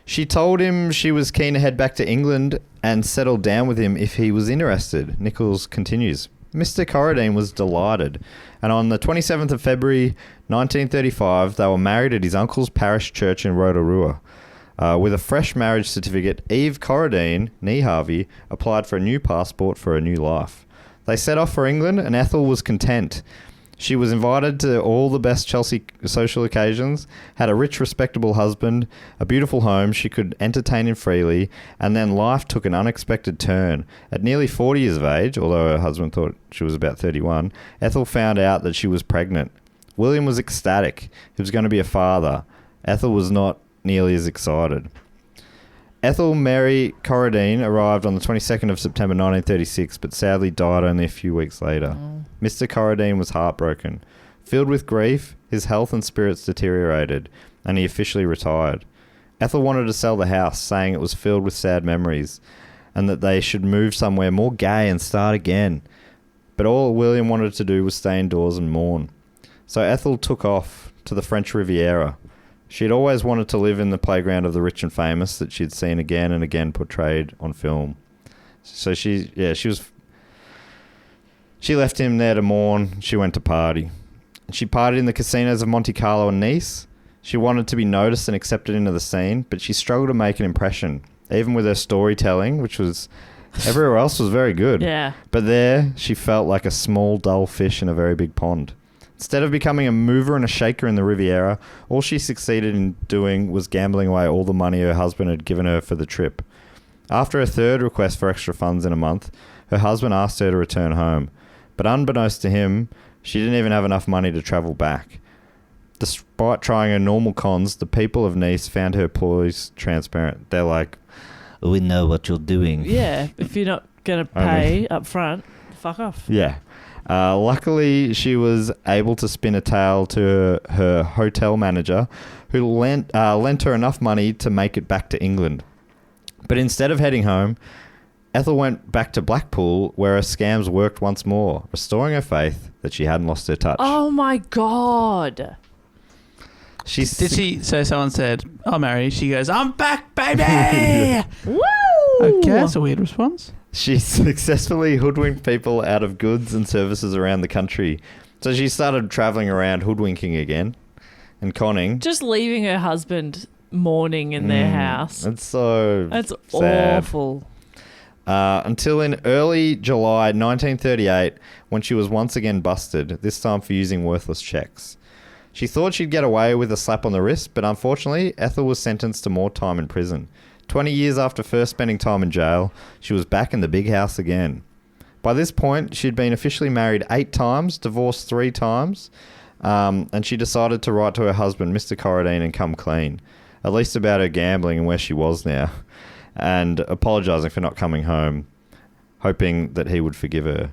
She told him she was keen to head back to England and settle down with him if he was interested. Nicholls continues. Mr. Corradine was delighted, and on the 27th of February 1935, they were married at his uncle's parish church in Rotorua. With a fresh marriage certificate, Eve Corradine, née Harvey, applied for a new passport for a new life. They set off for England, and Ethel was content. She was invited to all the best Chelsea social occasions, had a rich, respectable husband, a beautiful home she could entertain him freely, and then life took an unexpected turn. At nearly 40 years of age, although her husband thought she was about 31, Ethel found out that she was pregnant. William was ecstatic. He was going to be a father. Ethel was not nearly as excited. Ethel Mary Corradine arrived on the 22nd of September 1936, but sadly died only a few weeks later. Mr. Corradine was heartbroken. Filled with grief, his health and spirits deteriorated, and he officially retired. Ethel wanted to sell the house, saying it was filled with sad memories, and that they should move somewhere more gay and start again. But all William wanted to do was stay indoors and mourn. So Ethel took off to the French Riviera. She'd always wanted to live in the playground of the rich and famous that she'd seen again and again portrayed on film. So she left him there to mourn. She went to party. She partied in the casinos of Monte Carlo and Nice. She wanted to be noticed and accepted into the scene, but she struggled to make an impression, even with her storytelling, which was everywhere else was very good. Yeah. But there, she felt like a small, dull fish in a very big pond. Instead of becoming a mover and a shaker in the Riviera, all she succeeded in doing was gambling away all the money her husband had given her for the trip. After her third request for extra funds in a month, her husband asked her to return home. But unbeknownst to him, she didn't even have enough money to travel back. Despite trying her normal cons, the people of Nice found her ploys transparent. They're like, we know what you're doing. Yeah, if you're not going to pay up front, fuck off. Yeah. Luckily, she was able to spin a tale to her hotel manager, who lent her enough money to make it back to England. But instead of heading home, Ethel went back to Blackpool, where her scams worked once more, restoring her faith that she hadn't lost her touch. Oh my God. So someone said, I'll marry you. She goes, I'm back, baby! Woo! Okay, that's a weird response. She successfully hoodwinked people out of goods and services around the country. So she started travelling around hoodwinking again and conning. Just leaving her husband mourning in their house. That's so That's sad. awful. Until in early July 1938, when she was once again busted, this time for using worthless checks. She thought she'd get away with a slap on the wrist, but unfortunately, Ethel was sentenced to more time in prison. 20 years after first spending time in jail, she was back in the big house again. By this point, she'd been officially married 8 times, divorced 3 times, and she decided to write to her husband, Mr. Corradine, and come clean, at least about her gambling and where she was now, and apologising for not coming home, hoping that he would forgive her.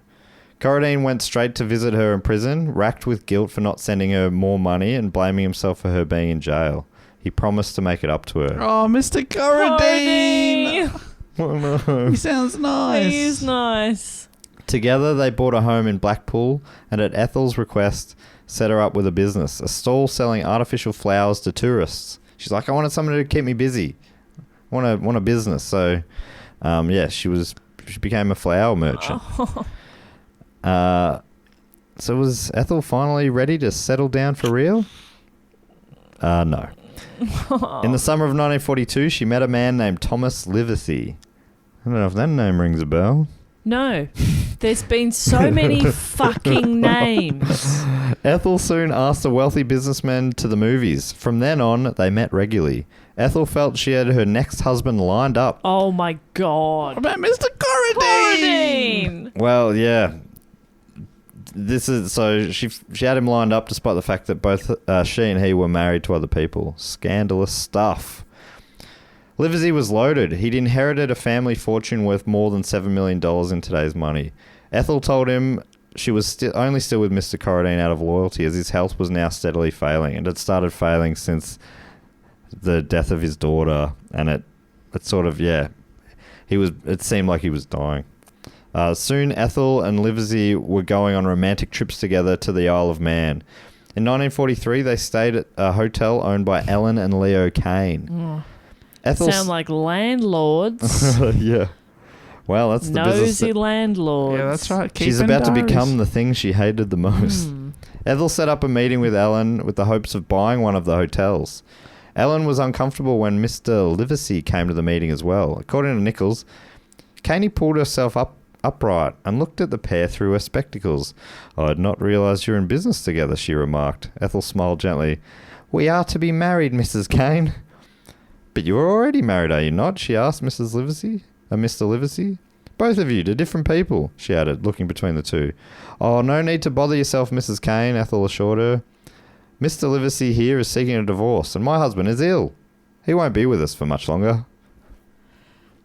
Corradine went straight to visit her in prison, racked with guilt for not sending her more money and blaming himself for her being in jail. He promised to make it up to her. Oh, Mr. Corradine! Oh, no. He sounds nice. He is nice. Together, they bought a home in Blackpool and at Ethel's request, set her up with a business, a stall selling artificial flowers to tourists. She's like, I wanted someone to keep me busy. I want a business. So, she became a flower merchant. Oh. So was Ethel finally ready to settle down for real? No. In the summer of 1942, she met a man named Thomas Livesey. I don't know if that name rings a bell. No. There's been so many fucking names. Ethel soon asked a wealthy businessman to the movies. From then on, they met regularly. Ethel felt she had her next husband lined up. Oh my God. What about Mr. Corradine? Corradine. Well, yeah. She had him lined up despite the fact that both she and he were married to other people. Scandalous stuff. Livesey was loaded. He'd inherited a family fortune worth more than $7 million in today's money. Ethel told him she was only still with Mr. Corradine out of loyalty, as his health was now steadily failing, and had started failing since the death of his daughter. And it seemed like he was dying. Soon, Ethel and Livesey were going on romantic trips together to the Isle of Man. In 1943, they stayed at a hotel owned by Ellen and Leo Kane. Sound like landlords. Yeah. Well, that's the business. Nosy landlords. Yeah, that's right. She's about to become the thing she hated the most. Ethel set up a meeting with Ellen with the hopes of buying one of the hotels. Ellen was uncomfortable when Mr. Livesey came to the meeting as well. According to Nicholls, Caney pulled herself upright and looked at the pair through her spectacles. I had not realised you were in business together, she remarked. Ethel smiled gently. We are to be married, Mrs. Kane. But you are already married, are you not? She asked Mr. Livesey. Both of you to different people, she added, looking between the two. Oh, no need to bother yourself, Mrs. Kane, Ethel assured her. Mr. Livesey here is seeking a divorce, and my husband is ill. He won't be with us for much longer.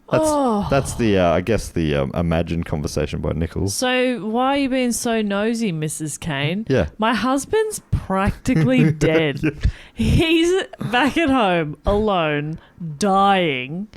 That's the imagined conversation by Nicholls. So why are you being so nosy, Mrs. Kane? Yeah. My husband's practically dead. He's back at home, alone, dying,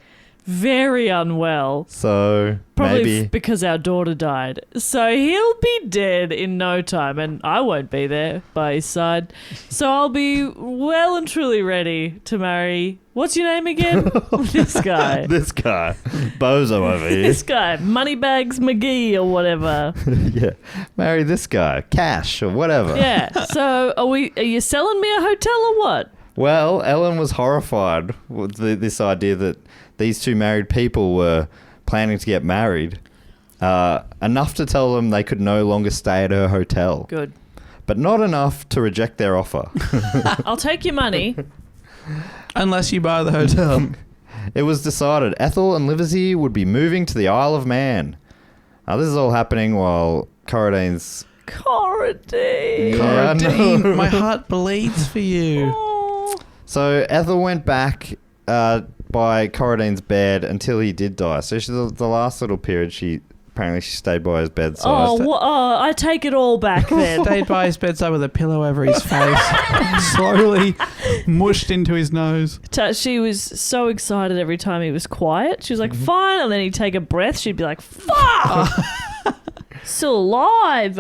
very unwell. So Probably maybe because our daughter died. So he'll be dead in no time, and I won't be there by his side. So I'll be well and truly ready to marry. What's your name again? This guy. This guy. Bozo over here. This guy. Moneybags McGee or whatever. Yeah. Marry this guy. Cash or whatever. Yeah. So are you selling me a hotel or what? Well, Ellen was horrified with this idea that these two married people were planning to get married. Enough to tell them they could no longer stay at her hotel. Good. But not enough to reject their offer. I'll take your money. Unless you buy the hotel. It was decided Ethel and Livesey would be moving to the Isle of Man. Now, this is all happening while Corradine's... Corradine. Yeah, I know. Corradine, my heart bleeds for you. Oh. So Ethel went back by Corradine's bed until he did die. So the last little period, she stayed by his bedside. I take it all back then. Stayed by his bedside with a pillow over his face, slowly mushed into his nose. She was so excited every time he was quiet. She was like, fine. And then he'd take a breath. She'd be like, fuck! Still alive.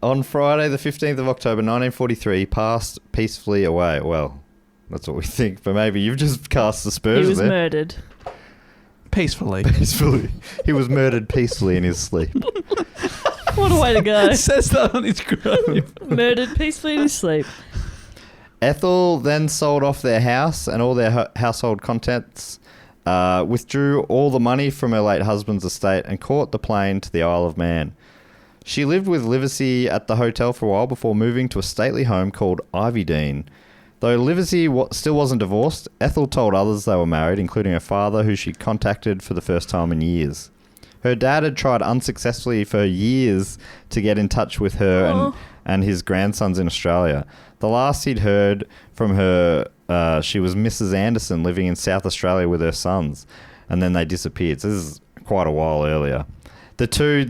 On Friday, the 15th of October, 1943, passed peacefully away. Well, that's what we think, but maybe you've just cast the Spurs He was there. murdered. Peacefully. He was murdered peacefully in his sleep. What a way to go. It says that on his grave. Murdered peacefully in his sleep. Ethel then sold off their house and all their household contents, withdrew all the money from her late husband's estate and caught the plane to the Isle of Man. She lived with Livesey at the hotel for a while before moving to a stately home called Ivydene. Though Livesey still wasn't divorced, Ethel told others they were married, including her father, who she contacted for the first time in years. Her dad had tried unsuccessfully for years to get in touch with her and his grandsons in Australia. The last he'd heard from her, she was Mrs. Anderson living in South Australia with her sons, and then they disappeared. So this is quite a while earlier. The two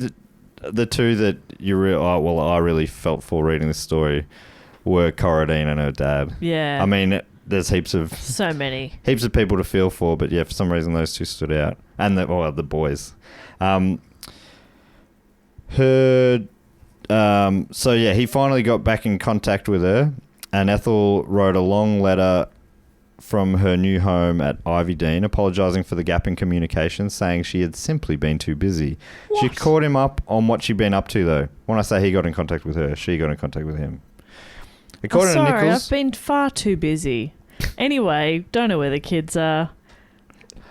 that I really felt for reading this story were Corradine and her dad. Yeah. I mean, there's heaps of people to feel for, but yeah, for some reason those two stood out, and the boys. So yeah, he finally got back in contact with her, and Ethel wrote a long letter from her new home at Ivy Dean, apologising for the gap in communication, saying she had simply been too busy. What? She caught him up on what she'd been up to, though. When I say he got in contact with her, she got in contact with him. According to Nicholls, I've been far too busy. Anyway, don't know where the kids are.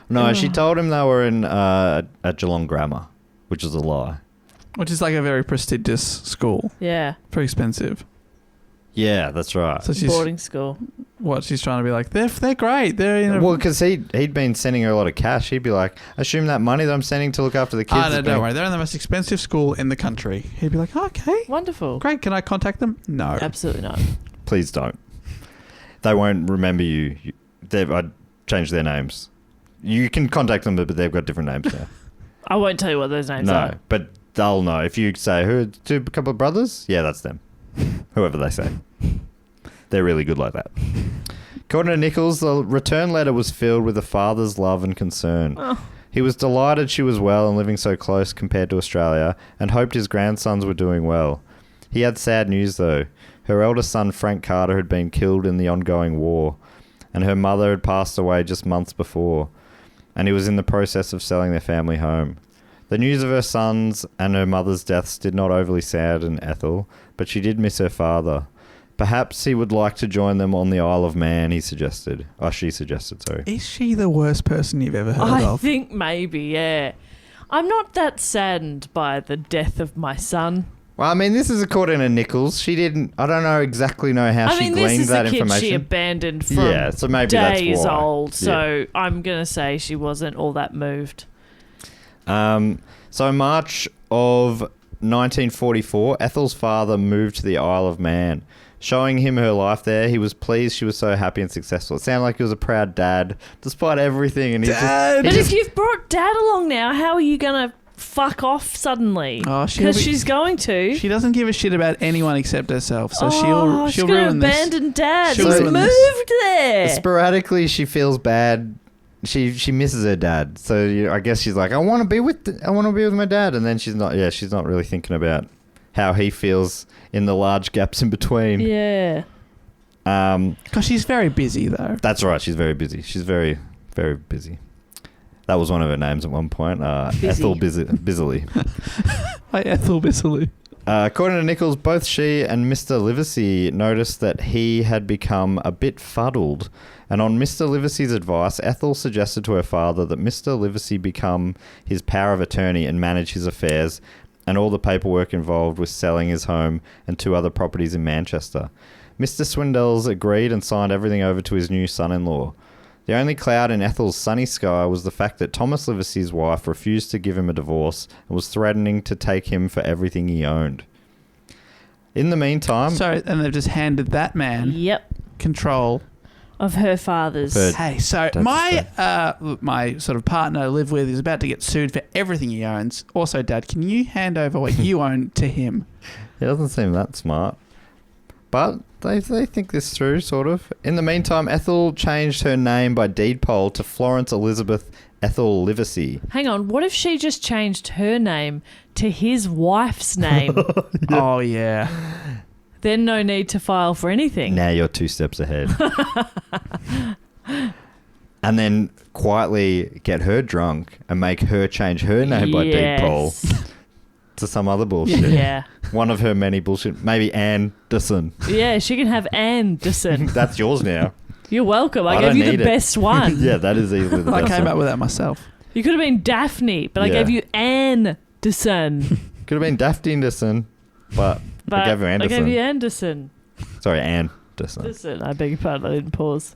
No, she told him they were in at Geelong Grammar, which is a lie. Which is like a very prestigious school. Yeah. Very expensive. Yeah, that's right. So she's boarding school. What, she's trying to be like, they're great. Well, because he'd been sending her a lot of cash. He'd be like, assume that money that I'm sending to look after the kids. No, don't worry. They're in the most expensive school in the country. He'd be like, okay. Wonderful. Great. Can I contact them? No. Absolutely not. Please don't. They won't remember you. I'd change their names. You can contact them, but they've got different names now. I won't tell you what those names are. No, but they'll know. If you say, a couple of brothers? Yeah, that's them. Whoever they say. They're really good like that. According to Nicholls, the return letter was filled with a father's love and concern. Oh. He was delighted she was well and living so close compared to Australia, and hoped his grandsons were doing well. He had sad news, though. Her eldest son, Frank Carter, had been killed in the ongoing war, and her mother had passed away just months before, and he was in the process of selling their family home. The news of her son's and her mother's deaths did not overly sadden Ethel, but she did miss her father. Perhaps he would like to join them on the Isle of Man, she suggested, sorry. Is she the worst person you've ever heard of? I think maybe, yeah. I'm not that saddened by the death of my son. Well, I mean, this is according to Nicholls. She didn't... I don't know how she gleaned that information. this is the kid she abandoned from so maybe days that's why. old. So I'm going to say she wasn't all that moved. So March of 1944, Ethel's father moved to the Isle of Man. Showing him her life there, he was pleased she was so happy and successful. It sounded like he was a proud dad, despite everything. And if you've brought dad along now, how are you going to fuck off suddenly? Because she's going to. She doesn't give a shit about anyone except herself, so she'll ruin this. She's going to abandon dad. He's moved there. Sporadically, she feels bad. She misses her dad, so I guess she's like, I want to be with my dad, and then she's not really thinking about how he feels in the large gaps in between. Yeah. Because she's very busy, though. That's right. She's very busy. She's very, very busy. That was one of her names at one point. Ethel Busily. Hi, Ethel Busily. According to Nicholls, both she and Mr. Livesey noticed that he had become a bit fuddled, and on Mr. Livesey's advice, Ethel suggested to her father that Mr. Livesey become his power of attorney and manage his affairs, and all the paperwork involved with selling his home and 2 other properties in Manchester. Mr. Swindells agreed and signed everything over to his new son-in-law. The only cloud in Ethel's sunny sky was the fact that Thomas Livesey's wife refused to give him a divorce and was threatening to take him for everything he owned. In the meantime... So, and they've just handed that man... Yep. ...control... of her father's... Hey, so my sort of partner I live with is about to get sued for everything he owns. Also, Dad, can you hand over what you own to him? He doesn't seem that smart. But they think this through, sort of. In the meantime, Ethel changed her name by deed poll to Florence Elizabeth Ethel Livesey. Hang on, what if she just changed her name to his wife's name? Oh, yeah. Then no need to file for anything. Now you're 2 steps ahead. And then quietly get her drunk and make her change her name by deed poll to some other bullshit. Yeah. One of her many bullshit. Maybe Anderson. Yeah, she can have Anderson. That's yours now. You're welcome. I gave you the best one. Yeah, that is easily the best I came one. up with that myself. You could have been Daphne, but I gave you Anderson. Could have been Daphne Anderson, but I gave you Anderson. I gave you Anderson. Sorry, Anderson. Listen, I beg your pardon. I didn't pause.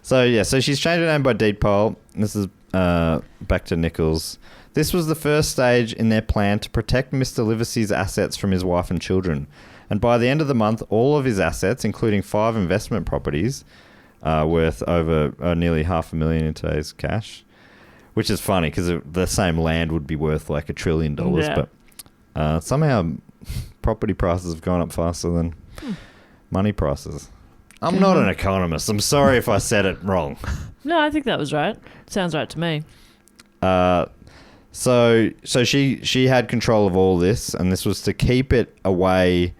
So she's changed her name by deed poll. This is back to Nicholls. This was the first stage in their plan to protect Mr. Livesey's assets from his wife and children. And by the end of the month, all of his assets, including 5 investment properties, worth over nearly $500,000 in today's cash, which is funny because the same land would be worth like $1 trillion. Yeah. But somehow property prices have gone up faster than money prices. I'm not an economist. I'm sorry if I said it wrong. No, I think that was right. Sounds right to me. So she had control of all this, and this was to keep it away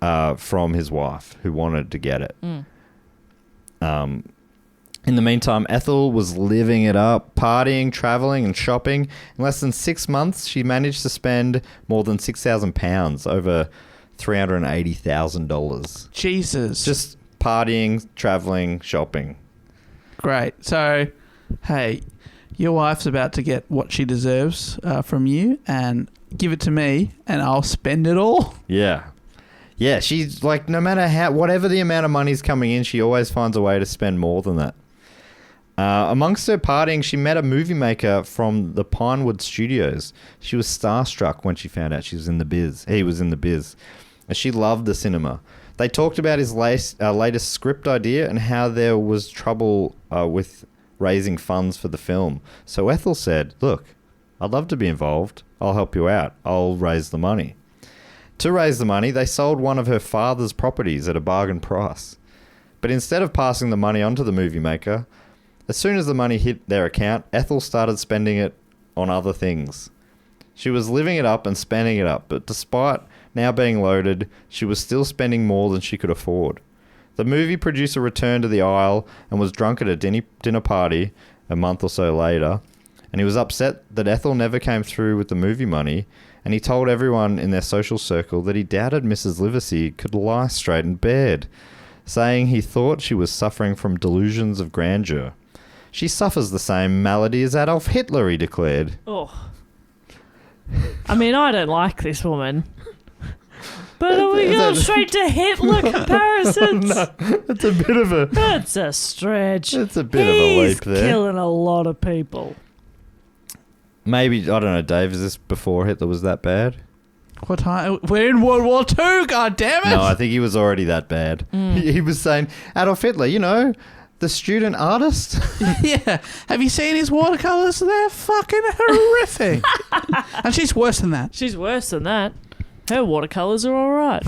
from his wife, who wanted to get it. In the meantime, Ethel was living it up, partying, travelling and shopping. In less than 6 months, she managed to spend more than £6,000, over $380,000. Jesus. Just partying, travelling, shopping. Great. So, hey, your wife's about to get what she deserves from you, and give it to me, and I'll spend it all. Yeah. Yeah, she's like, no matter whatever the amount of money's coming in, she always finds a way to spend more than that. Amongst her partying, she met a movie maker from the Pinewood Studios. She was starstruck when she found out he was in the biz. And she loved the cinema. They talked about his latest script idea and how there was trouble with raising funds for the film. So Ethel said, look, I'd love to be involved. I'll help you out. I'll raise the money. To raise the money, they sold one of her father's properties at a bargain price. But instead of passing the money on to the movie maker, as soon as the money hit their account, Ethel started spending it on other things. She was living it up and spending it up, but despite now being loaded, she was still spending more than she could afford. The movie producer returned to the aisle and was drunk at a dinner party a month or so later, and he was upset that Ethel never came through with the movie money, and he told everyone in their social circle that he doubted Mrs. Livesey could lie straight in bed, saying he thought she was suffering from delusions of grandeur. She suffers the same malady as Adolf Hitler, he declared. Oh. I mean, I don't like this woman. But are we going straight to Hitler comparisons? No, it's a bit of a... That's a stretch. It's a bit of a leap there. He's killing a lot of people. Maybe, I don't know, Dave, is this before Hitler was that bad? What time? We're in World War II, God damn it! No, I think he was already that bad. He was saying, Adolf Hitler, you know, the student artist. Yeah. Have you seen his watercolours? They're fucking horrific. And she's worse than that. She's worse than that. Her watercolours are all right.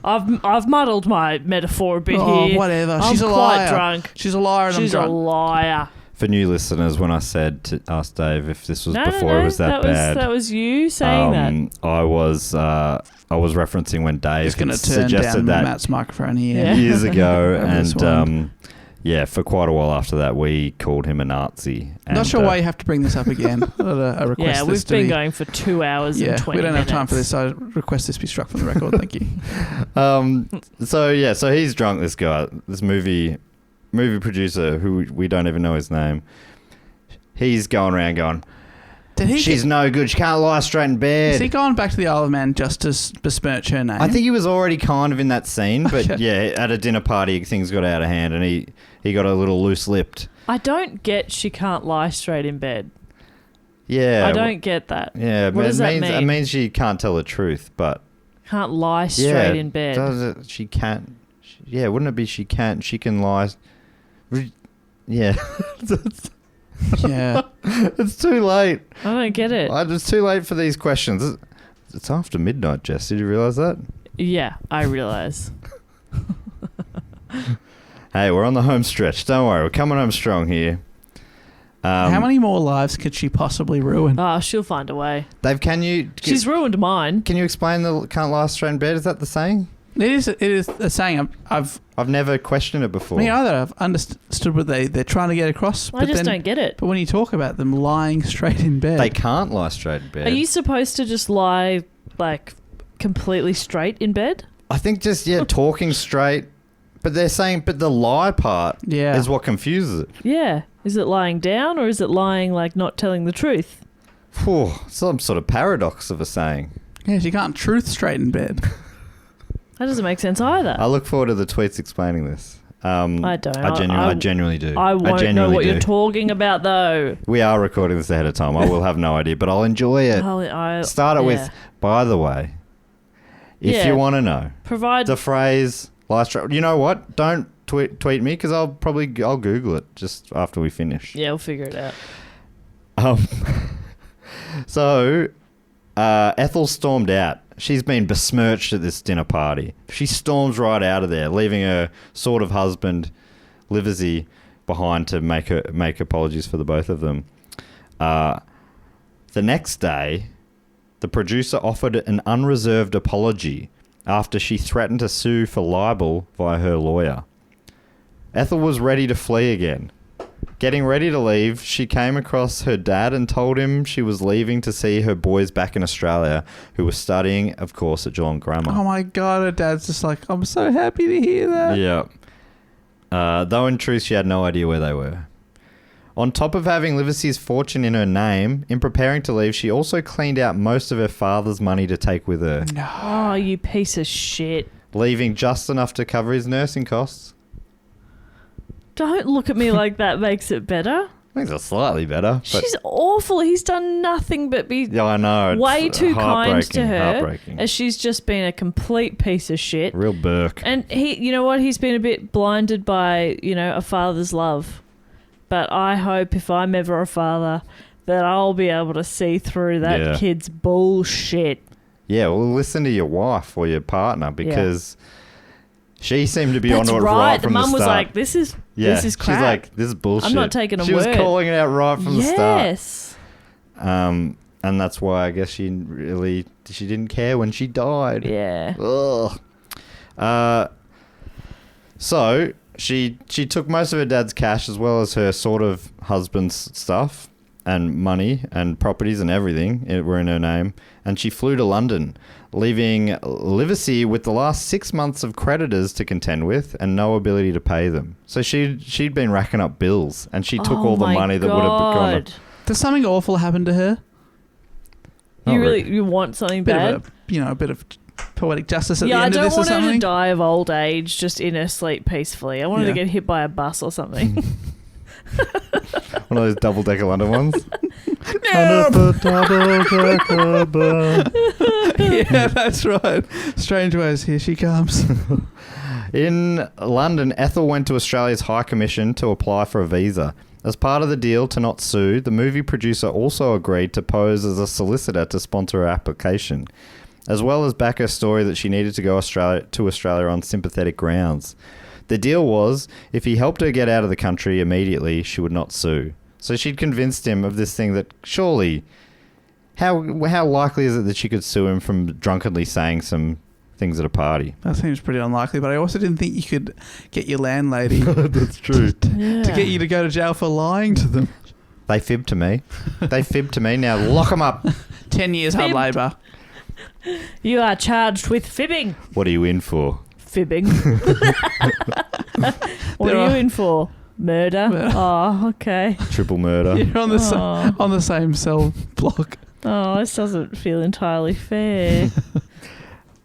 I've muddled my metaphor a bit here. Whatever. I'm She's a quite liar. drunk. She's a liar and She's I'm a drunk. liar. For new listeners, when I said to ask Dave if this was before it was that bad. That was you saying that. I was referencing when Dave He's going to turn suggested down that Matt's microphone here. years ago, This one. and yeah, for quite a while after that, we called him a Nazi. And, Not sure why you have to bring this up again. I request Yeah, this we've to been be, going for 2 hours and 20 minutes. we don't have time for this. I request this be struck from the record. Thank you. So he's drunk. This guy, this movie producer, who we don't even know his name. He's going around going, she's no good. She can't lie straight in bed. Is he gone back to the Isle of Man just to besmirch her name? I think he was already kind of in that scene, but Okay. yeah, at a dinner party, things got out of hand, and he got a little loose-lipped. I don't get she can't lie straight in bed. Yeah. I don't get that. Yeah, What does that mean? It means she can't tell the truth, but... Can't lie straight in bed. She can't... Yeah, wouldn't it be she can lie... Yeah. Yeah. It's too late. I don't get it. It's too late for these questions. It's after midnight, Jess. Did you realise that? Yeah, I realise. Hey, we're on the home stretch. Don't worry. We're coming home strong here. How many more lives could she possibly ruin? Oh, she'll find a way. Dave, She's ruined mine. Can you explain the can't lie straight in bed? Is that the saying? It is a saying. I've never questioned it before. me either. I've understood what they're trying to get across. I just don't get it. But when you talk about them lying straight in bed, They can't lie straight in bed. Are you supposed to just lie, like, completely straight in bed? I think just, talking straight. But they're saying, but the lie part is what confuses it. Yeah. Is it lying down or is it lying, like, not telling the truth? Whew, some sort of paradox of a saying. Yes, you can't truth straight in bed. That doesn't make sense either. I look forward to the tweets explaining this. I don't. I genuinely do. I won't genuinely know what do. you're talking about, though. We are recording this ahead of time. I will have no idea, but I'll enjoy it. Start it with, by the way, if you want to know, provide the phrase lie straight. You know what? Don't tweet me because I'll Google it just after we finish. Yeah, we'll figure it out. So Ethel stormed out. She's been besmirched at this dinner party. She storms right out of there, leaving her sort of husband, Livesey, behind to make apologies for the both of them. The next day, the producer offered an unreserved apology after she threatened to sue for libel via her lawyer. Ethel was ready to flee again. Getting ready to leave, she came across her dad and told him she was leaving to see her boys back in Australia, who were studying, of course, at Geelong Grammar. Oh my God, her dad's just like, I'm so happy to hear that. Yeah. Though in truth, she had no idea where they were. On top of having Livesey's fortune in her name, in preparing to leave, she also cleaned out most of her father's money to take with her, Oh, you piece of shit. leaving just enough to cover his nursing costs. Don't look at me like that makes it better. Makes it slightly better. But She's awful. He's done nothing but be yeah, I know. way It's too kind to her. Heartbreaking. As she's just been a complete piece of shit. Real Burke. And he, you know what? He's been a bit blinded by, a father's love. But I hope if I'm ever a father that I'll be able to see through that kid's bullshit. Yeah, well, listen to your wife or your partner because she seemed to be onto it right. right from the start. The mum was like, this is crap. She's like, this is bullshit. I'm not taking a She word. was calling it out right from the start. Yes. And that's why I guess she didn't care when she died. Yeah. Ugh. So she took most of her dad's cash as well as her sort of husband's stuff and money and properties and everything were in her name, and she flew to London, leaving Livesey with the last 6 months of creditors to contend with and no ability to pay them. So she'd been racking up bills, and she took all the money that would have gone. Does something awful happen to her? You want something bad? A bit of poetic justice at the end of this or I don't something? want her to die of old age just in her sleep peacefully. I want her to get hit by a bus or something. One of those double-decker London ones. Yeah, that's right. Strange Ways, here she comes. In London, Ethel went to Australia's High Commission to apply for a visa. As part of the deal to not sue, the movie producer also agreed to pose as a solicitor to sponsor her application, as well as back her story that she needed to go to Australia on sympathetic grounds. The deal was, if he helped her get out of the country immediately, she would not sue. So she'd convinced him of this thing that surely, how likely is it that she could sue him from drunkenly saying some things at a party? That seems pretty unlikely, but I also didn't think you could get your landlady That's true. to get you to go to jail for lying to them. They fibbed to me. Now lock them up. 10 years hard Fibbed. labour. You are charged with fibbing. What are you in for? Fibbing. What are you in for? Murder. Oh, okay. Triple murder. You're on the same cell block. Oh, this doesn't feel entirely fair.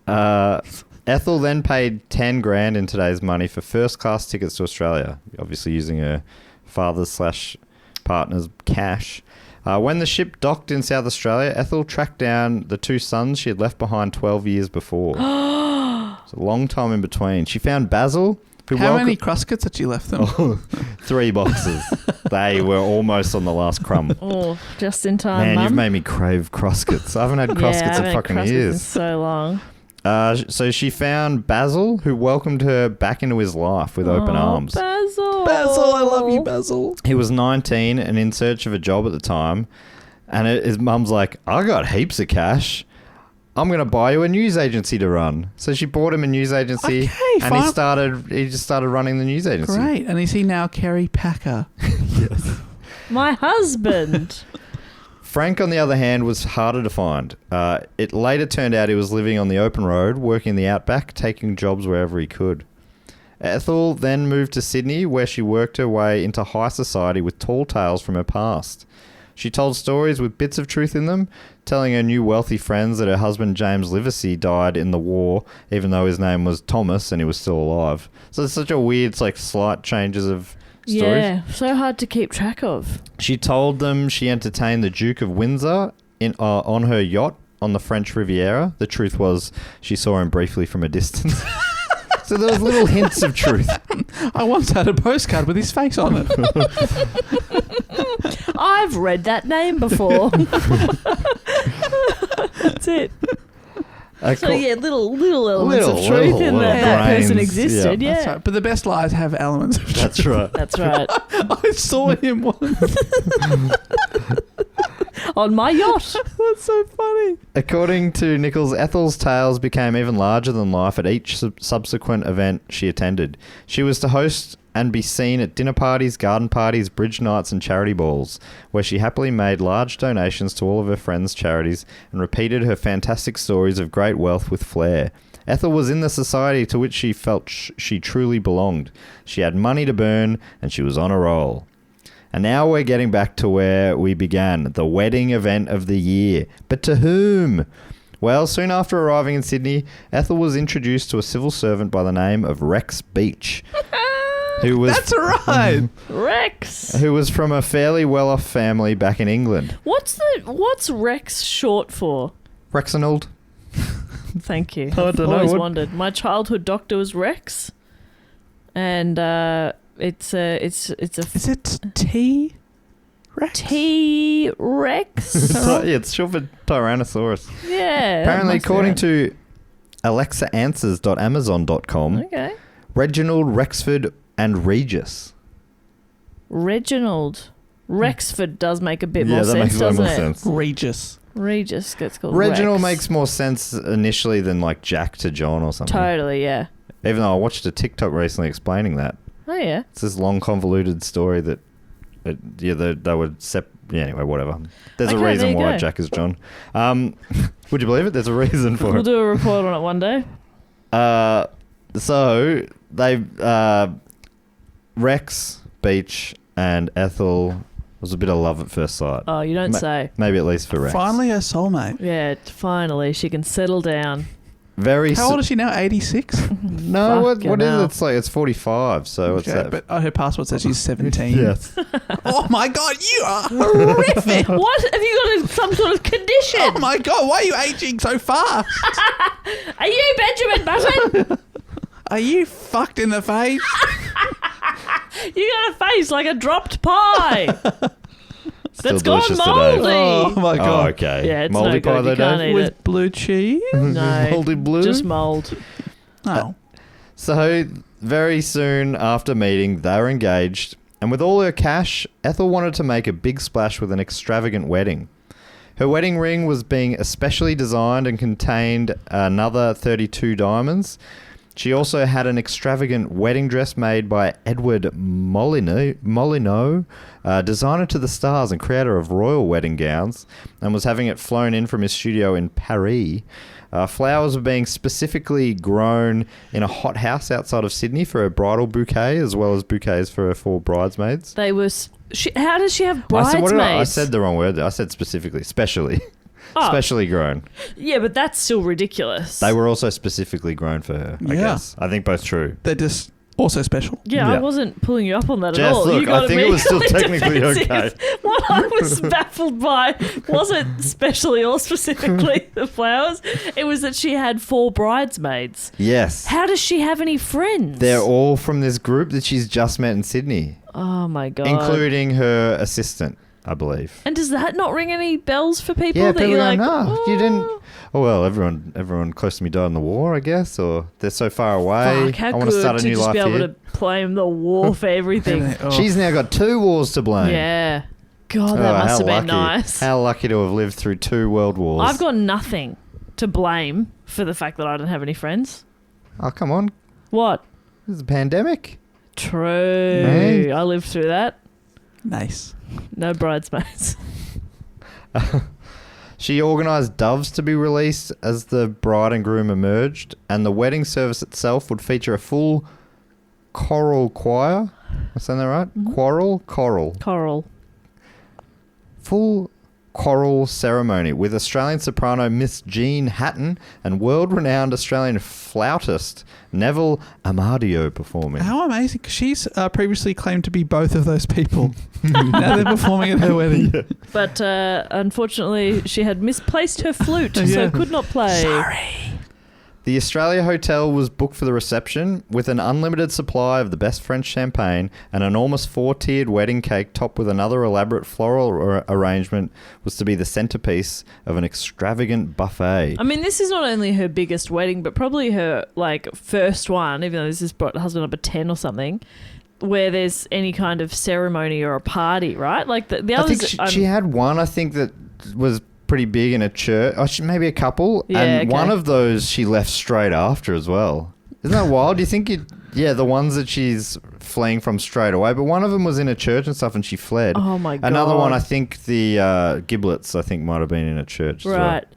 Ethel then paid 10 grand in today's money for first-class tickets to Australia, obviously using her father's/partner's cash. When the ship docked in South Australia, Ethel tracked down the two sons she had left behind 12 years before. It's a long time in between. She found Basil. How many Cruskets had you left them? 3 boxes. They were almost on the last crumb. Oh, just in time, Man, Mum. you've made me crave Cruskets. I haven't had Cruskets in fucking years. In so long. So she found Basil, who welcomed her back into his life with open arms. Basil. Basil, I love you, Basil. He was 19 and in search of a job at the time. And his mum's like, I got heaps of cash. I'm going to buy you a news agency to run. So she bought him a news agency, and he just started running the news agency. Great. And is he now Kerry Packer? Yes. My husband. Frank, on the other hand, was harder to find. It later turned out he was living on the open road, working in the outback, taking jobs wherever he could. Ethel then moved to Sydney, where she worked her way into high society with tall tales from her past. She told stories with bits of truth in them, telling her new wealthy friends that her husband James Livesey died in the war, even though his name was Thomas and he was still alive. So it's such a weird, slight changes of stories. Yeah, so hard to keep track of. She told them she entertained the Duke of Windsor on her yacht on the French Riviera. The truth was she saw him briefly from a distance. So there was little hints of truth. I once had a postcard with his face on it. I've read that name before. So yeah, little elements of truth in that person grains, existed. Yeah, That's right. But the best lies have elements of truth. That's right. that's right. I saw him once. On my yacht. That's so funny. According to Nicholls, Ethel's tales became even larger than life at each subsequent event she attended. She was to host and be seen at dinner parties, garden parties, bridge nights and charity balls, where she happily made large donations to all of her friends' charities and repeated her fantastic stories of great wealth with flair. Ethel was in the society to which she felt she truly belonged. She had money to burn and she was on a roll. And now we're getting back to where we began, the wedding event of the year. But to whom? Well, soon after arriving in Sydney, Ethel was introduced to a civil servant by the name of Rex Beech. Who was That's right. Rex. who was from a fairly well-off family back in England. What's Rex short for? Rexonald? Thank you. I don't know Always what- wondered. My childhood doctor was Rex, and it's a Is it T? Rex? T Rex. It's short for Tyrannosaurus. Yeah. Apparently, must be according right. to alexaanswers.amazon.com, Okay. Reginald, Rexford and Regis. Reginald. Rexford does make a bit Yeah, more that sense, makes a lot doesn't more it? sense. Regis. Regis gets called Reginald Rex. makes more sense initially than like Jack to John or something. Totally, yeah. Even though I watched a TikTok recently explaining that. Oh yeah. It's this long convoluted story that, they were anyway, whatever. There's a Okay, there reason you why go. Jack is John. Would you believe it? There's a reason for We'll it. do a report on it one day. So they Rex, Beech, and Ethel was a bit of love at first sight. Oh, you don't say. Maybe at least for Rex. Finally, her soulmate. Yeah, finally she can settle down. Very. How old is she now? 86? No, what Fucking is hell. it? It's like it's 45. So what's Okay, that? but her passport says she's 17. Yes. Oh my God, you are horrific. What? Have you got some sort of condition? Oh my God, why are you aging so fast? Are you Benjamin Button? Are you fucked in the face? You got a face like a dropped pie. Still That's gone delicious today. moldy. Oh my Oh, God. okay. Yeah, it's Moldy no pie good. though, You can't Dave? eat With it. blue cheese? No, Moldy blue? just mold. Oh. So very soon after meeting, they were engaged, and with all her cash, Ethel wanted to make a big splash with an extravagant wedding. Her wedding ring was being especially designed and contained another 32 diamonds. She also had an extravagant wedding dress made by Edward Molyneux, designer to the stars and creator of royal wedding gowns, and was having it flown in from his studio in Paris. Flowers were being specifically grown in a hothouse outside of Sydney for a bridal bouquet, as well as bouquets for her 4 bridesmaids. They were. How does she have I said, bridesmaids? I said the wrong word. I said specifically, specially. Oh. Specially grown. Yeah, but that's still ridiculous. They were also specifically grown for her, I Yeah. guess. I think both true. They're just also special. Yeah, I Yeah. wasn't pulling you up on that Jess, at all. look, You got I think it was still immediately technically defensive. okay. What I was baffled by wasn't specially or specifically the flowers. It was that she had 4 bridesmaids. Yes. How does she have any friends? They're all from this group that she's just met in Sydney, Oh my God. including her assistant, I believe. And does that not ring any bells for people? Yeah, that people you're go, like, no, you didn't. "Oh." Oh, well, everyone close to me died in the war, I guess, or they're so far away. Fuck, how I want good to start a to new just life be able here. to blame the war for everything. Oh. She's now got 2 wars to blame. Yeah. God, that Oh, must how have been lucky. nice. How lucky to have lived through 2 world wars. I've got nothing to blame for the fact that I don't have any friends. Oh, come on. What? This is a pandemic. True. Hey. I lived through that. Nice. No bridesmaids. She organised doves to be released as the bride and groom emerged, and the wedding service itself would feature a full choral choir. Am I saying that right? Mhm. Choral. Coral. Full choral ceremony with Australian soprano Miss Jean Hatton and world-renowned Australian flautist Neville Amadio performing. How amazing. 'Cause she's previously claimed to be both of those people. Now they're performing at her wedding. But unfortunately, she had misplaced her flute, so Yeah. could not play. Sorry. The Australia Hotel was booked for the reception with an unlimited supply of the best French champagne. An enormous 4-tiered wedding cake topped with another elaborate floral arrangement was to be the centerpiece of an extravagant buffet. I mean, this is not only her biggest wedding, but probably her first one, even though this is husband number 10 or something, where there's any kind of ceremony or a party, right? Like the I others. think she had one, I think, that was pretty big in a church. Maybe a couple. Yeah, and okay. one of those she left straight after as well. Isn't that wild? Do you think the ones that she's fleeing from straight away, but one of them was in a church and stuff and she fled. Oh my God. Another one, I think the giblets, I think might have been in a church as well. Right.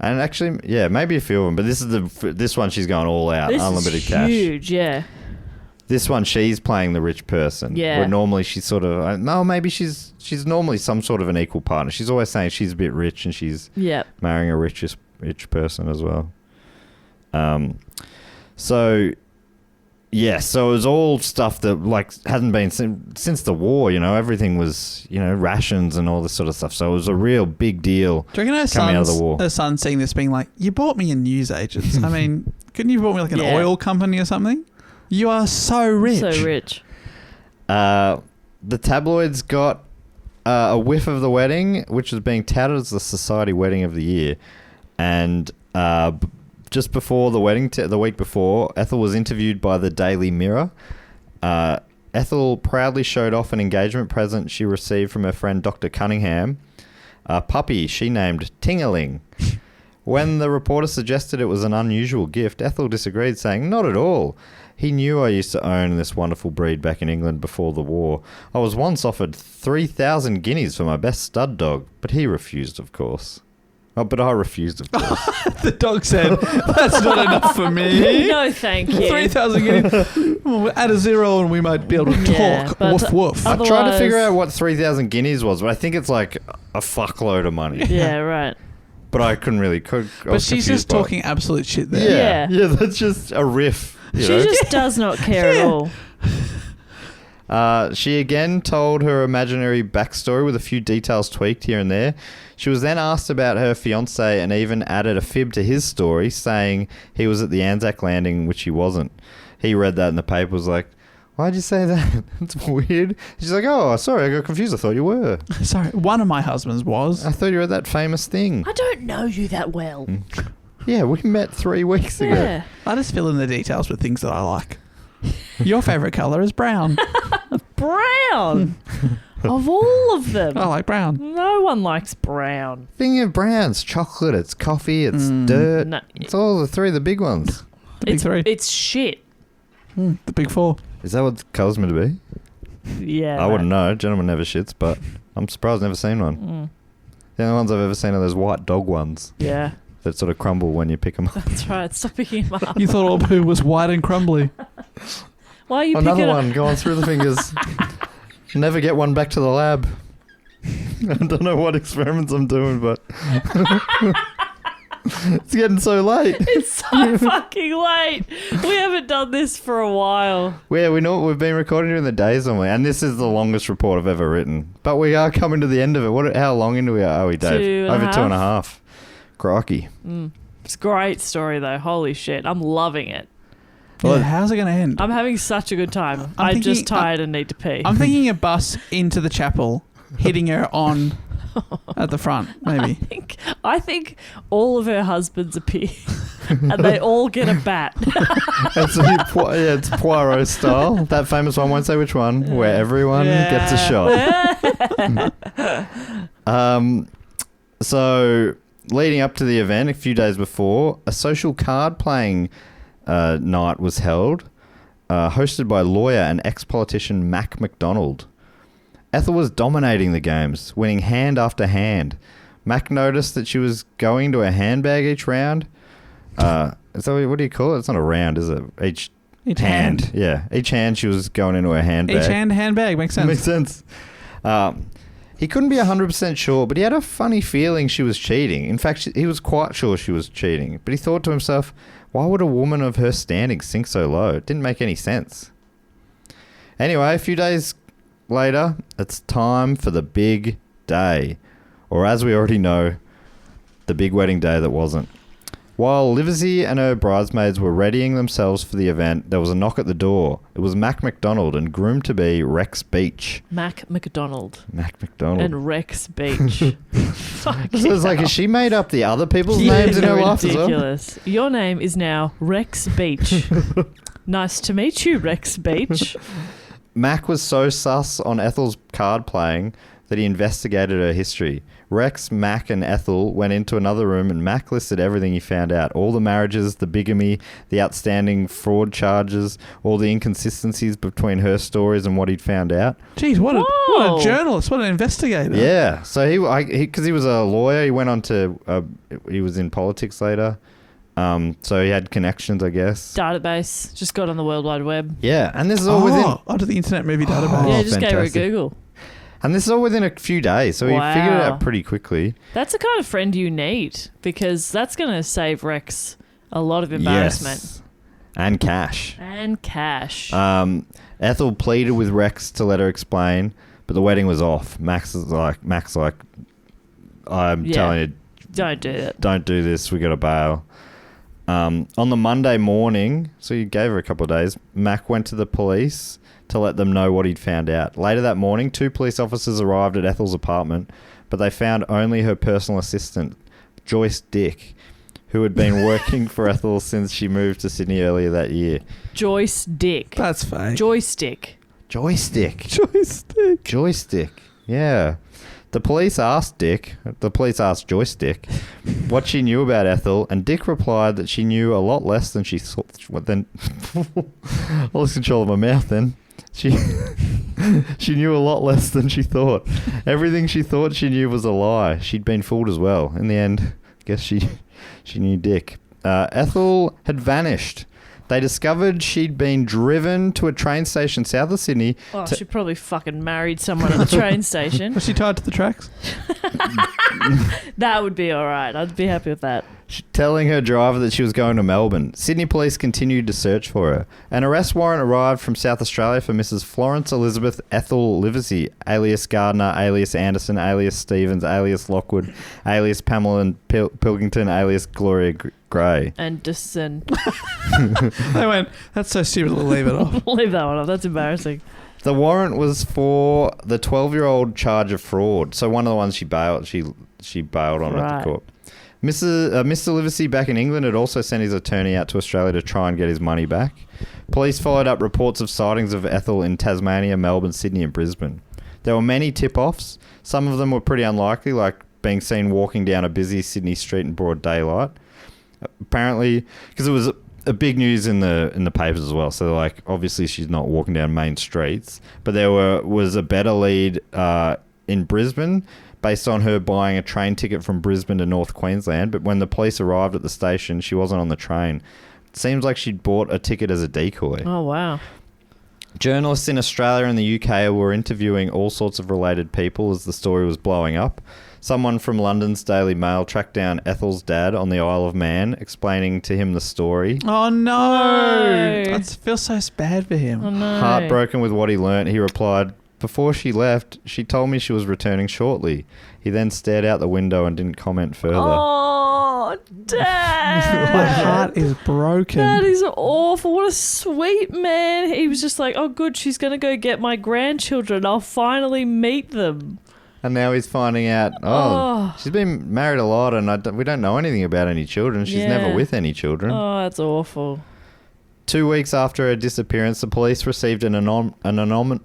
And actually, yeah, maybe a few of them, but this one she's going all out, This unlimited is cash. huge, yeah. This one, she's playing the rich person. Yeah. Where normally she's sort of... No, maybe she's normally some sort of an equal partner. She's always saying she's a bit rich and she's marrying a rich person as well. So it was all stuff that hasn't been... Since the war, everything was, rations and all this sort of stuff. So it was a real big deal. Do you reckon coming out of the war. her son seeing this being like, you bought me a newsagents. I mean, couldn't you have bought me like an oil company or something? You are so rich. So rich. The tabloids got a whiff of the wedding, which was being touted as the society wedding of the year. And just before the wedding, the week before, Ethel was interviewed by the Daily Mirror. Ethel proudly showed off an engagement present she received from her friend Dr. Cunningham, a puppy she named Tingaling. When the reporter suggested it was an unusual gift, Ethel disagreed, saying, "Not at all. He knew I used to own this wonderful breed back in England before the war. I was once offered 3,000 guineas for my best stud dog, but he refused, of course." Oh, but I refused, of course. The dog said, "That's not enough for me." No, thank you. 3,000 guineas. Well, add a zero and we might be able to Yeah, talk. but Woof, woof. I tried to figure out what 3,000 guineas was, but I think it's like a fuckload of money. Yeah, right. But I couldn't really... But she's just talking absolute shit there. Yeah, that's just a riff. She just does not care at all. She again told her imaginary backstory with a few details tweaked here and there. She was then asked about her fiancé and even added a fib to his story, saying he was at the Anzac landing, which he wasn't. He read that in the paper, was like, "Why'd you say that? That's weird." She's like, "Oh, sorry, I got confused. I thought you were." Sorry, one of my husbands was. "I thought you were at that famous thing." I don't know you that well. "Yeah, we met 3 weeks ago." Yeah. I just fill in the details with things that I like. Your favourite colour is brown. Brown. Of all of them. I like brown. No one likes brown. Thing of brands, chocolate, it's coffee, it's dirt. No, It's all the 3 the big ones. The big 3. It's shit. The big 4. Is that what colours meant to be? Yeah. I wouldn't know. Gentleman never shits, but I'm surprised I've never seen one. The only ones I've ever seen are those white dog ones Yeah. that sort of crumble when you pick them up. That's right. Stop picking them up. You thought all poo was white and crumbly. Why are you Another picking one going through the fingers. Never get one back to the lab. I don't know what experiments I'm doing, but it's getting so late. It's so fucking late. We haven't done this for a while. Yeah, we know we've been recording during the days, haven't we? And this is the longest report I've ever written. But we are coming to the end of it. How long into are we, Dave? 2.5. Over 2.5. Crikey. It's a great story, though. Holy shit. I'm loving it. Yeah, how's it going to end? I'm having such a good time. I'm thinking- just tired and need to pee. I'm thinking a bus into the chapel, hitting her on at the front, maybe. I think all of her husbands appear and they all get a bat. It's Poirot style. That famous one, won't say which one, where everyone gets a shot. So, leading up to the event, a few days before, a social card playing night was held, hosted by lawyer and ex-politician Mac MacDonald. Ethel was dominating the games, winning hand after hand. Mac noticed that she was going to a handbag each round. So what do you call it? It's not a round, is it? Each hand. Yeah, each hand she was going into a handbag. Each handbag makes sense. Makes sense. He couldn't be 100% sure, but he had a funny feeling she was cheating. In fact, he was quite sure she was cheating. But he thought to himself, why would a woman of her standing sink so low? It didn't make any sense. Anyway, a few days later, it's time for the big day. Or as we already know, the big wedding day that wasn't. While Livesey and her bridesmaids were readying themselves for the event, there was a knock at the door. It was Mac McDonald and groomed to be Rex Beech. Mac McDonald. Mac McDonald. And Rex Beech. Fuck So it's like, has she made up the other people's names in her life as well? Ridiculous. Your name is now Rex Beech. Nice to meet you, Rex Beech. Mac was so sus on Ethel's card playing that he investigated her history. Rex, Mac, and Ethel went into another room and Mac listed everything he found out. All the marriages, the bigamy, the outstanding fraud charges, all the inconsistencies between her stories and what he'd found out. Jeez, what a journalist, what an investigator. Yeah. So because he was a lawyer, he went on to, he was in politics later. So he had connections, I guess. Database. Just got on the World Wide Web. Yeah. And this is all within... onto the Internet Movie Database. Yeah, just gave her a fantastic. Google. And this is all within a few days, so he figured it out pretty quickly. That's the kind of friend you need, because that's going to save Rex a lot of embarrassment. Yes. And cash. And cash. Ethel pleaded with Rex to let her explain, but the wedding was off. Mac's like, I'm telling you, don't do it. Don't do this. We got to bail. On the Monday morning, so you gave her a couple of days, Mac went to the police to let them know what he'd found out. Later that morning, 2 police officers arrived at Ethel's apartment, but they found only her personal assistant, Joyce Dick, who had been working for Ethel since she moved to Sydney earlier that year. Joyce Dick. That's fake. Joystick. Joystick. Joystick. Joystick. Yeah. The police asked Joyce Dick what she knew about Ethel, and Dick replied that she knew a lot less than she thought. I lost control of my mouth then. She knew a lot less than she thought. Everything she thought she knew was a lie. She'd been fooled as well. In the end, I guess she knew Dick. Ethel had vanished. They discovered she'd been driven to a train station south of Sydney. Oh, she probably fucking married someone at the train station. Was she tied to the tracks? That would be all right. I'd be happy with that. Telling her driver that she was going to Melbourne. Sydney police continued to search for her. An arrest warrant arrived from South Australia for Mrs. Florence Elizabeth Ethel Livesey, alias Gardner, alias Anderson, alias Stevens, alias Lockwood, alias Pamela and Pilkington, alias Gloria Gray. Anderson. They went, that's so stupid, we'll leave it off. Leave that one off. That's embarrassing. The warrant was for the 12-year-old charge of fraud. So one of the ones she bailed on at the court. Mr. Livesey back in England had also sent his attorney out to Australia to try and get his money back. Police followed up reports of sightings of Ethel in Tasmania, Melbourne, Sydney and Brisbane. There were many tip-offs. Some of them were pretty unlikely, like being seen walking down a busy Sydney street in broad daylight. Apparently, because it was a big news in the papers as well. So, like, obviously she's not walking down main streets. But there was a better lead in Brisbane, based on her buying a train ticket from Brisbane to North Queensland. But when the police arrived at the station, she wasn't on the train. It seems like she'd bought a ticket as a decoy. Oh, wow. Journalists in Australia and the UK were interviewing all sorts of related people as the story was blowing up. Someone from London's Daily Mail tracked down Ethel's dad on the Isle of Man, explaining to him the story. Oh, no. I feel so bad for him. Oh, no. Heartbroken with what he learnt, he replied, "Before she left, she told me she was returning shortly." He then stared out the window and didn't comment further. Oh, Dad. My heart is broken. That is awful. What a sweet man. He was just like, oh, good, she's going to go get my grandchildren. I'll finally meet them. And now he's finding out, she's been married a lot and we don't know anything about any children. She's never with any children. Oh, that's awful. 2 weeks after her disappearance, the police received an anonymous...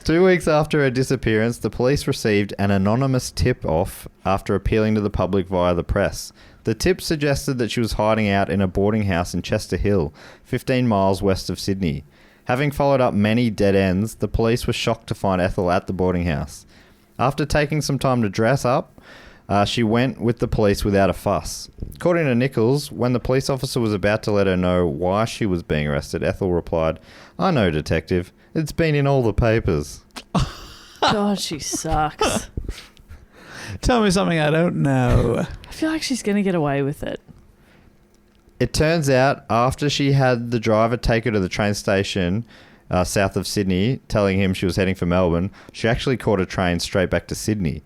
2 weeks after her disappearance, the police received an anonymous tip-off after appealing to the public via the press. The tip suggested that she was hiding out in a boarding house in Chester Hill, 15 miles west of Sydney. Having followed up many dead ends, the police were shocked to find Ethel at the boarding house. After taking some time to dress up, she went with the police without a fuss. According to Nicholls, when the police officer was about to let her know why she was being arrested, Ethel replied, "I know, detective. It's been in all the papers." God, she sucks. Tell me something I don't know. I feel like she's going to get away with it. It turns out after she had the driver take her to the train station south of Sydney, telling him she was heading for Melbourne, she actually caught a train straight back to Sydney.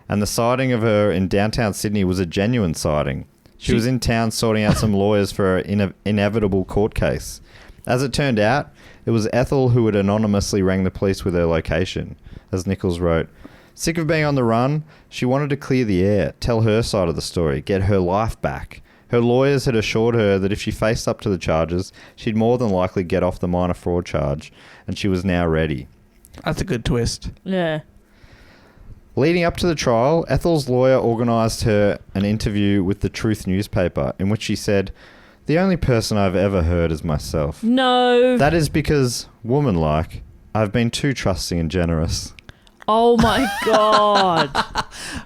and the sighting of her in downtown Sydney was a genuine sighting. She was in town sorting out some lawyers for an inevitable court case. As it turned out, it was Ethel who had anonymously rang the police with her location. As Nicholls wrote, sick of being on the run, she wanted to clear the air, tell her side of the story, get her life back. Her lawyers had assured her that if she faced up to the charges, she'd more than likely get off the minor fraud charge, and she was now ready. That's a good twist. Yeah. Leading up to the trial, Ethel's lawyer organised her an interview with the Truth newspaper in which she said, "The only person I've ever heard is myself. No. That is because, woman-like, I've been too trusting and generous." Oh my God.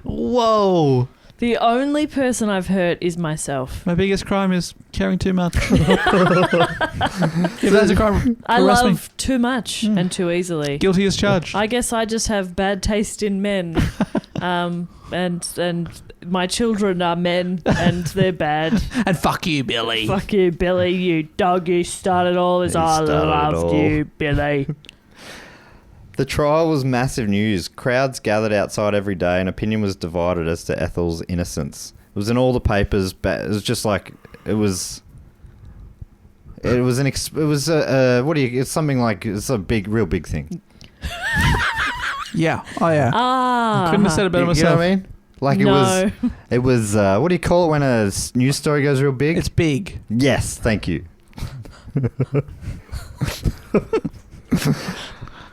Whoa. The only person I've hurt is myself. My biggest crime is caring too much. If that's a crime, I arrest me. love too much and too easily. Guilty as charged. I guess I just have bad taste in men. And my children are men and they're bad. And fuck you, Billy. Fuck you, Billy, you dog. You started all this. I loved you, Billy. The trial was massive news. Crowds gathered outside every day and opinion was divided as to Ethel's innocence. It was in all the papers, but it was just like, it's something like, it's a real big thing. Yeah. Oh, yeah. Ah. Couldn't have said it better You know myself. what I mean? Like No. it was, what do you call it when a news story goes real big? It's big. Yes, thank you.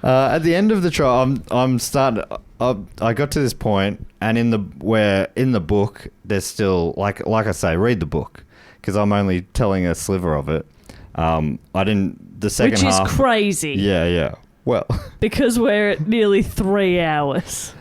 At the end of the trial, I got to this point, and in the book, there's still like I say, read the book because I'm only telling a sliver of it. I didn't the second Which is half. crazy. Yeah. Well, Because we're at nearly 3 hours.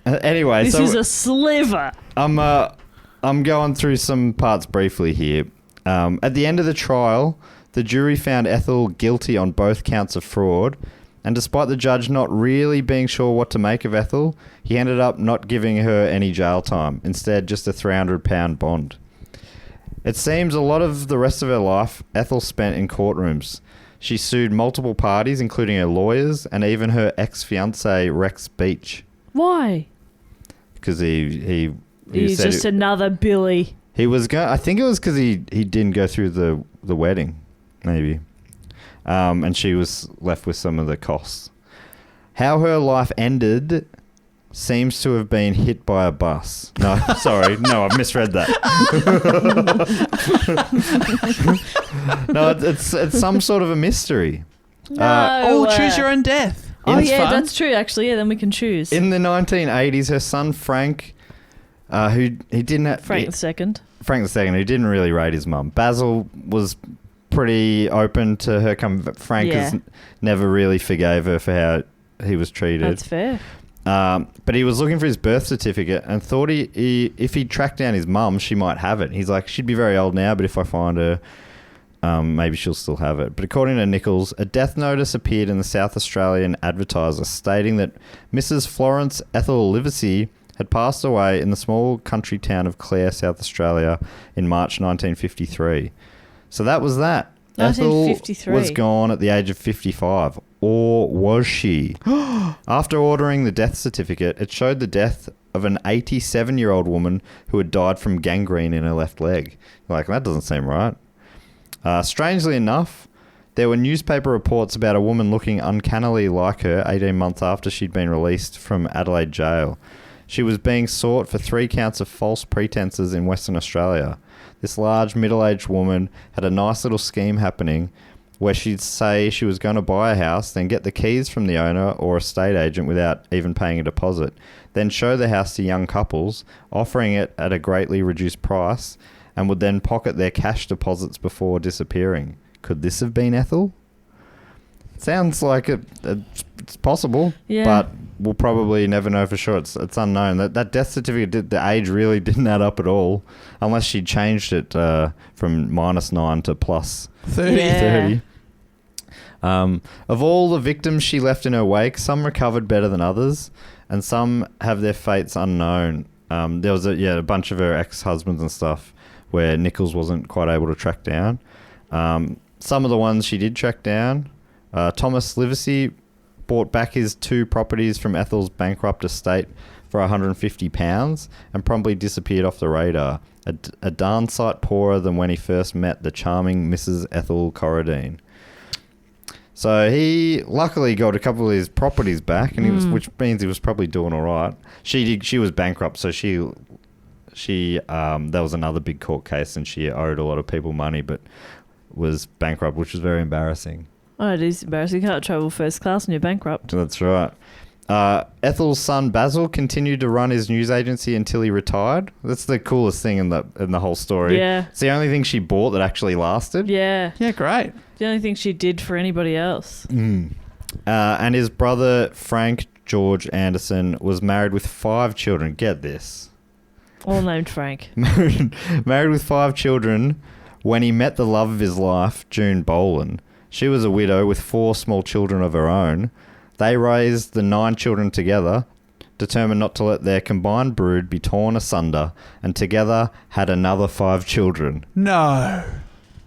anyway, This is a sliver. I'm going through some parts briefly here. At the end of the trial, the jury found Ethel guilty on both counts of fraud. And despite the judge not really being sure what to make of Ethel, he ended up not giving her any jail time. Instead, just a £300 bond. It seems a lot of the rest of her life, Ethel spent in courtrooms. She sued multiple parties, including her lawyers and even her ex-fiancé, Rex Beech. Why? Because he He's said just another Billy. he was going. I think it was because he didn't go through the wedding, maybe. And she was left with some of the costs. How her life ended seems to have been hit by a bus. No, sorry. No, I've misread that. No, it's some sort of a mystery. No. Choose your own death. Oh, It's yeah, fun. that's true, actually. Yeah, then we can choose. In the 1980s, her son Frank, who he didn't have... Frank II. Frank II, who didn't really rate his mum. Basil was pretty open to her coming. Frank never really forgave her for how he was treated. That's fair. But he was looking for his birth certificate and thought if he tracked down his mum, she might have it. He's like, she'd be very old now, but if I find her, maybe she'll still have it. But according to Nicholls, a death notice appeared in the South Australian Advertiser stating that Mrs. Florence Ethel Livesey had passed away in the small country town of Clare, South Australia in March 1953. So that was that. 1953. Ethel was gone at the age of 55. Or was she? After ordering the death certificate, it showed the death of an 87-year-old woman who had died from gangrene in her left leg. Like, that doesn't seem right. Strangely enough, there were newspaper reports about a woman looking uncannily like her 18 months after she'd been released from Adelaide jail. She was being sought for 3 counts of false pretences in Western Australia. This large middle-aged woman had a nice little scheme happening where she'd say she was going to buy a house, then get the keys from the owner or estate agent without even paying a deposit, then show the house to young couples, offering it at a greatly reduced price, and would then pocket their cash deposits before disappearing. Could this have been Ethel? Sounds like it's possible, but we'll probably never know for sure. It's unknown. That death certificate, the age really didn't add up at all, unless she changed it from -9 to plus 30. Yeah. 30. Of all the victims she left in her wake, some recovered better than others, and some have their fates unknown. There was a bunch of her ex-husbands and stuff where Nicholls wasn't quite able to track down. Some of the ones she did track down, Thomas Livesey bought back his 2 properties from Ethel's bankrupt estate for £150 and promptly disappeared off the radar. A darn sight poorer than when he first met the charming Mrs. Ethel Corradine. So he luckily got a couple of his properties back, and which means he was probably doing all right. She was bankrupt, so she that was another big court case, and she owed a lot of people money, but was bankrupt, which was very embarrassing. Oh, it is embarrassing. You can't travel first class and you're bankrupt. That's right. Ethel's son Basil continued to run his news agency until he retired. That's the coolest thing in the whole story. Yeah. It's the only thing she bought that actually lasted. Yeah. Yeah, great. The only thing she did for anybody else. And his brother Frank George Anderson was married with 5 children. Get this. All named Frank. Married with 5 children when he met the love of his life, June Boland. She was a widow with 4 small children of her own. They raised the 9 children together, determined not to let their combined brood be torn asunder, and together had another 5 children. No.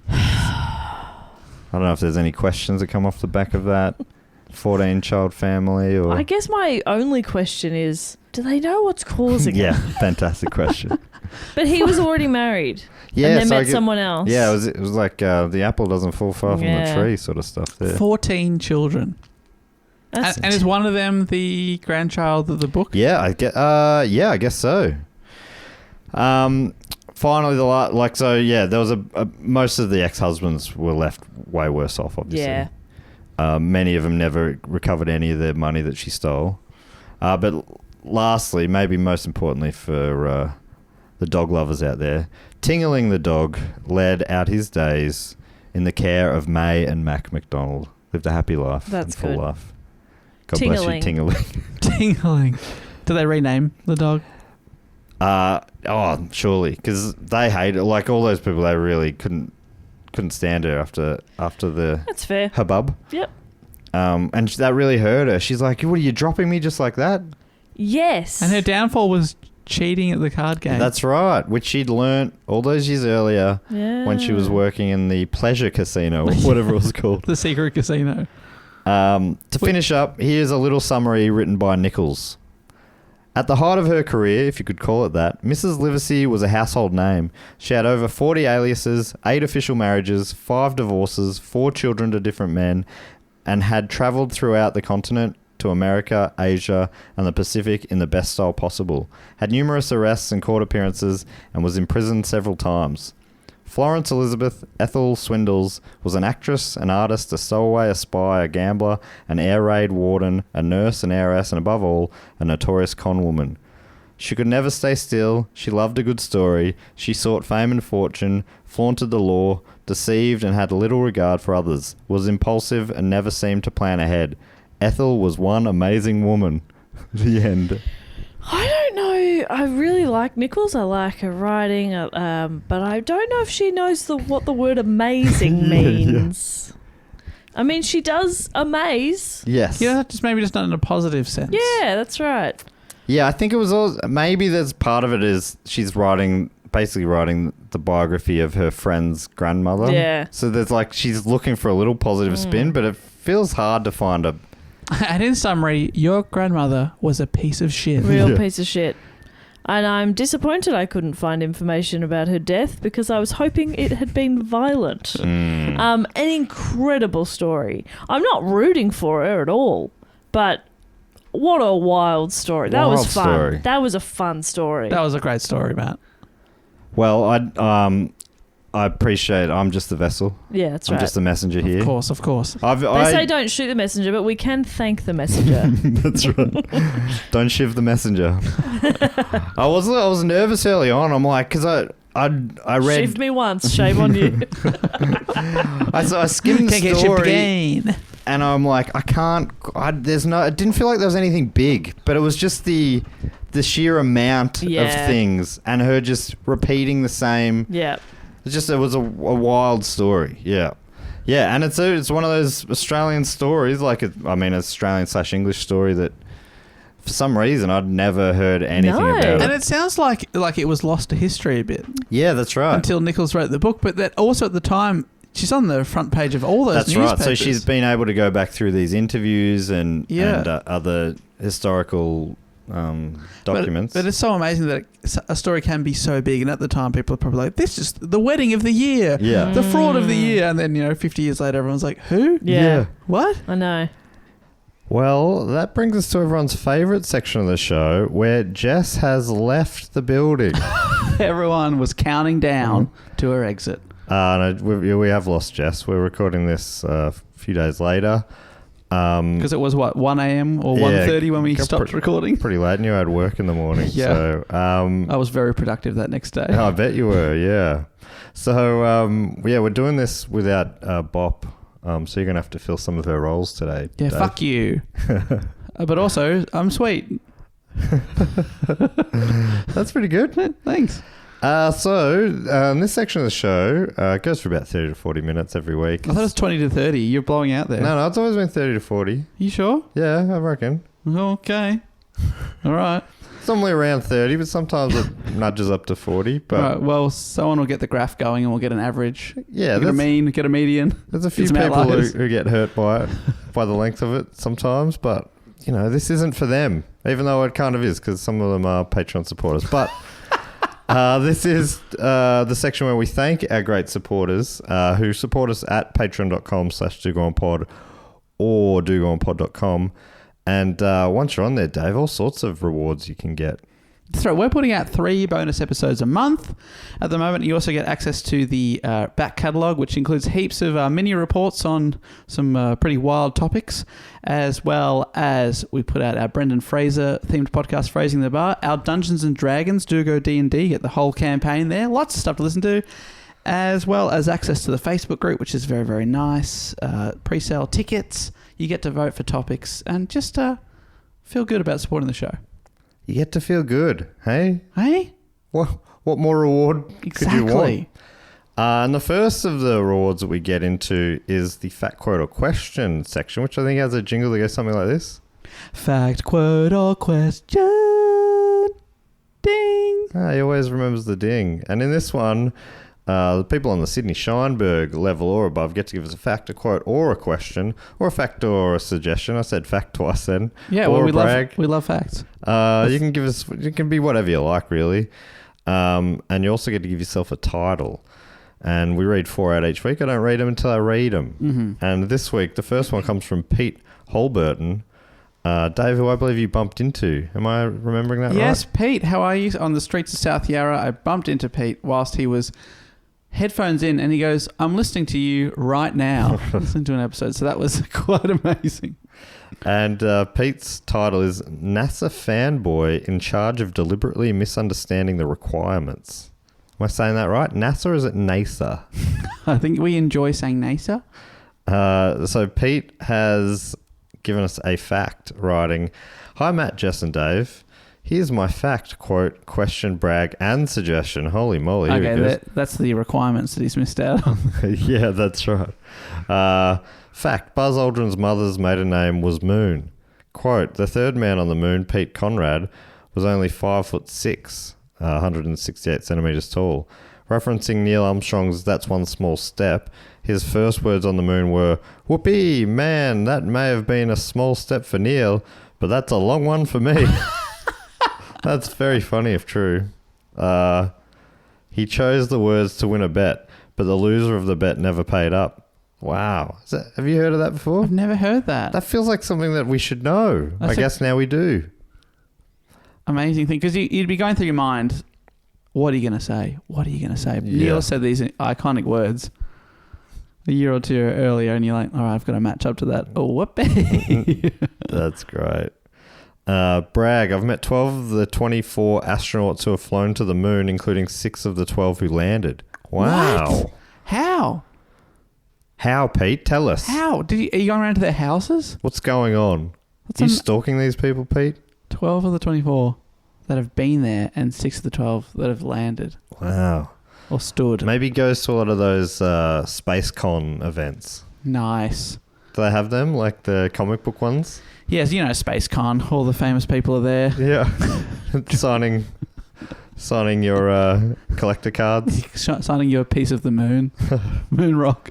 I don't know if there's any questions that come off the back of that 14-child family. Or I guess my only question is, do they know what's causing it? Yeah, fantastic question. But he was already married. Yeah, and then so met someone else. Yeah, it was like the apple doesn't fall far from the Yeah. tree sort of stuff there. 14 children. That's And is one of them the grandchild of the book? Yeah, I guess so. Finally, there was most of the ex-husbands were left way worse off, obviously. Yeah. Many of them never recovered any of their money that she stole. But lastly, maybe most importantly for the dog lovers out there, Tingling the dog led out his days in the care of May and Mac McDonald. Lived a happy life. That's and full good. life. God bless you, Tingling. Tingling. Do they rename the dog? Surely, because they hate it. Like all those people, they really couldn't stand her after the That's fair. hubbub. Yep. And that really hurt her. She's like, "What are you dropping me just like that?" Yes. And her downfall was cheating at the card game. That's right, which she'd learnt all those years earlier Yeah. when she was working in the pleasure casino, or whatever it was called. The secret casino. To finish up, here's a little summary written by Nicholls. At the height of her career, if you could call it that, Mrs. Livesey was a household name. She had over 40 aliases, 8 official marriages, 5 divorces, 4 children to different men, and had travelled throughout the continent to America, Asia, and the Pacific in the best style possible. Had numerous arrests and court appearances, and was imprisoned several times. Florence Elizabeth Ethel Swindles was an actress, an artist, a stowaway, a spy, a gambler, an air raid warden, a nurse, an heiress, and above all, a notorious con woman. She could never stay still. She loved a good story. She sought fame and fortune, flaunted the law, deceived and had little regard for others, was impulsive and never seemed to plan ahead. Ethel was one amazing woman. The end. I don't know. I really like Nicholls. I like her writing, but I don't know if she knows what the word amazing means. Yeah. I mean, she does amaze. Yes. Yeah, maybe just not in a positive sense. Yeah, that's right. Yeah, I think it was all. Maybe there's part of it is she's basically writing the biography of her friend's grandmother. Yeah. So there's she's looking for a little positive spin, but it feels hard to find a. And in summary, your grandmother was a piece of shit. Real piece of shit. And I'm disappointed I couldn't find information about her death because I was hoping it had been violent. An incredible story. I'm not rooting for her at all, but what a wild story. That was fun. Story. That was a fun story. That was a great story, Matt. Well, I appreciate it. I'm just the vessel. Yeah, that's right. I'm just the messenger here. Of course. They say don't shoot the messenger, but we can thank the messenger. That's right. Don't shiv the messenger. I was nervous early on. I'm like, because I read. Shivved me once. Shame on you. I skimmed the Can't get shivved story, again. and I'm like, I can't. It didn't feel like there was anything big, but it was just the sheer amount of things, and her just repeating the same. Yeah. It was a wild story. Yeah. Yeah, and it's one of those Australian stories, Australian/English story that for some reason I'd never heard anything about it. And it sounds like it was lost to history a bit. Yeah, that's right. Until Nicholls wrote the book, but that also at the time she's on the front page of all those That's newspapers. right. So she's been able to go back through these interviews and other historical documents. But it's so amazing that a story can be so big, and at the time people are probably like, this is the wedding of the year, the fraud of the year, and then 50 years later everyone's like, who? Yeah. What? I know. Well, that brings us to everyone's favourite section of the show, where Jess has left the building. Everyone was counting down to her exit. No, we have lost Jess. We're recording this a few days later. Because it was, 1 a.m. or 1:30 when we stopped recording? Pretty late, and you had work in the morning. Yeah. So, I was very productive that next day. I bet you were, yeah. So, we're doing this without Bop. So you're going to have to fill some of her roles today. Yeah, Dave. fuck you. But also, I'm sweet. That's pretty good. Thanks. This section of the show goes for about 30 to 40 minutes every week. I thought it was 20 to 30. You're blowing out there. No, it's always been 30 to 40. You sure? Yeah, I reckon. Okay. All right. It's normally around 30, but sometimes it nudges up to 40. But All right. Well, someone will get the graph going and we'll get an average. Yeah, get a mean, get a median. There's a few some people outliers. who get hurt by it, by the length of it sometimes, but this isn't for them, even though it kind of is, because some of them are Patreon supporters. But this is the section where we thank our great supporters who support us at patreon.com/dogoonpod or dogoonpod.com. And once you're on there, Dave, all sorts of rewards you can get. That's right. We're putting out 3 bonus episodes a month. At the moment, you also get access to the back catalogue, which includes heaps of mini reports on some pretty wild topics, as well as we put out our Brendan Fraser-themed podcast, Phrasing the Bar. Our Dungeons & Dragons, Do Go D&D, get the whole campaign there. Lots of stuff to listen to, as well as access to the Facebook group, which is very, very nice. Pre-sale tickets. You get to vote for topics and just feel good about supporting the show. You get to feel good, hey? Hey? What more reward could you want? And the first of the rewards that we get into is the fact, quote, or question section, which I think has a jingle that goes something like this. Fact, quote, or question. Ding. He always remembers the ding. And in this one, the people on the Sydney Scheinberg level or above get to give us a fact, a quote, or a question, or a fact or a suggestion. I said fact twice then. Yeah, or well, we love facts. You can give us, it can be whatever you like, really. And you also get to give yourself a title. And we read 4 out each week. I don't read them until I read them. Mm-hmm. And this week, the first one comes from Pete Holberton. Dave, who I believe you bumped into. Am I remembering that right? Yes, Pete, how are you? On the streets of South Yarra, I bumped into Pete whilst he was headphones in, and he goes, I'm listening to you right now. Listening to an episode. So that was quite amazing. And Pete's title is NASA fanboy in charge of deliberately misunderstanding the requirements. Am I saying that right? NASA, or is it NASA? I think we enjoy saying NASA. So Pete has given us a fact, writing, "Hi Matt, Jess and Dave. Here's my fact, quote, question, brag, and suggestion." Holy moly. Okay, that's the requirements that he's missed out on. Yeah, that's right. Fact, Buzz Aldrin's mother's maiden name was Moon. Quote, the third man on the moon, Pete Conrad, was only 5'6", 168 centimetres tall. Referencing Neil Armstrong's That's One Small Step, his first words on the moon were, "Whoopee, man, that may have been a small step for Neil, but that's a long one for me." That's very funny if true. He chose the words to win a bet, but the loser of the bet never paid up. Wow. Have you heard of that before? I've never heard that. That feels like something that we should know. I guess now we do. Amazing thing. Because you'd be going through your mind, what are you going to say? What are you going to say? Yeah. Neil said these iconic words a year or two earlier, and you're like, all right, I've got to match up to that. Oh, whoopee. That's great. Brag, I've met 12 of the 24 astronauts who have flown to the moon, including 6 of the 12 who landed. Wow. What? How? How, Pete? Tell us. How? Are you going around to their houses? What's going on? Are you stalking these people, Pete? 12 of the 24 that have been there and 6 of the 12 that have landed. Wow. Or stood. Maybe goes to a lot of those Space Con events. Nice. Do they have them, like the comic book ones? Yes, you know, Space Con. All the famous people are there. Yeah. signing your collector cards. Signing you a piece of the moon. Moon rock.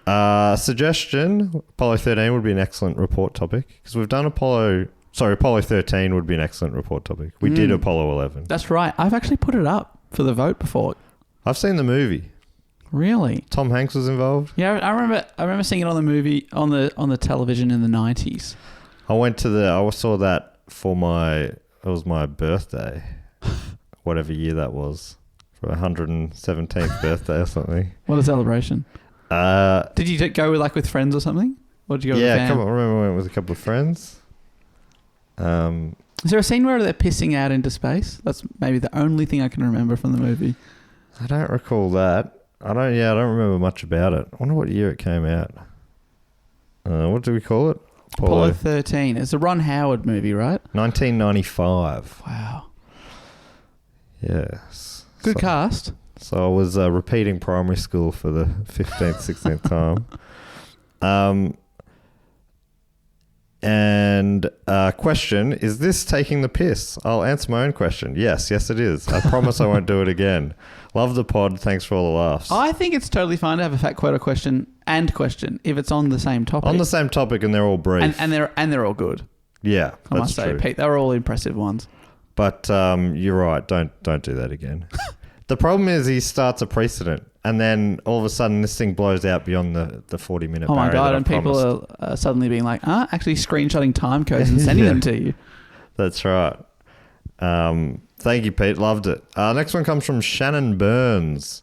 Suggestion: Apollo 13 would be an excellent report topic because we've done Apollo 13 would be an excellent report topic. We did Apollo 11. That's right. I've actually put it up for the vote before. I've seen the movie. Really? Tom Hanks was involved. Yeah, I remember seeing it on the movie on the television in the 90s. I saw that for it was my birthday, whatever year that was, for 117th birthday or something. What a celebration! Did you go with friends or something? Or did you go with I remember I went with a couple of friends. Is there a scene where they're pissing out into space? That's maybe the only thing I can remember from the movie. I don't recall that. I don't remember much about it. I wonder what year it came out. What do we call it? Apollo 13. It's a Ron Howard movie, right? 1995. Wow. Yes. Good cast. So I was repeating primary school for the 15th, 16th time. And question, is this taking the piss? I'll answer my own question. Yes, it is. I promise I won't do it again. Love the pod. Thanks for all the laughs. I think it's totally fine to have a fat quota question if it's on the same topic. On the same topic and they're all brief. And they're all good. Yeah, I must say, Pete, they're all impressive ones. But you're right. Don't do that again. The problem is he starts a precedent and then all of a sudden this thing blows out beyond the 40-minute barrier. Oh my God, and people are suddenly being like, actually screenshotting time codes and sending them to you. That's right. Thank you, Pete. Loved it. Next one comes from Shannon Burns,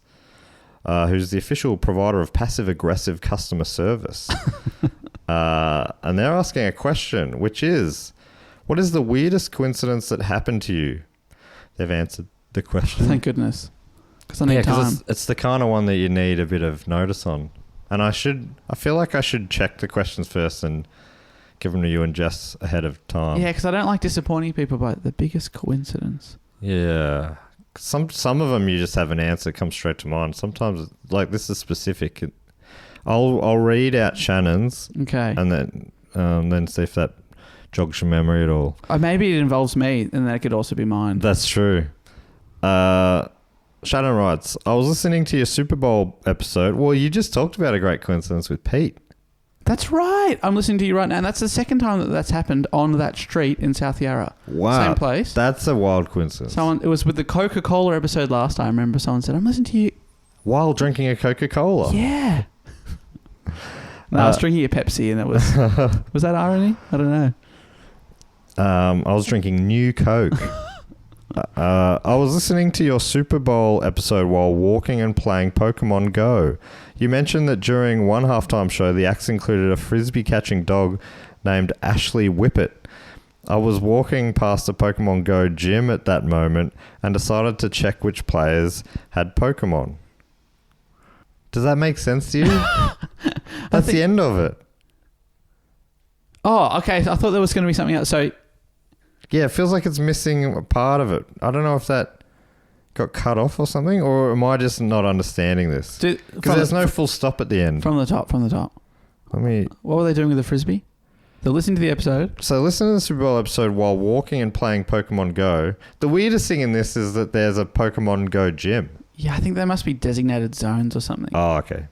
who's the official provider of passive-aggressive customer service. And they're asking a question, which is, what is the weirdest coincidence that happened to you? They've answered the question. Thank goodness. Because I need time. It's the kind of one that you need a bit of notice on. And I feel like I should check the questions first and give them to you and Jess ahead of time. Yeah, because I don't like disappointing people by the biggest coincidence. Yeah. Some of them you just have an answer come straight to mind. Sometimes, like, this is specific. I'll read out Shannon's. Okay. And then see if that jogs your memory at all. Maybe it involves me, and that could also be mine. That's true. Shannon writes, I was listening to your Super Bowl episode. Well, you just talked about a great coincidence with Pete. That's right. I'm listening to you right now. And that's the second time that's happened on that street in South Yarra. Wow. Same place. That's a wild coincidence. It was with the Coca-Cola episode last time. I remember someone said, I'm listening to you. While drinking a Coca-Cola? Yeah. No, I was drinking a Pepsi and it was... Was that irony? I don't know. I was drinking New Coke. I was listening to your Super Bowl episode while walking and playing Pokemon Go. You mentioned that during one halftime show, the acts included a frisbee-catching dog named Ashley Whippet. I was walking past the Pokemon Go gym at that moment and decided to check which players had Pokemon. Does that make sense to you? That's the end of it. Oh, okay. I thought there was going to be something else. So... Yeah, it feels like it's missing a part of it. I don't know if that got cut off or something, or am I just not understanding this? Because there's no full stop at the end. From the top. What were they doing with the frisbee? They're listening to the episode. So listen to the Super Bowl episode while walking and playing Pokemon Go. The weirdest thing in this is that there's a Pokemon Go gym. Yeah, I think there must be designated zones or something. Oh, okay.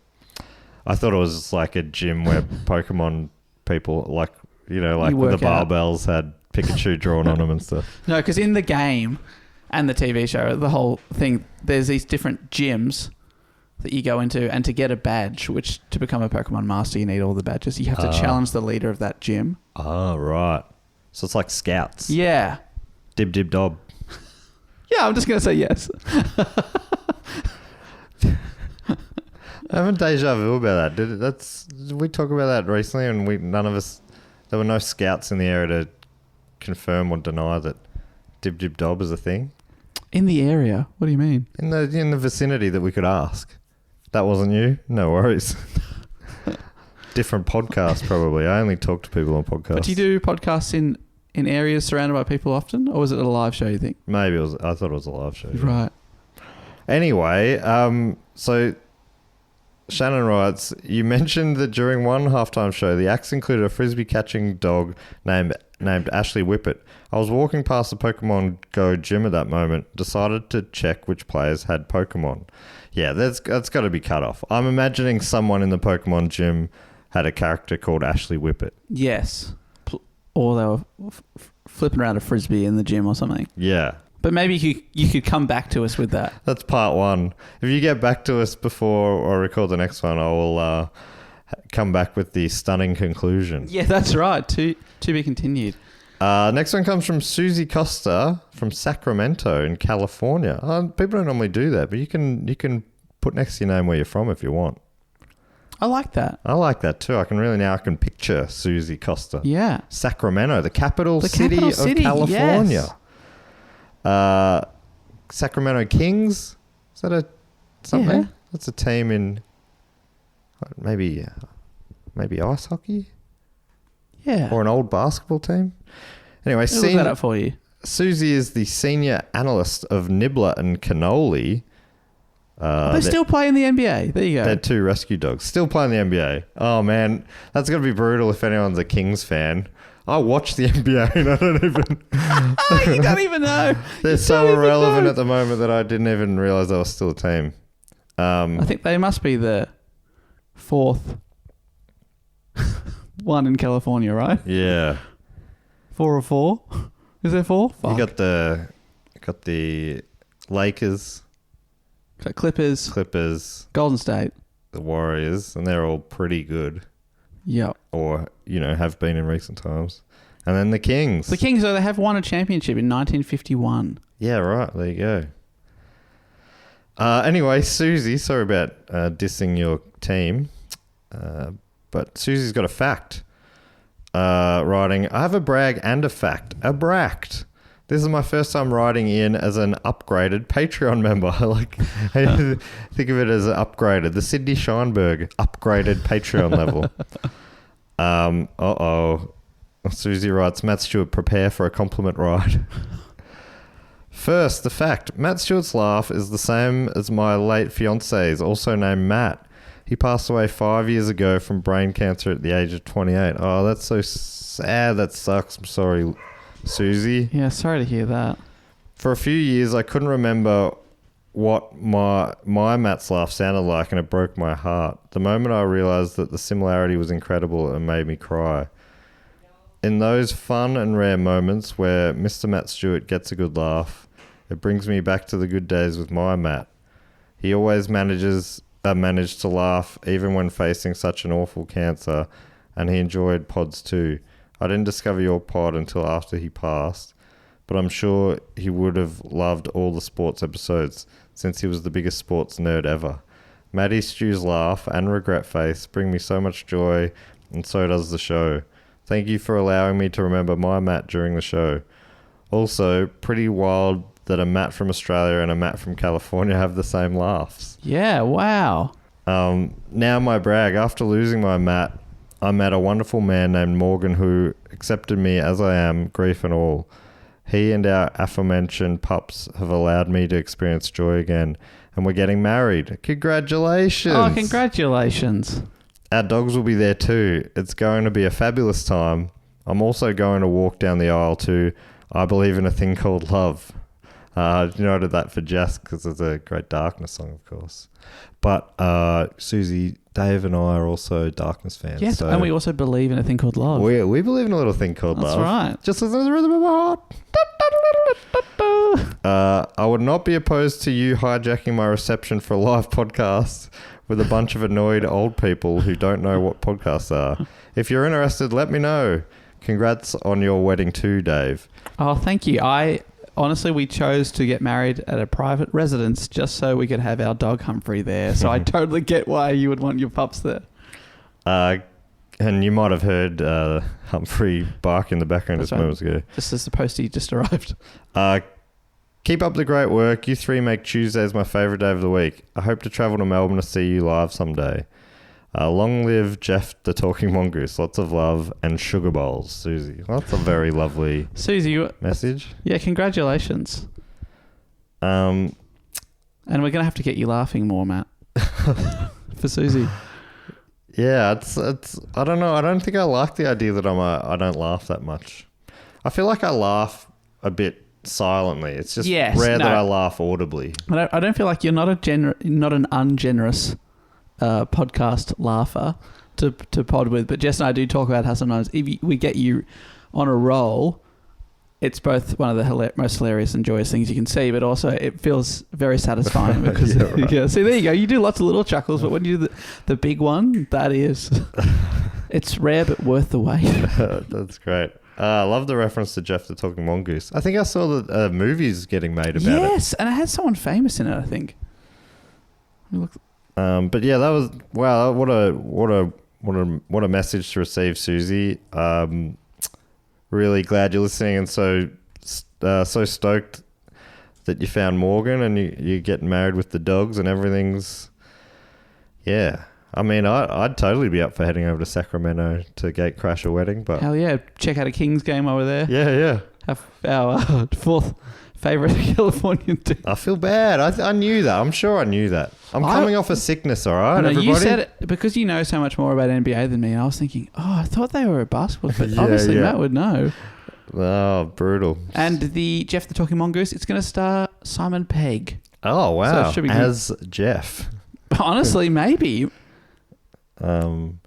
I thought it was like a gym where Pokemon people, like, you know, like with the barbells had Pikachu drawn on them and stuff. No, because in the game and the TV show, the whole thing, there's these different gyms that you go into, and to get a badge, which to become a Pokemon Master, you need all the badges. You have to challenge the leader of that gym. Oh, right. So it's like scouts. Yeah. Dib, dib, dob. Yeah, I'm just going to say yes. I have a deja vu about that. Did we talk about that recently, and none of us, there were no scouts in the area to confirm or deny that dib dib dob is a thing? In the area? What do you mean? In the vicinity that we could ask. That wasn't you? No worries. Different podcast probably. I only talk to people on podcasts. But do you do podcasts in areas surrounded by people often, or was it a live show, you think? Maybe it was. I thought it was a live show. Right. Anyway, so Shannon writes, you mentioned that during one halftime show, the acts included a frisbee catching dog named Ashley Whippet. I was walking past the Pokemon Go gym at that moment, decided to check which players had Pokemon. Yeah, that's got to be cut off. I'm imagining someone in the Pokemon gym had a character called Ashley Whippet. Yes. Or they were flipping around a frisbee in the gym or something. Yeah. But maybe you could come back to us with that. That's part one. If you get back to us before I record the next one, I will come back with the stunning conclusion. Yeah, that's right. To be continued. Next one comes from Susie Costa from Sacramento in California. People don't normally do that, but you can put next to your name where you're from if you want. I like that. I like that too. I can picture Susie Costa. Yeah. Sacramento, the capital city of California. Yes. Sacramento Kings. Is that something? Yeah. That's a team in maybe ice hockey? Yeah. Or an old basketball team? Anyway, I'll look that up for you. Susie is the senior analyst of Nibbler and Cannoli. They still play in the NBA. There you go. They're two rescue dogs. Still playing the NBA. Oh, man. That's going to be brutal if anyone's a Kings fan. I watch the NBA and I don't even... You don't even know. They're so irrelevant at the moment that I didn't even realise they were still a team. I think they must be the fourth one in California, right? Yeah. 4 or 4? Is there 4? Fuck. You got the Lakers... So Clippers, Golden State, the Warriors, and they're all pretty good. Yep. Or, have been in recent times. And then the Kings. The Kings, though, they have won a championship in 1951. Yeah, right. There you go. Anyway, Susie, sorry about dissing your team. But Susie's got a fact. Writing, I have a brag and a fact. A bract. This is my first time writing in as an upgraded Patreon member. I think of it as an upgraded. The Sydney Scheinberg upgraded Patreon level. Susie writes, Matt Stewart, prepare for a compliment ride. First, the fact. Matt Stewart's laugh is the same as my late fiance's, also named Matt. He passed away 5 years ago from brain cancer at the age of 28. Oh, that's so sad. That sucks. I'm sorry, Susie. Yeah, sorry to hear that. For a few years, I couldn't remember what my Matt's laugh sounded like, and it broke my heart. The moment I realised that the similarity was incredible, it made me cry. In those fun and rare moments where Mr. Matt Stewart gets a good laugh, it brings me back to the good days with my Matt. He always managed to laugh even when facing such an awful cancer, and he enjoyed pods too. I didn't discover your pod until after he passed, but I'm sure he would have loved all the sports episodes since he was the biggest sports nerd ever. Maddie Stew's laugh and regret face bring me so much joy, and so does the show. Thank you for allowing me to remember my Matt during the show. Also, pretty wild that a Matt from Australia and a Matt from California have the same laughs. Yeah, wow. Now my brag. After losing my Matt, I met a wonderful man named Morgan who accepted me as I am, grief and all. He and our aforementioned pups have allowed me to experience joy again, and we're getting married. Congratulations! Oh, congratulations. Our dogs will be there too. It's going to be a fabulous time. I'm also going to walk down the aisle to I Believe in a Thing Called Love. You noted that for Jess because it's a great Darkness song, of course. But Susie, Dave and I are also Darkness fans. Yes, so and we also believe in a thing called love. we believe in a little thing called That's love. That's right. Just listen to the rhythm of my heart. I would not be opposed to you hijacking my reception for a live podcast with a bunch of annoyed old people who don't know what podcasts are. If you're interested, let me know. Congrats on your wedding too, Dave. Oh, thank you. Honestly, we chose to get married at a private residence just so we could have our dog Humphrey there. So I totally get why you would want your pups there. And you might have heard Humphrey bark in the background just moments ago. Just as the postie just arrived. Keep up the great work. You three make Tuesdays my favourite day of the week. I hope to travel to Melbourne to see you live someday. Long live Jeff the Talking Mongoose. Lots of love and sugar bowls, Susie. Well, that's a very lovely Susie, message. Yeah, congratulations. And we're going to have to get you laughing more, Matt. for Susie. Yeah, it's. I don't know. I don't think I like the idea that I don't laugh that much. I feel like I laugh a bit silently. It's just rare that I laugh audibly. I don't feel like you're not an ungenerous podcast laugher to pod with, but Jess and I do talk about how sometimes if we get you on a roll, it's both one of the most hilarious and joyous things you can see, but also it feels very satisfying because see, there you go. You do lots of little chuckles, but when you do the big one, that is, it's rare but worth the wait. That's great. I love the reference to Jeff the Talking Mongoose. I think I saw the movies getting made about it. Yes, and it had someone famous in it, I think. But yeah, that was wow. What a message to receive, Susie. Really glad you're listening, and so stoked that you found Morgan and you're getting married with the dogs and everything's. Yeah, I mean, I'd totally be up for heading over to Sacramento to gatecrash a wedding, but hell yeah, check out a Kings game over there. Yeah. Our fourth favorite Californian team. I feel bad. I knew that. I'm sure I knew that. I'm coming off a sickness, all right, everybody? You said it because you know so much more about NBA than me. I was thinking, I thought they were a basketball, but obviously Matt would know. Oh, brutal. And the Jeff the Talking Mongoose, it's going to star Simon Pegg. Oh, wow. So it should be as Jeff. Honestly, maybe. And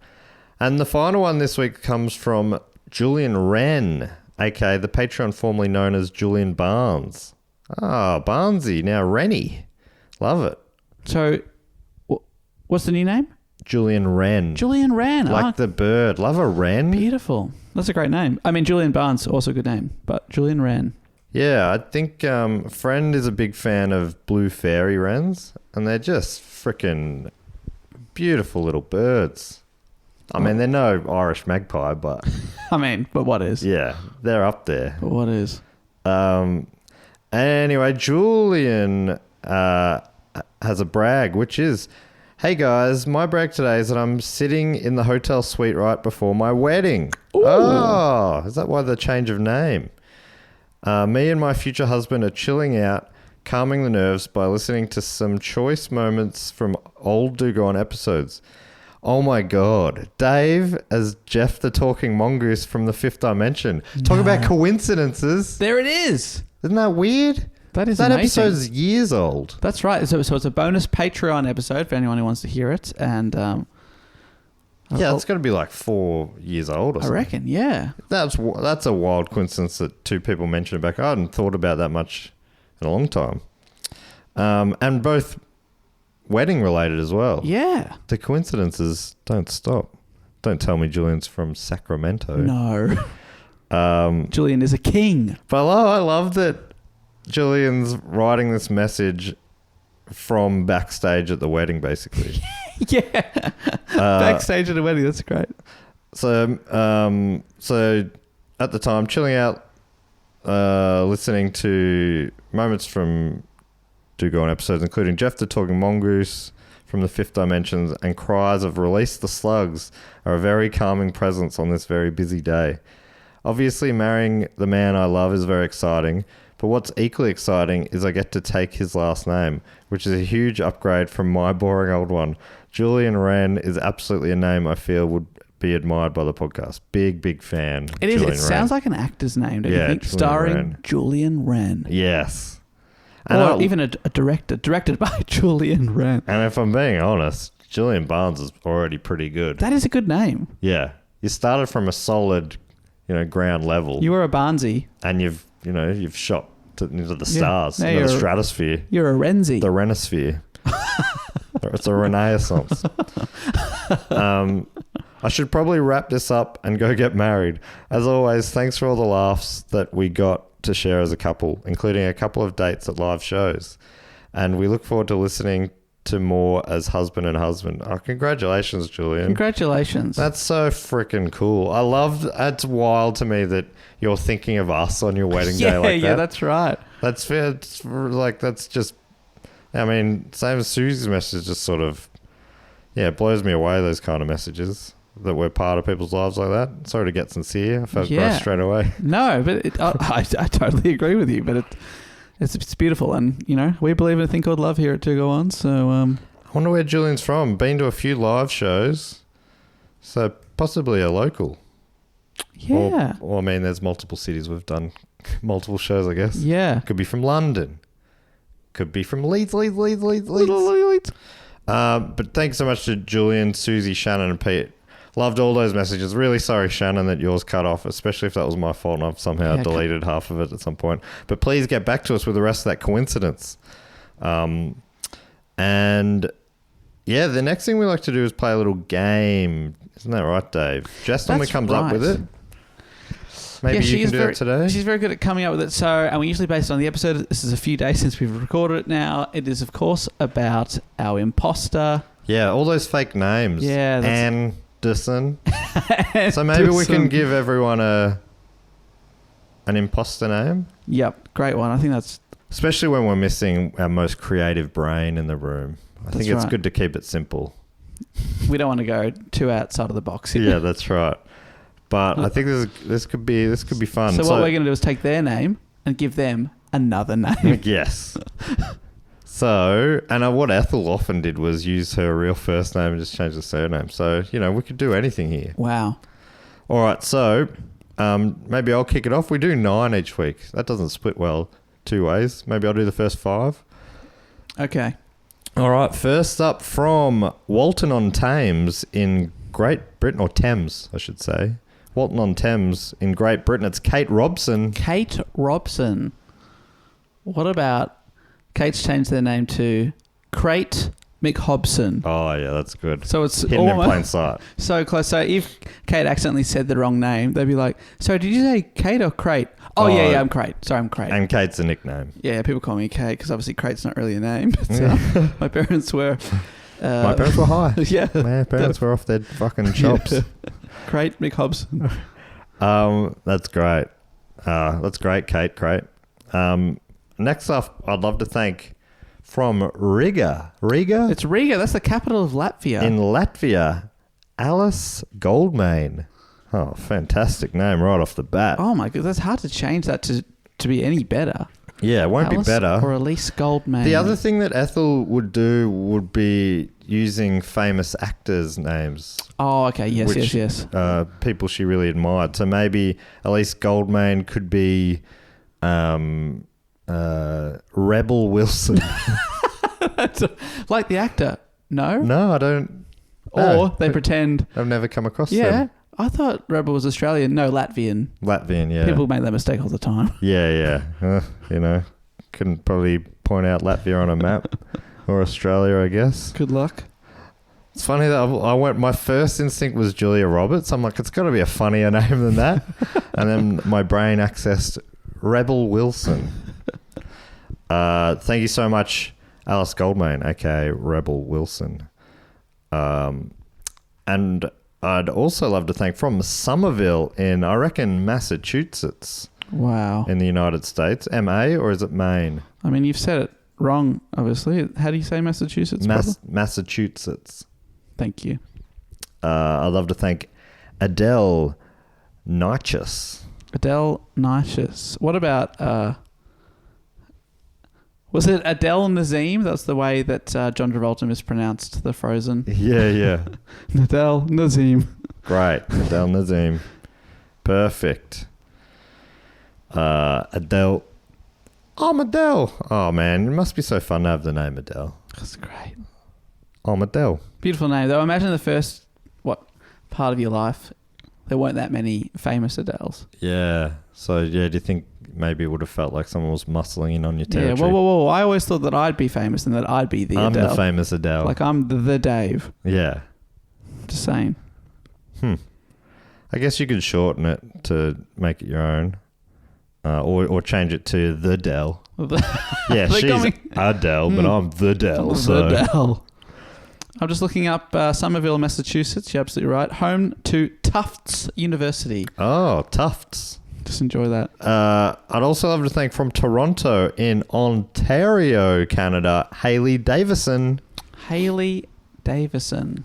the final one this week comes from Julian Wren, aka the Patreon formerly known as Julian Barnes. Barnesy, now Rennie. Love it. So, what's the new name? Julian Wren. Julian Wren. Like the bird. Love a wren. Beautiful. That's a great name. I mean, Julian Barnes, also a good name, but Julian Wren. Yeah, I think Friend is a big fan of blue fairy wrens, and they're just freaking beautiful little birds. I mean, they're no Irish magpie, but... but what is? Yeah, they're up there. But what is? Anyway, Julian has a brag, which is, hey guys, my brag today is that I'm sitting in the hotel suite right before my wedding. Ooh. Oh, is that why the change of name? Me and my future husband are chilling out, calming the nerves by listening to some choice moments from old Do Go On episodes. Oh my God. Dave as Jeff the Talking Mongoose from the Fifth Dimension. Talk about coincidences. There it is. Isn't that weird? That is that amazing. episode's years old. That's right. So it's a bonus Patreon episode for anyone who wants to hear it. And it's got to be like 4 years old or something. I reckon, yeah. That's a wild coincidence that two people mentioned it back. I hadn't thought about that much in a long time. And both wedding related as well. Yeah. The coincidences don't stop. Don't tell me Julian's from Sacramento. No. Julian is a king. But I love that Julian's writing this message from backstage at the wedding, basically. Yeah. Backstage at a wedding. That's great. So at the time, chilling out, listening to moments from Do Go On episodes, including Jeff the Talking Mongoose from the Fifth Dimensions and cries of "Release the slugs" are a very calming presence on this very busy day. Obviously, marrying the man I love is very exciting, but what's equally exciting is I get to take his last name, which is a huge upgrade from my boring old one. Julian Wren is absolutely a name I feel would be admired by the podcast. Big fan. It is. It sounds like an actor's name, don't you think? Julian Starring Wren. Julian Wren. Yes. Or even a director. Directed by Julian Wren. And if I'm being honest, Julian Barnes is already pretty good. That is a good name. Yeah. You started from a solid, ground level. You were a Barnesy. And you've shot into the stars, into the stratosphere. You're a Renzi. The Renosphere. It's a renaissance. I should probably wrap this up and go get married. As always, thanks for all the laughs that we got to share as a couple, including a couple of dates at live shows. And we look forward to listening to more as husband and husband. Oh, congratulations, Julian. Congratulations. That's so freaking cool. It's wild to me that you're thinking of us on your wedding day like that. Yeah, that's right. That's fair. That's just, same as Susie's message, just sort of, it blows me away, those kind of messages, that we're part of people's lives like that. Sorry to get sincere. I felt gross straight away. No, but I totally agree with you, but it's beautiful. And, we believe in a thing called love here at To Go On. So, wonder where Julian's from. Been to a few live shows. So possibly a local. Yeah. Or I mean, there's multiple cities we've done multiple shows, I guess. Yeah. Could be from London. Could be from Leeds. But thanks so much to Julian, Susie, Shannon and Pete. Loved all those messages. Really sorry, Shannon, that yours cut off, especially if that was my fault and I've somehow deleted half of it at some point. But please get back to us with the rest of that coincidence. And yeah, the next thing we like to do is play a little game. Isn't that right, Dave? Jess normally comes up with it. Maybe you can do it today. She's very good at coming up with it. So, and we usually base it on the episode. This is a few days since we've recorded it now. It is, of course, about our imposter. Yeah, all those fake names. Yeah. Anderson. So maybe we can give everyone an imposter name. Yep, great one. I think that's... Especially when we're missing our most creative brain in the room. I think it's good to keep it simple. We don't want to go too outside of the box here. Yeah, that's right. But I think this could be fun. So what we're going to do is take their name and give them another name. Yes. So, and what Ethel often did was use her real first name and just change the surname. So, we could do anything here. Wow. All right, so maybe I'll kick it off. We do 9 each week. That doesn't split well 2 ways. Maybe I'll do the first 5. Okay. All right, first up from Walton-on-Thames in Great Britain, or Thames, I should say. Walton-on-Thames in Great Britain. It's Kate Robson. Kate Robson. What about Kate's changed their name to Crate McHobson? Oh, yeah, that's good. So it's hidden in plain sight. So close. So if Kate accidentally said the wrong name, they'd be like, sorry, did you say Kate or Crate? Oh, yeah, I'm Crate. Sorry, I'm Crate. And Kate's a nickname. Yeah, people call me Kate because obviously Crate's not really a name. But my parents were... my parents were high. Yeah. My parents were off their fucking chops. Yeah. Crate McHobson. That's great. That's great, Kate. Great. Next up, I'd love to thank from Riga. Riga? It's Riga. That's the capital of Latvia. In Latvia, Alice Goldmane. Oh, fantastic name right off the bat. Oh my god, that's hard to change that to be any better. Yeah, it won't Alice be better. Or Elise Goldmane. The other thing that Ethel would do would be using famous actors' names. Oh, okay. Yes, yes. People she really admired. So maybe Elise Goldmane could be Rebel Wilson. Like the actor. No? No, I don't. Or they pretend... I've never come across them. Yeah. I thought Rebel was Australian. No, Latvian. Latvian, yeah. People make that mistake all the time. Yeah. Couldn't probably point out Latvia on a map. Or Australia, I guess. Good luck. It's funny that my first instinct was Julia Roberts. I'm like, it's got to be a funnier name than that. And then my brain accessed Rebel Wilson. Thank you so much, Alice Goldmane, aka Rebel Wilson. And I'd also love to thank from Somerville in, I reckon, Massachusetts. Wow. In the United States. MA or is it Maine? I mean, you've said it wrong, obviously. How do you say Massachusetts? Massachusetts. Thank you. I'd love to thank Adele Nicious. Adele Nicious. What about... was it Adele Nazim? That's the way that John Travolta mispronounced the Frozen. Yeah. Adele Nazim. Great. Adele Nazim. Perfect. Adele. I'm Adele. Oh, man. It must be so fun to have the name Adele. That's great. I'm Adele. Beautiful name, though. Imagine the first, part of your life, there weren't that many famous Adeles. Yeah. So, do you think maybe it would have felt like someone was muscling in on your territory? Yeah, whoa. I always thought that I'd be famous and that I'd be the Adele. I'm the famous Adele. Like, I'm the Dave. Yeah. Just saying. I guess you could shorten it to make it your own. Or change it to the Dell. Yeah, she's Adele, but I'm the Dell. The Dell. I'm just looking up Somerville, Massachusetts. You're absolutely right. Home to Tufts University. Oh, Tufts. Just enjoy that. I'd also love to thank from Toronto in Ontario, Canada, Hayley Davison. Hayley Davison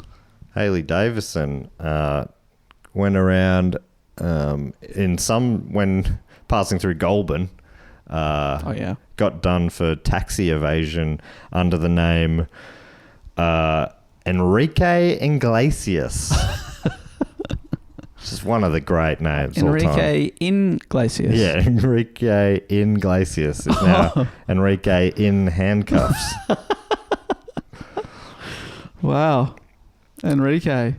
went around when passing through Goulburn. Got done for taxi evasion under the name Enrique Iglesias. Just one of the great names all time. Enrique Iglesias. Yeah, Enrique Iglesias is now Enrique in handcuffs. Wow. Enrique.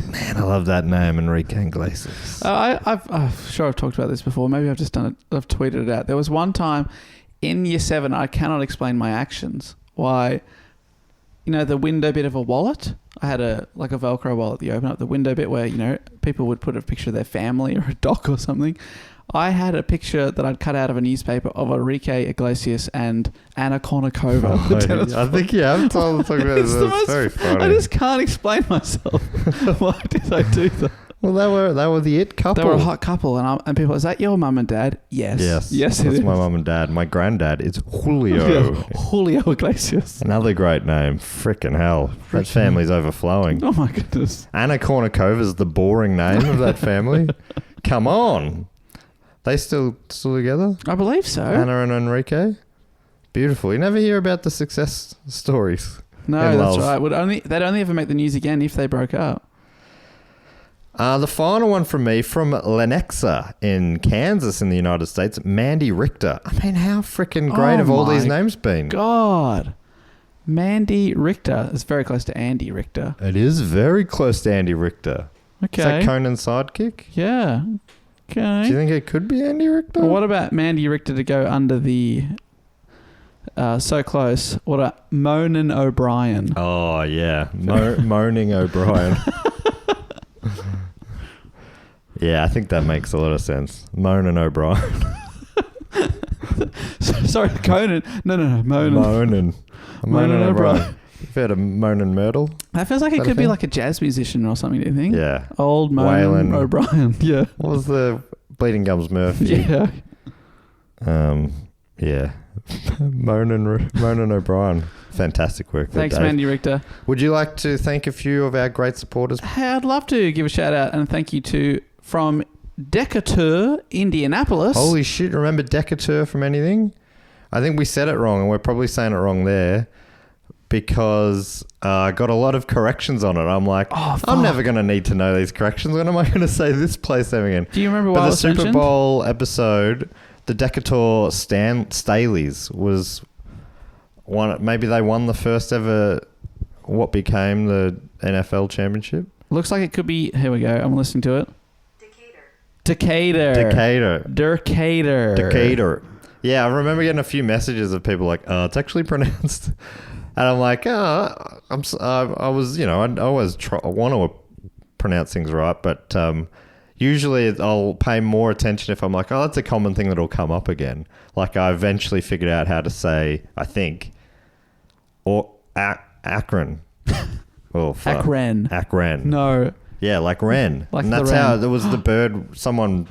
Man, I love that name, Enrique Iglesias. I'm sure I've talked about this before. Maybe I've just done it. I've tweeted it out. There was one time in year 7, I cannot explain my actions. Why, the window bit of a wallet. I had a Velcro wallet that you open up the window bit where, people would put a picture of their family or a dog or something. I had a picture that I'd cut out of a newspaper of Enrique Iglesias and Anna Kournikova. I think you have told us about this. It's very funny. I just can't explain myself. Why did I do that? Well, they were the it couple. They were a hot couple, and people, is that your mum and dad? Yes. Yes, that's my mum and dad. My granddad is Julio. Julio Iglesias. Another great name. Frickin' hell. That family's overflowing. Oh my goodness. Anna Kournikova's the boring name of that family. Come on. They still together? I believe so. Anna and Enrique? Beautiful. You never hear about the success stories. No, that's right. They'd only ever make the news again if they broke up. The final one from me, from Lenexa in Kansas in the United States, Mandy Richter. I mean, how freaking great have all these names been? God. Mandy Richter is very close to Andy Richter. It is very close to Andy Richter. Okay. Is that Conan's sidekick? Yeah. Okay. Do you think it could be Andy Richter? Well, what about Mandy Richter to go under the... so close. What about Moanin' O'Brien? Oh, yeah. Moaning O'Brien. Yeah, I think that makes a lot of sense. Moanin' O'Brien. Sorry, Conan. No. Moanin' O'Brien. You've heard of Moanin' Myrtle? That feels like it could be like a jazz musician or something, do you think? Yeah. Old Moanin' O'Brien. Yeah. What was the Bleeding Gums Murphy? Yeah. Yeah. Moanin' O'Brien. Fantastic work. Thanks, Mandy Richter. Would you like to thank a few of our great supporters? Hey, I'd love to give a shout out and thank you to from Decatur, Indianapolis. Holy shit, remember Decatur from anything? I think we said it wrong, and we're probably saying it wrong there because I got a lot of corrections on it. I'm like, I'm never going to need to know these corrections. When am I going to say this place name again? Do you remember what the Super Bowl episode, the Decatur Staleys was one. Maybe they won the first ever what became the NFL championship. Looks like it could be. Here we go. I'm listening to it. Decatur. Yeah, I remember getting a few messages of people like, it's actually pronounced. And I'm like, I always want to pronounce things right, but usually I'll pay more attention if I'm like, that's a common thing that'll come up again. Like I eventually figured out how to say, I think, or Akron. Oh, fuck. Akron. No. Yeah, like wren. Like and that's how there was the bird. Someone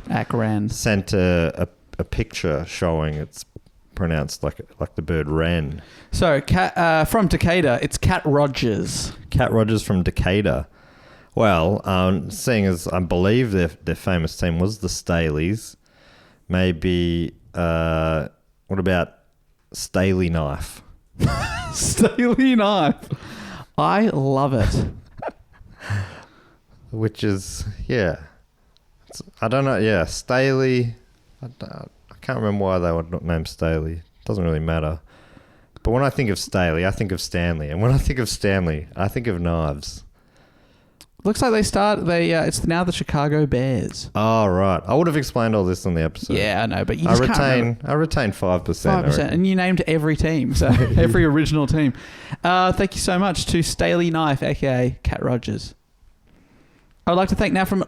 sent a picture showing it's pronounced like the bird wren. So from Decatur, it's Cat Rogers. Cat Rogers from Decatur. Well, seeing as I believe their famous team was the Staleys, maybe what about Staley Knife? Staley Knife. I love it. Which is, yeah. I don't know. Yeah, Staley. I can't remember why they were not named Staley. Doesn't really matter. But when I think of Staley, I think of Stanley. And when I think of Stanley, I think of knives. Looks like it's now the Chicago Bears. Oh, right. I would have explained all this on the episode. Yeah, I know, but you just can't remember. I retain 5%. 5%, and you named every team, so every original team. Thank you so much to Staley Knife, a.k.a. Cat Rogers. I would like to thank now from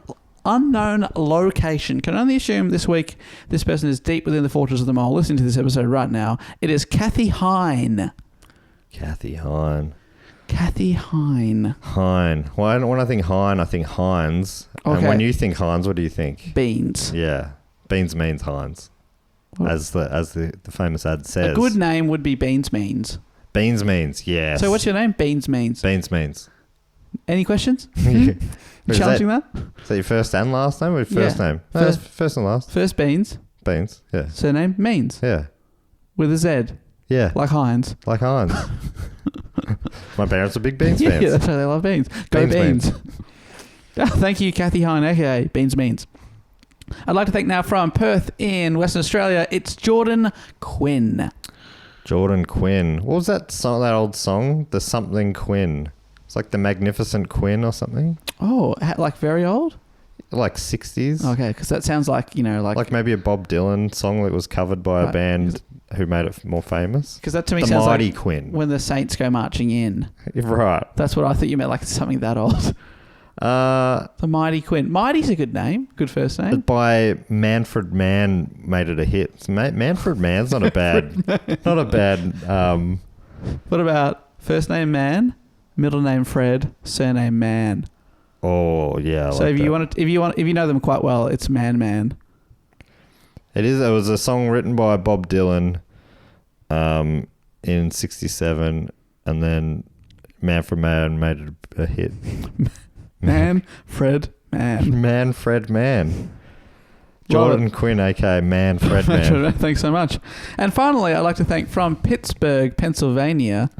unknown location. Can only assume this week this person is deep within the fortress of the mole. Listening to this episode right now. It is Kathy Hine. Kathy Hine. When I think Hine, I think Heinz. Okay. And when you think Heinz, what do you think? Beans. Yeah. Beans means Heinz. What? As the famous ad says. A good name would be Beans Means. Beans Means, yes. So what's your name? Beans Means. Beans Means. Any questions? Challenging that? Is that your first and last name or first name? No, first and last. First Beans. Beans, yeah. Surname Means. Yeah. With a Z. Yeah. Like Heinz. My parents are big Beans fans. Yeah, that's why they love beans. Go Beans, Beans. Thank you, Kathy Hine, aka Beans Means. I'd like to thank now from Perth in Western Australia, it's Jordan Quinn. Jordan Quinn. What was that song? That old song? The something Quinn. It's like the Magnificent Quinn or something. Oh, like very old? Like 60s. Okay, because that sounds like, like maybe a Bob Dylan song that was covered by a band who made it more famous. Because that to me the sounds Mighty like Quinn. when the Saints go marching in. Right. That's what I thought you meant, like something that old. The Mighty Quinn. Mighty's a good name. Good first name. By Manfred Mann made it a hit. Manfred Mann's not a bad... not a bad... What about first name Man, middle name Fred, surname Man? Oh, yeah. So if you know them quite well, it's Man. It is. It was a song written by Bob Dylan in 67, and then Manfred Mann made it a hit. Manfred Mann. Jordan Quinn, aka Manfred Mann. Thanks so much. And finally, I'd like to thank from Pittsburgh, Pennsylvania.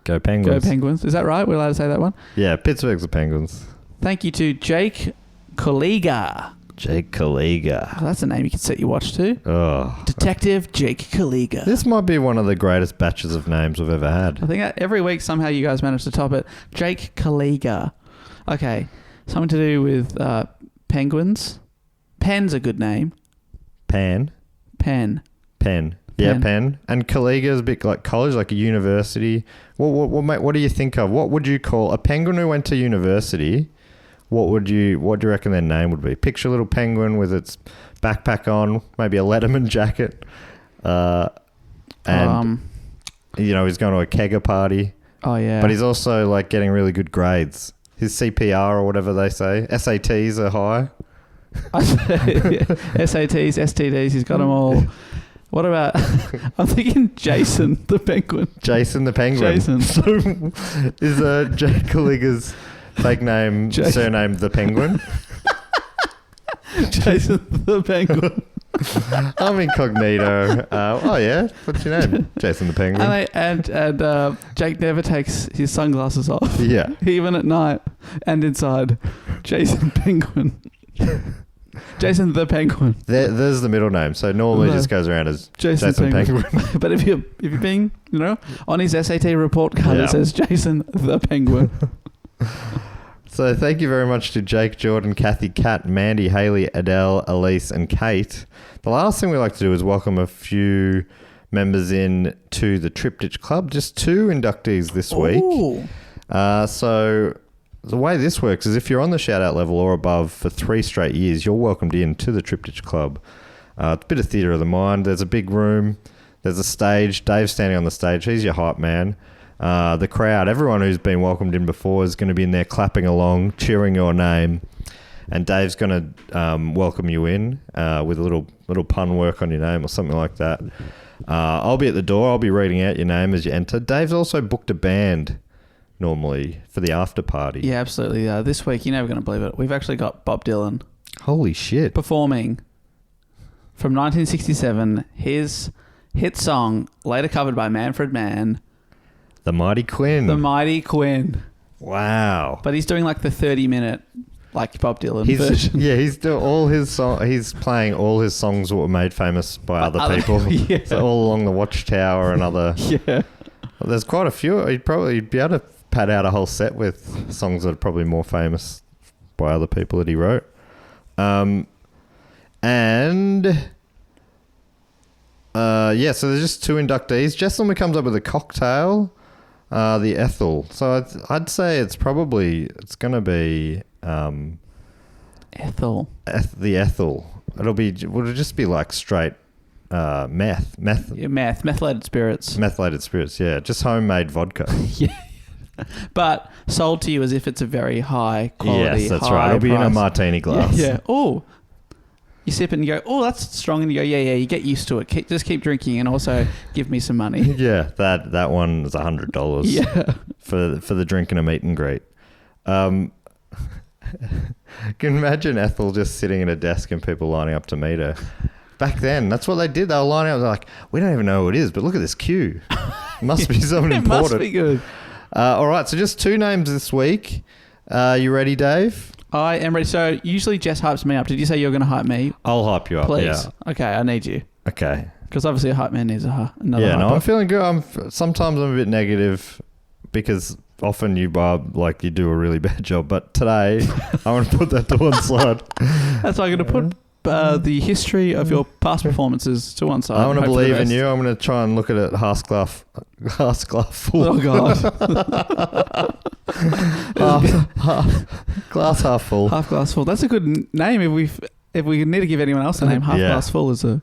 Go Penguins. Go Penguins. Is that right? We're allowed to say that one? Yeah, Pittsburgh's the Penguins. Thank you to Jake Kaliga. Jake Kaliga. Oh, that's a name you can set your watch to. Oh. Detective Jake Kaliga. This might be one of the greatest batches of names we've ever had. I think every week somehow you guys manage to top it. Jake Kaliga. Okay. Something to do with penguins. Pen's a good name. Pen. Yeah, Penn. And Kaliga is a bit like college, like a university. What do you think of? What would you call a penguin who went to university? What do you reckon their name would be? Picture a little penguin with its backpack on, maybe a Letterman jacket, and he's going to a kegger party. Oh yeah. But he's also like getting really good grades. His CPR or whatever they say, SATs are high. SATs, STDs, he's got them all. What about, I'm thinking Jason the Penguin. Jason the Penguin. Jason. So is Jake Kaliga's fake name, surname the Penguin? Jason the Penguin. I'm incognito. Oh yeah, what's your name? Jason the Penguin. And Jake never takes his sunglasses off. Yeah, even at night and inside. Jason Penguin. Jason the Penguin. There's the middle name. So normally just goes around as Jason Penguin. But if you're being, on his SAT report card it says Jason the Penguin. So thank you very much to Jake, Jordan, Kathy, Kat, Mandy, Haley, Adele, Elise and Kate. The last thing we like to do is welcome a few members in to the Triptych Club. Just 2 inductees this week. So the way this works is if you're on the shout-out level or above for 3 straight years, you're welcomed in to the Triptych Club. It's a bit of theatre of the mind. There's a big room. There's a stage. Dave's standing on the stage. He's your hype man. The crowd, everyone who's been welcomed in before is going to be in there clapping along, cheering your name. And Dave's going to welcome you in with a little pun work on your name or something like that. I'll be at the door. I'll be reading out your name as you enter. Dave's also booked a band normally for the after party. Yeah, absolutely. This week, you're never going to believe it, we've actually got Bob Dylan. Holy shit. Performing from 1967, his hit song, later covered by Manfred Mann, The Mighty Quinn. The Mighty Quinn. Wow. But he's doing like the 30-minute like Bob Dylan version. Yeah, he's doing all his he's playing all his songs that were made famous by other people. Yeah. So all along the Watchtower and other. Yeah. Well, there's quite a few. He'd be able to pad out a whole set with songs that are probably more famous by other people that he wrote. So there's just 2 inductees. Jesselman comes up with a cocktail, the Ethel. So I'd say it's going to be Ethel. The Ethel. Would it just be like straight methylated spirits. Methylated spirits, yeah. Just homemade vodka. Yeah. But sold to you as if it's a very high quality. Yes, that's right. It'll be in a martini glass. Yeah. Oh. You sip it and you go, oh, that's strong. And you go, yeah. You get used to it. Just keep drinking and also give me some money. Yeah, that one is $100. Yeah. For the drink and a meet and greet. Can you imagine Ethel just sitting at a desk and people lining up to meet her? Back then, that's what they did. They were lining up. They're like, we don't even know who it is, but look at this queue. Must be someone important. Must be good. All right, so just 2 names this week. You ready, Dave? I am ready. So usually Jess hypes me up. Did you say you're going to hype me? I'll hype you up, Please. yeah. Okay, I need you. Okay. Because obviously a hype man needs another Yeah, hype no, up. I'm feeling good. Sometimes I'm a bit negative because often you do a really bad job. But today, I want to put that to one side. That's why I'm going to put the history of your past performances to one side. I want to and hope for the believe in best. you. I'm going to try and look at it half glass full. Oh, God. Glass half full. Half glass full. That's a good name. If we need to give anyone else a name, half Yeah. glass full is a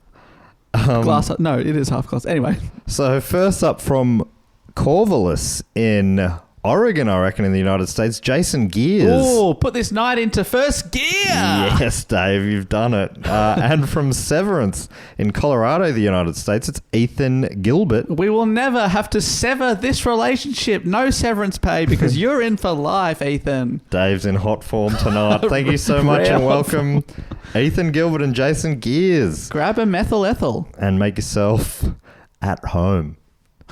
glass. No, it is half glass. Anyway. So first up from Corvallis in Oregon, I reckon, in the United States, Jason Gears. Oh, put this night into first gear. Yes, Dave, you've done it. And from Severance in Colorado, the United States, it's Ethan Gilbert. We will never have to sever this relationship. No severance pay because you're in for life, Ethan. Dave's in hot form tonight. Thank you so much and welcome, Ethan Gilbert and Jason Gears. Grab a methyl Ethel. And make yourself at home.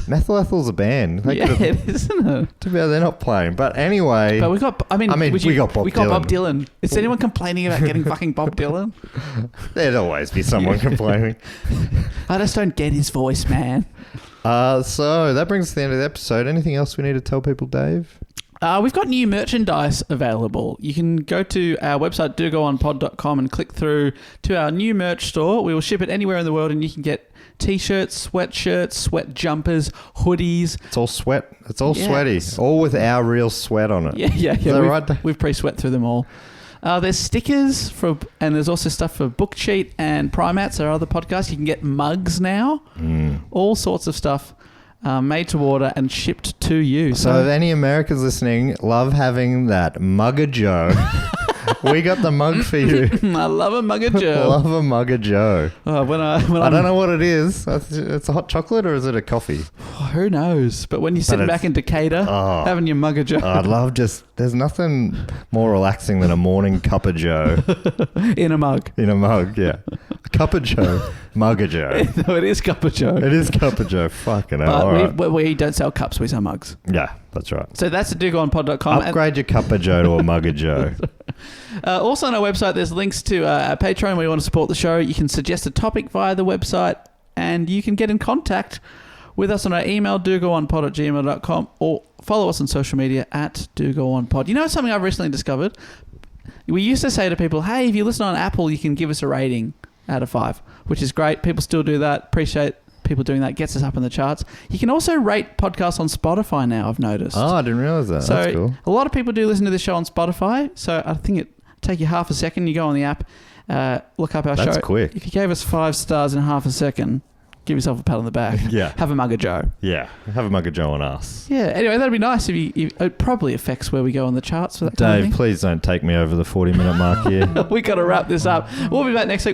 Methyl Ethel's a band. Yeah, it is, isn't it? Too bad they're not playing. But anyway. But we got, we got Bob Dylan. Is anyone complaining about getting fucking Bob Dylan? There'd always be someone complaining. I just don't get his voice, man. So that brings us to the end of the episode. Anything else we need to tell people, Dave? We've got new merchandise available. You can go to our website, dogoonpod.com, and click through to our new merch store. We will ship it anywhere in the world, and you can get T-shirts, sweatshirts, sweat jumpers, hoodies. It's all sweat. It's all sweaty. All with our real sweat on it. Yeah. Is that right, Dave? We've pre-sweat through them all. There's stickers and there's also stuff for Book Cheat and Primats, our other podcasts. You can get mugs now. All sorts of stuff. Made to order and shipped to you. So if any Americans listening love having that Mug of Joe, we got the mug for you. I love a Mug of Joe. Love a Mug of Joe. I don't know what it is. It's a hot chocolate or is it a coffee? Who knows? But when you're sitting back in Decatur, having your Mug of Joe. I'd love there's nothing more relaxing than a morning cup of Joe. In a mug. In a mug, yeah. Cup of Joe. Mug of Joe. No, it is Cup of Joe. It is Cup of Joe. Fucking hell. But we don't sell cups, we sell mugs. Yeah, that's right. So that's at dogoonpod.com. Upgrade your Cup of Joe to a Mug of Joe. Also on our website, there's links to our Patreon where you want to support the show. You can suggest a topic via the website and you can get in contact with us on our email, dogoonpod@gmail.com, or follow us on social media at dogoonpod. You know something I've recently discovered? We used to say to people, hey, if you listen on Apple, you can give us a rating out of 5, which is great. People still do that. Appreciate people doing that. Gets us up in the charts. You can also rate podcasts on Spotify now, I've noticed. Oh, I didn't realize that. So that's cool. A lot of people do listen to this show on Spotify. So I think it take you half a second. You go on the app, look up our show. That's quick. If you gave us 5 stars in half a second, give yourself a pat on the back. Yeah. Have a Mug of Joe. Yeah. Have a Mug of Joe on us. Yeah. Anyway, that'd be nice if you it probably affects where we go on the charts for that kind of Dave, thing. please don't take me over the 40-minute mark here. We got to wrap this up. We'll be back next week.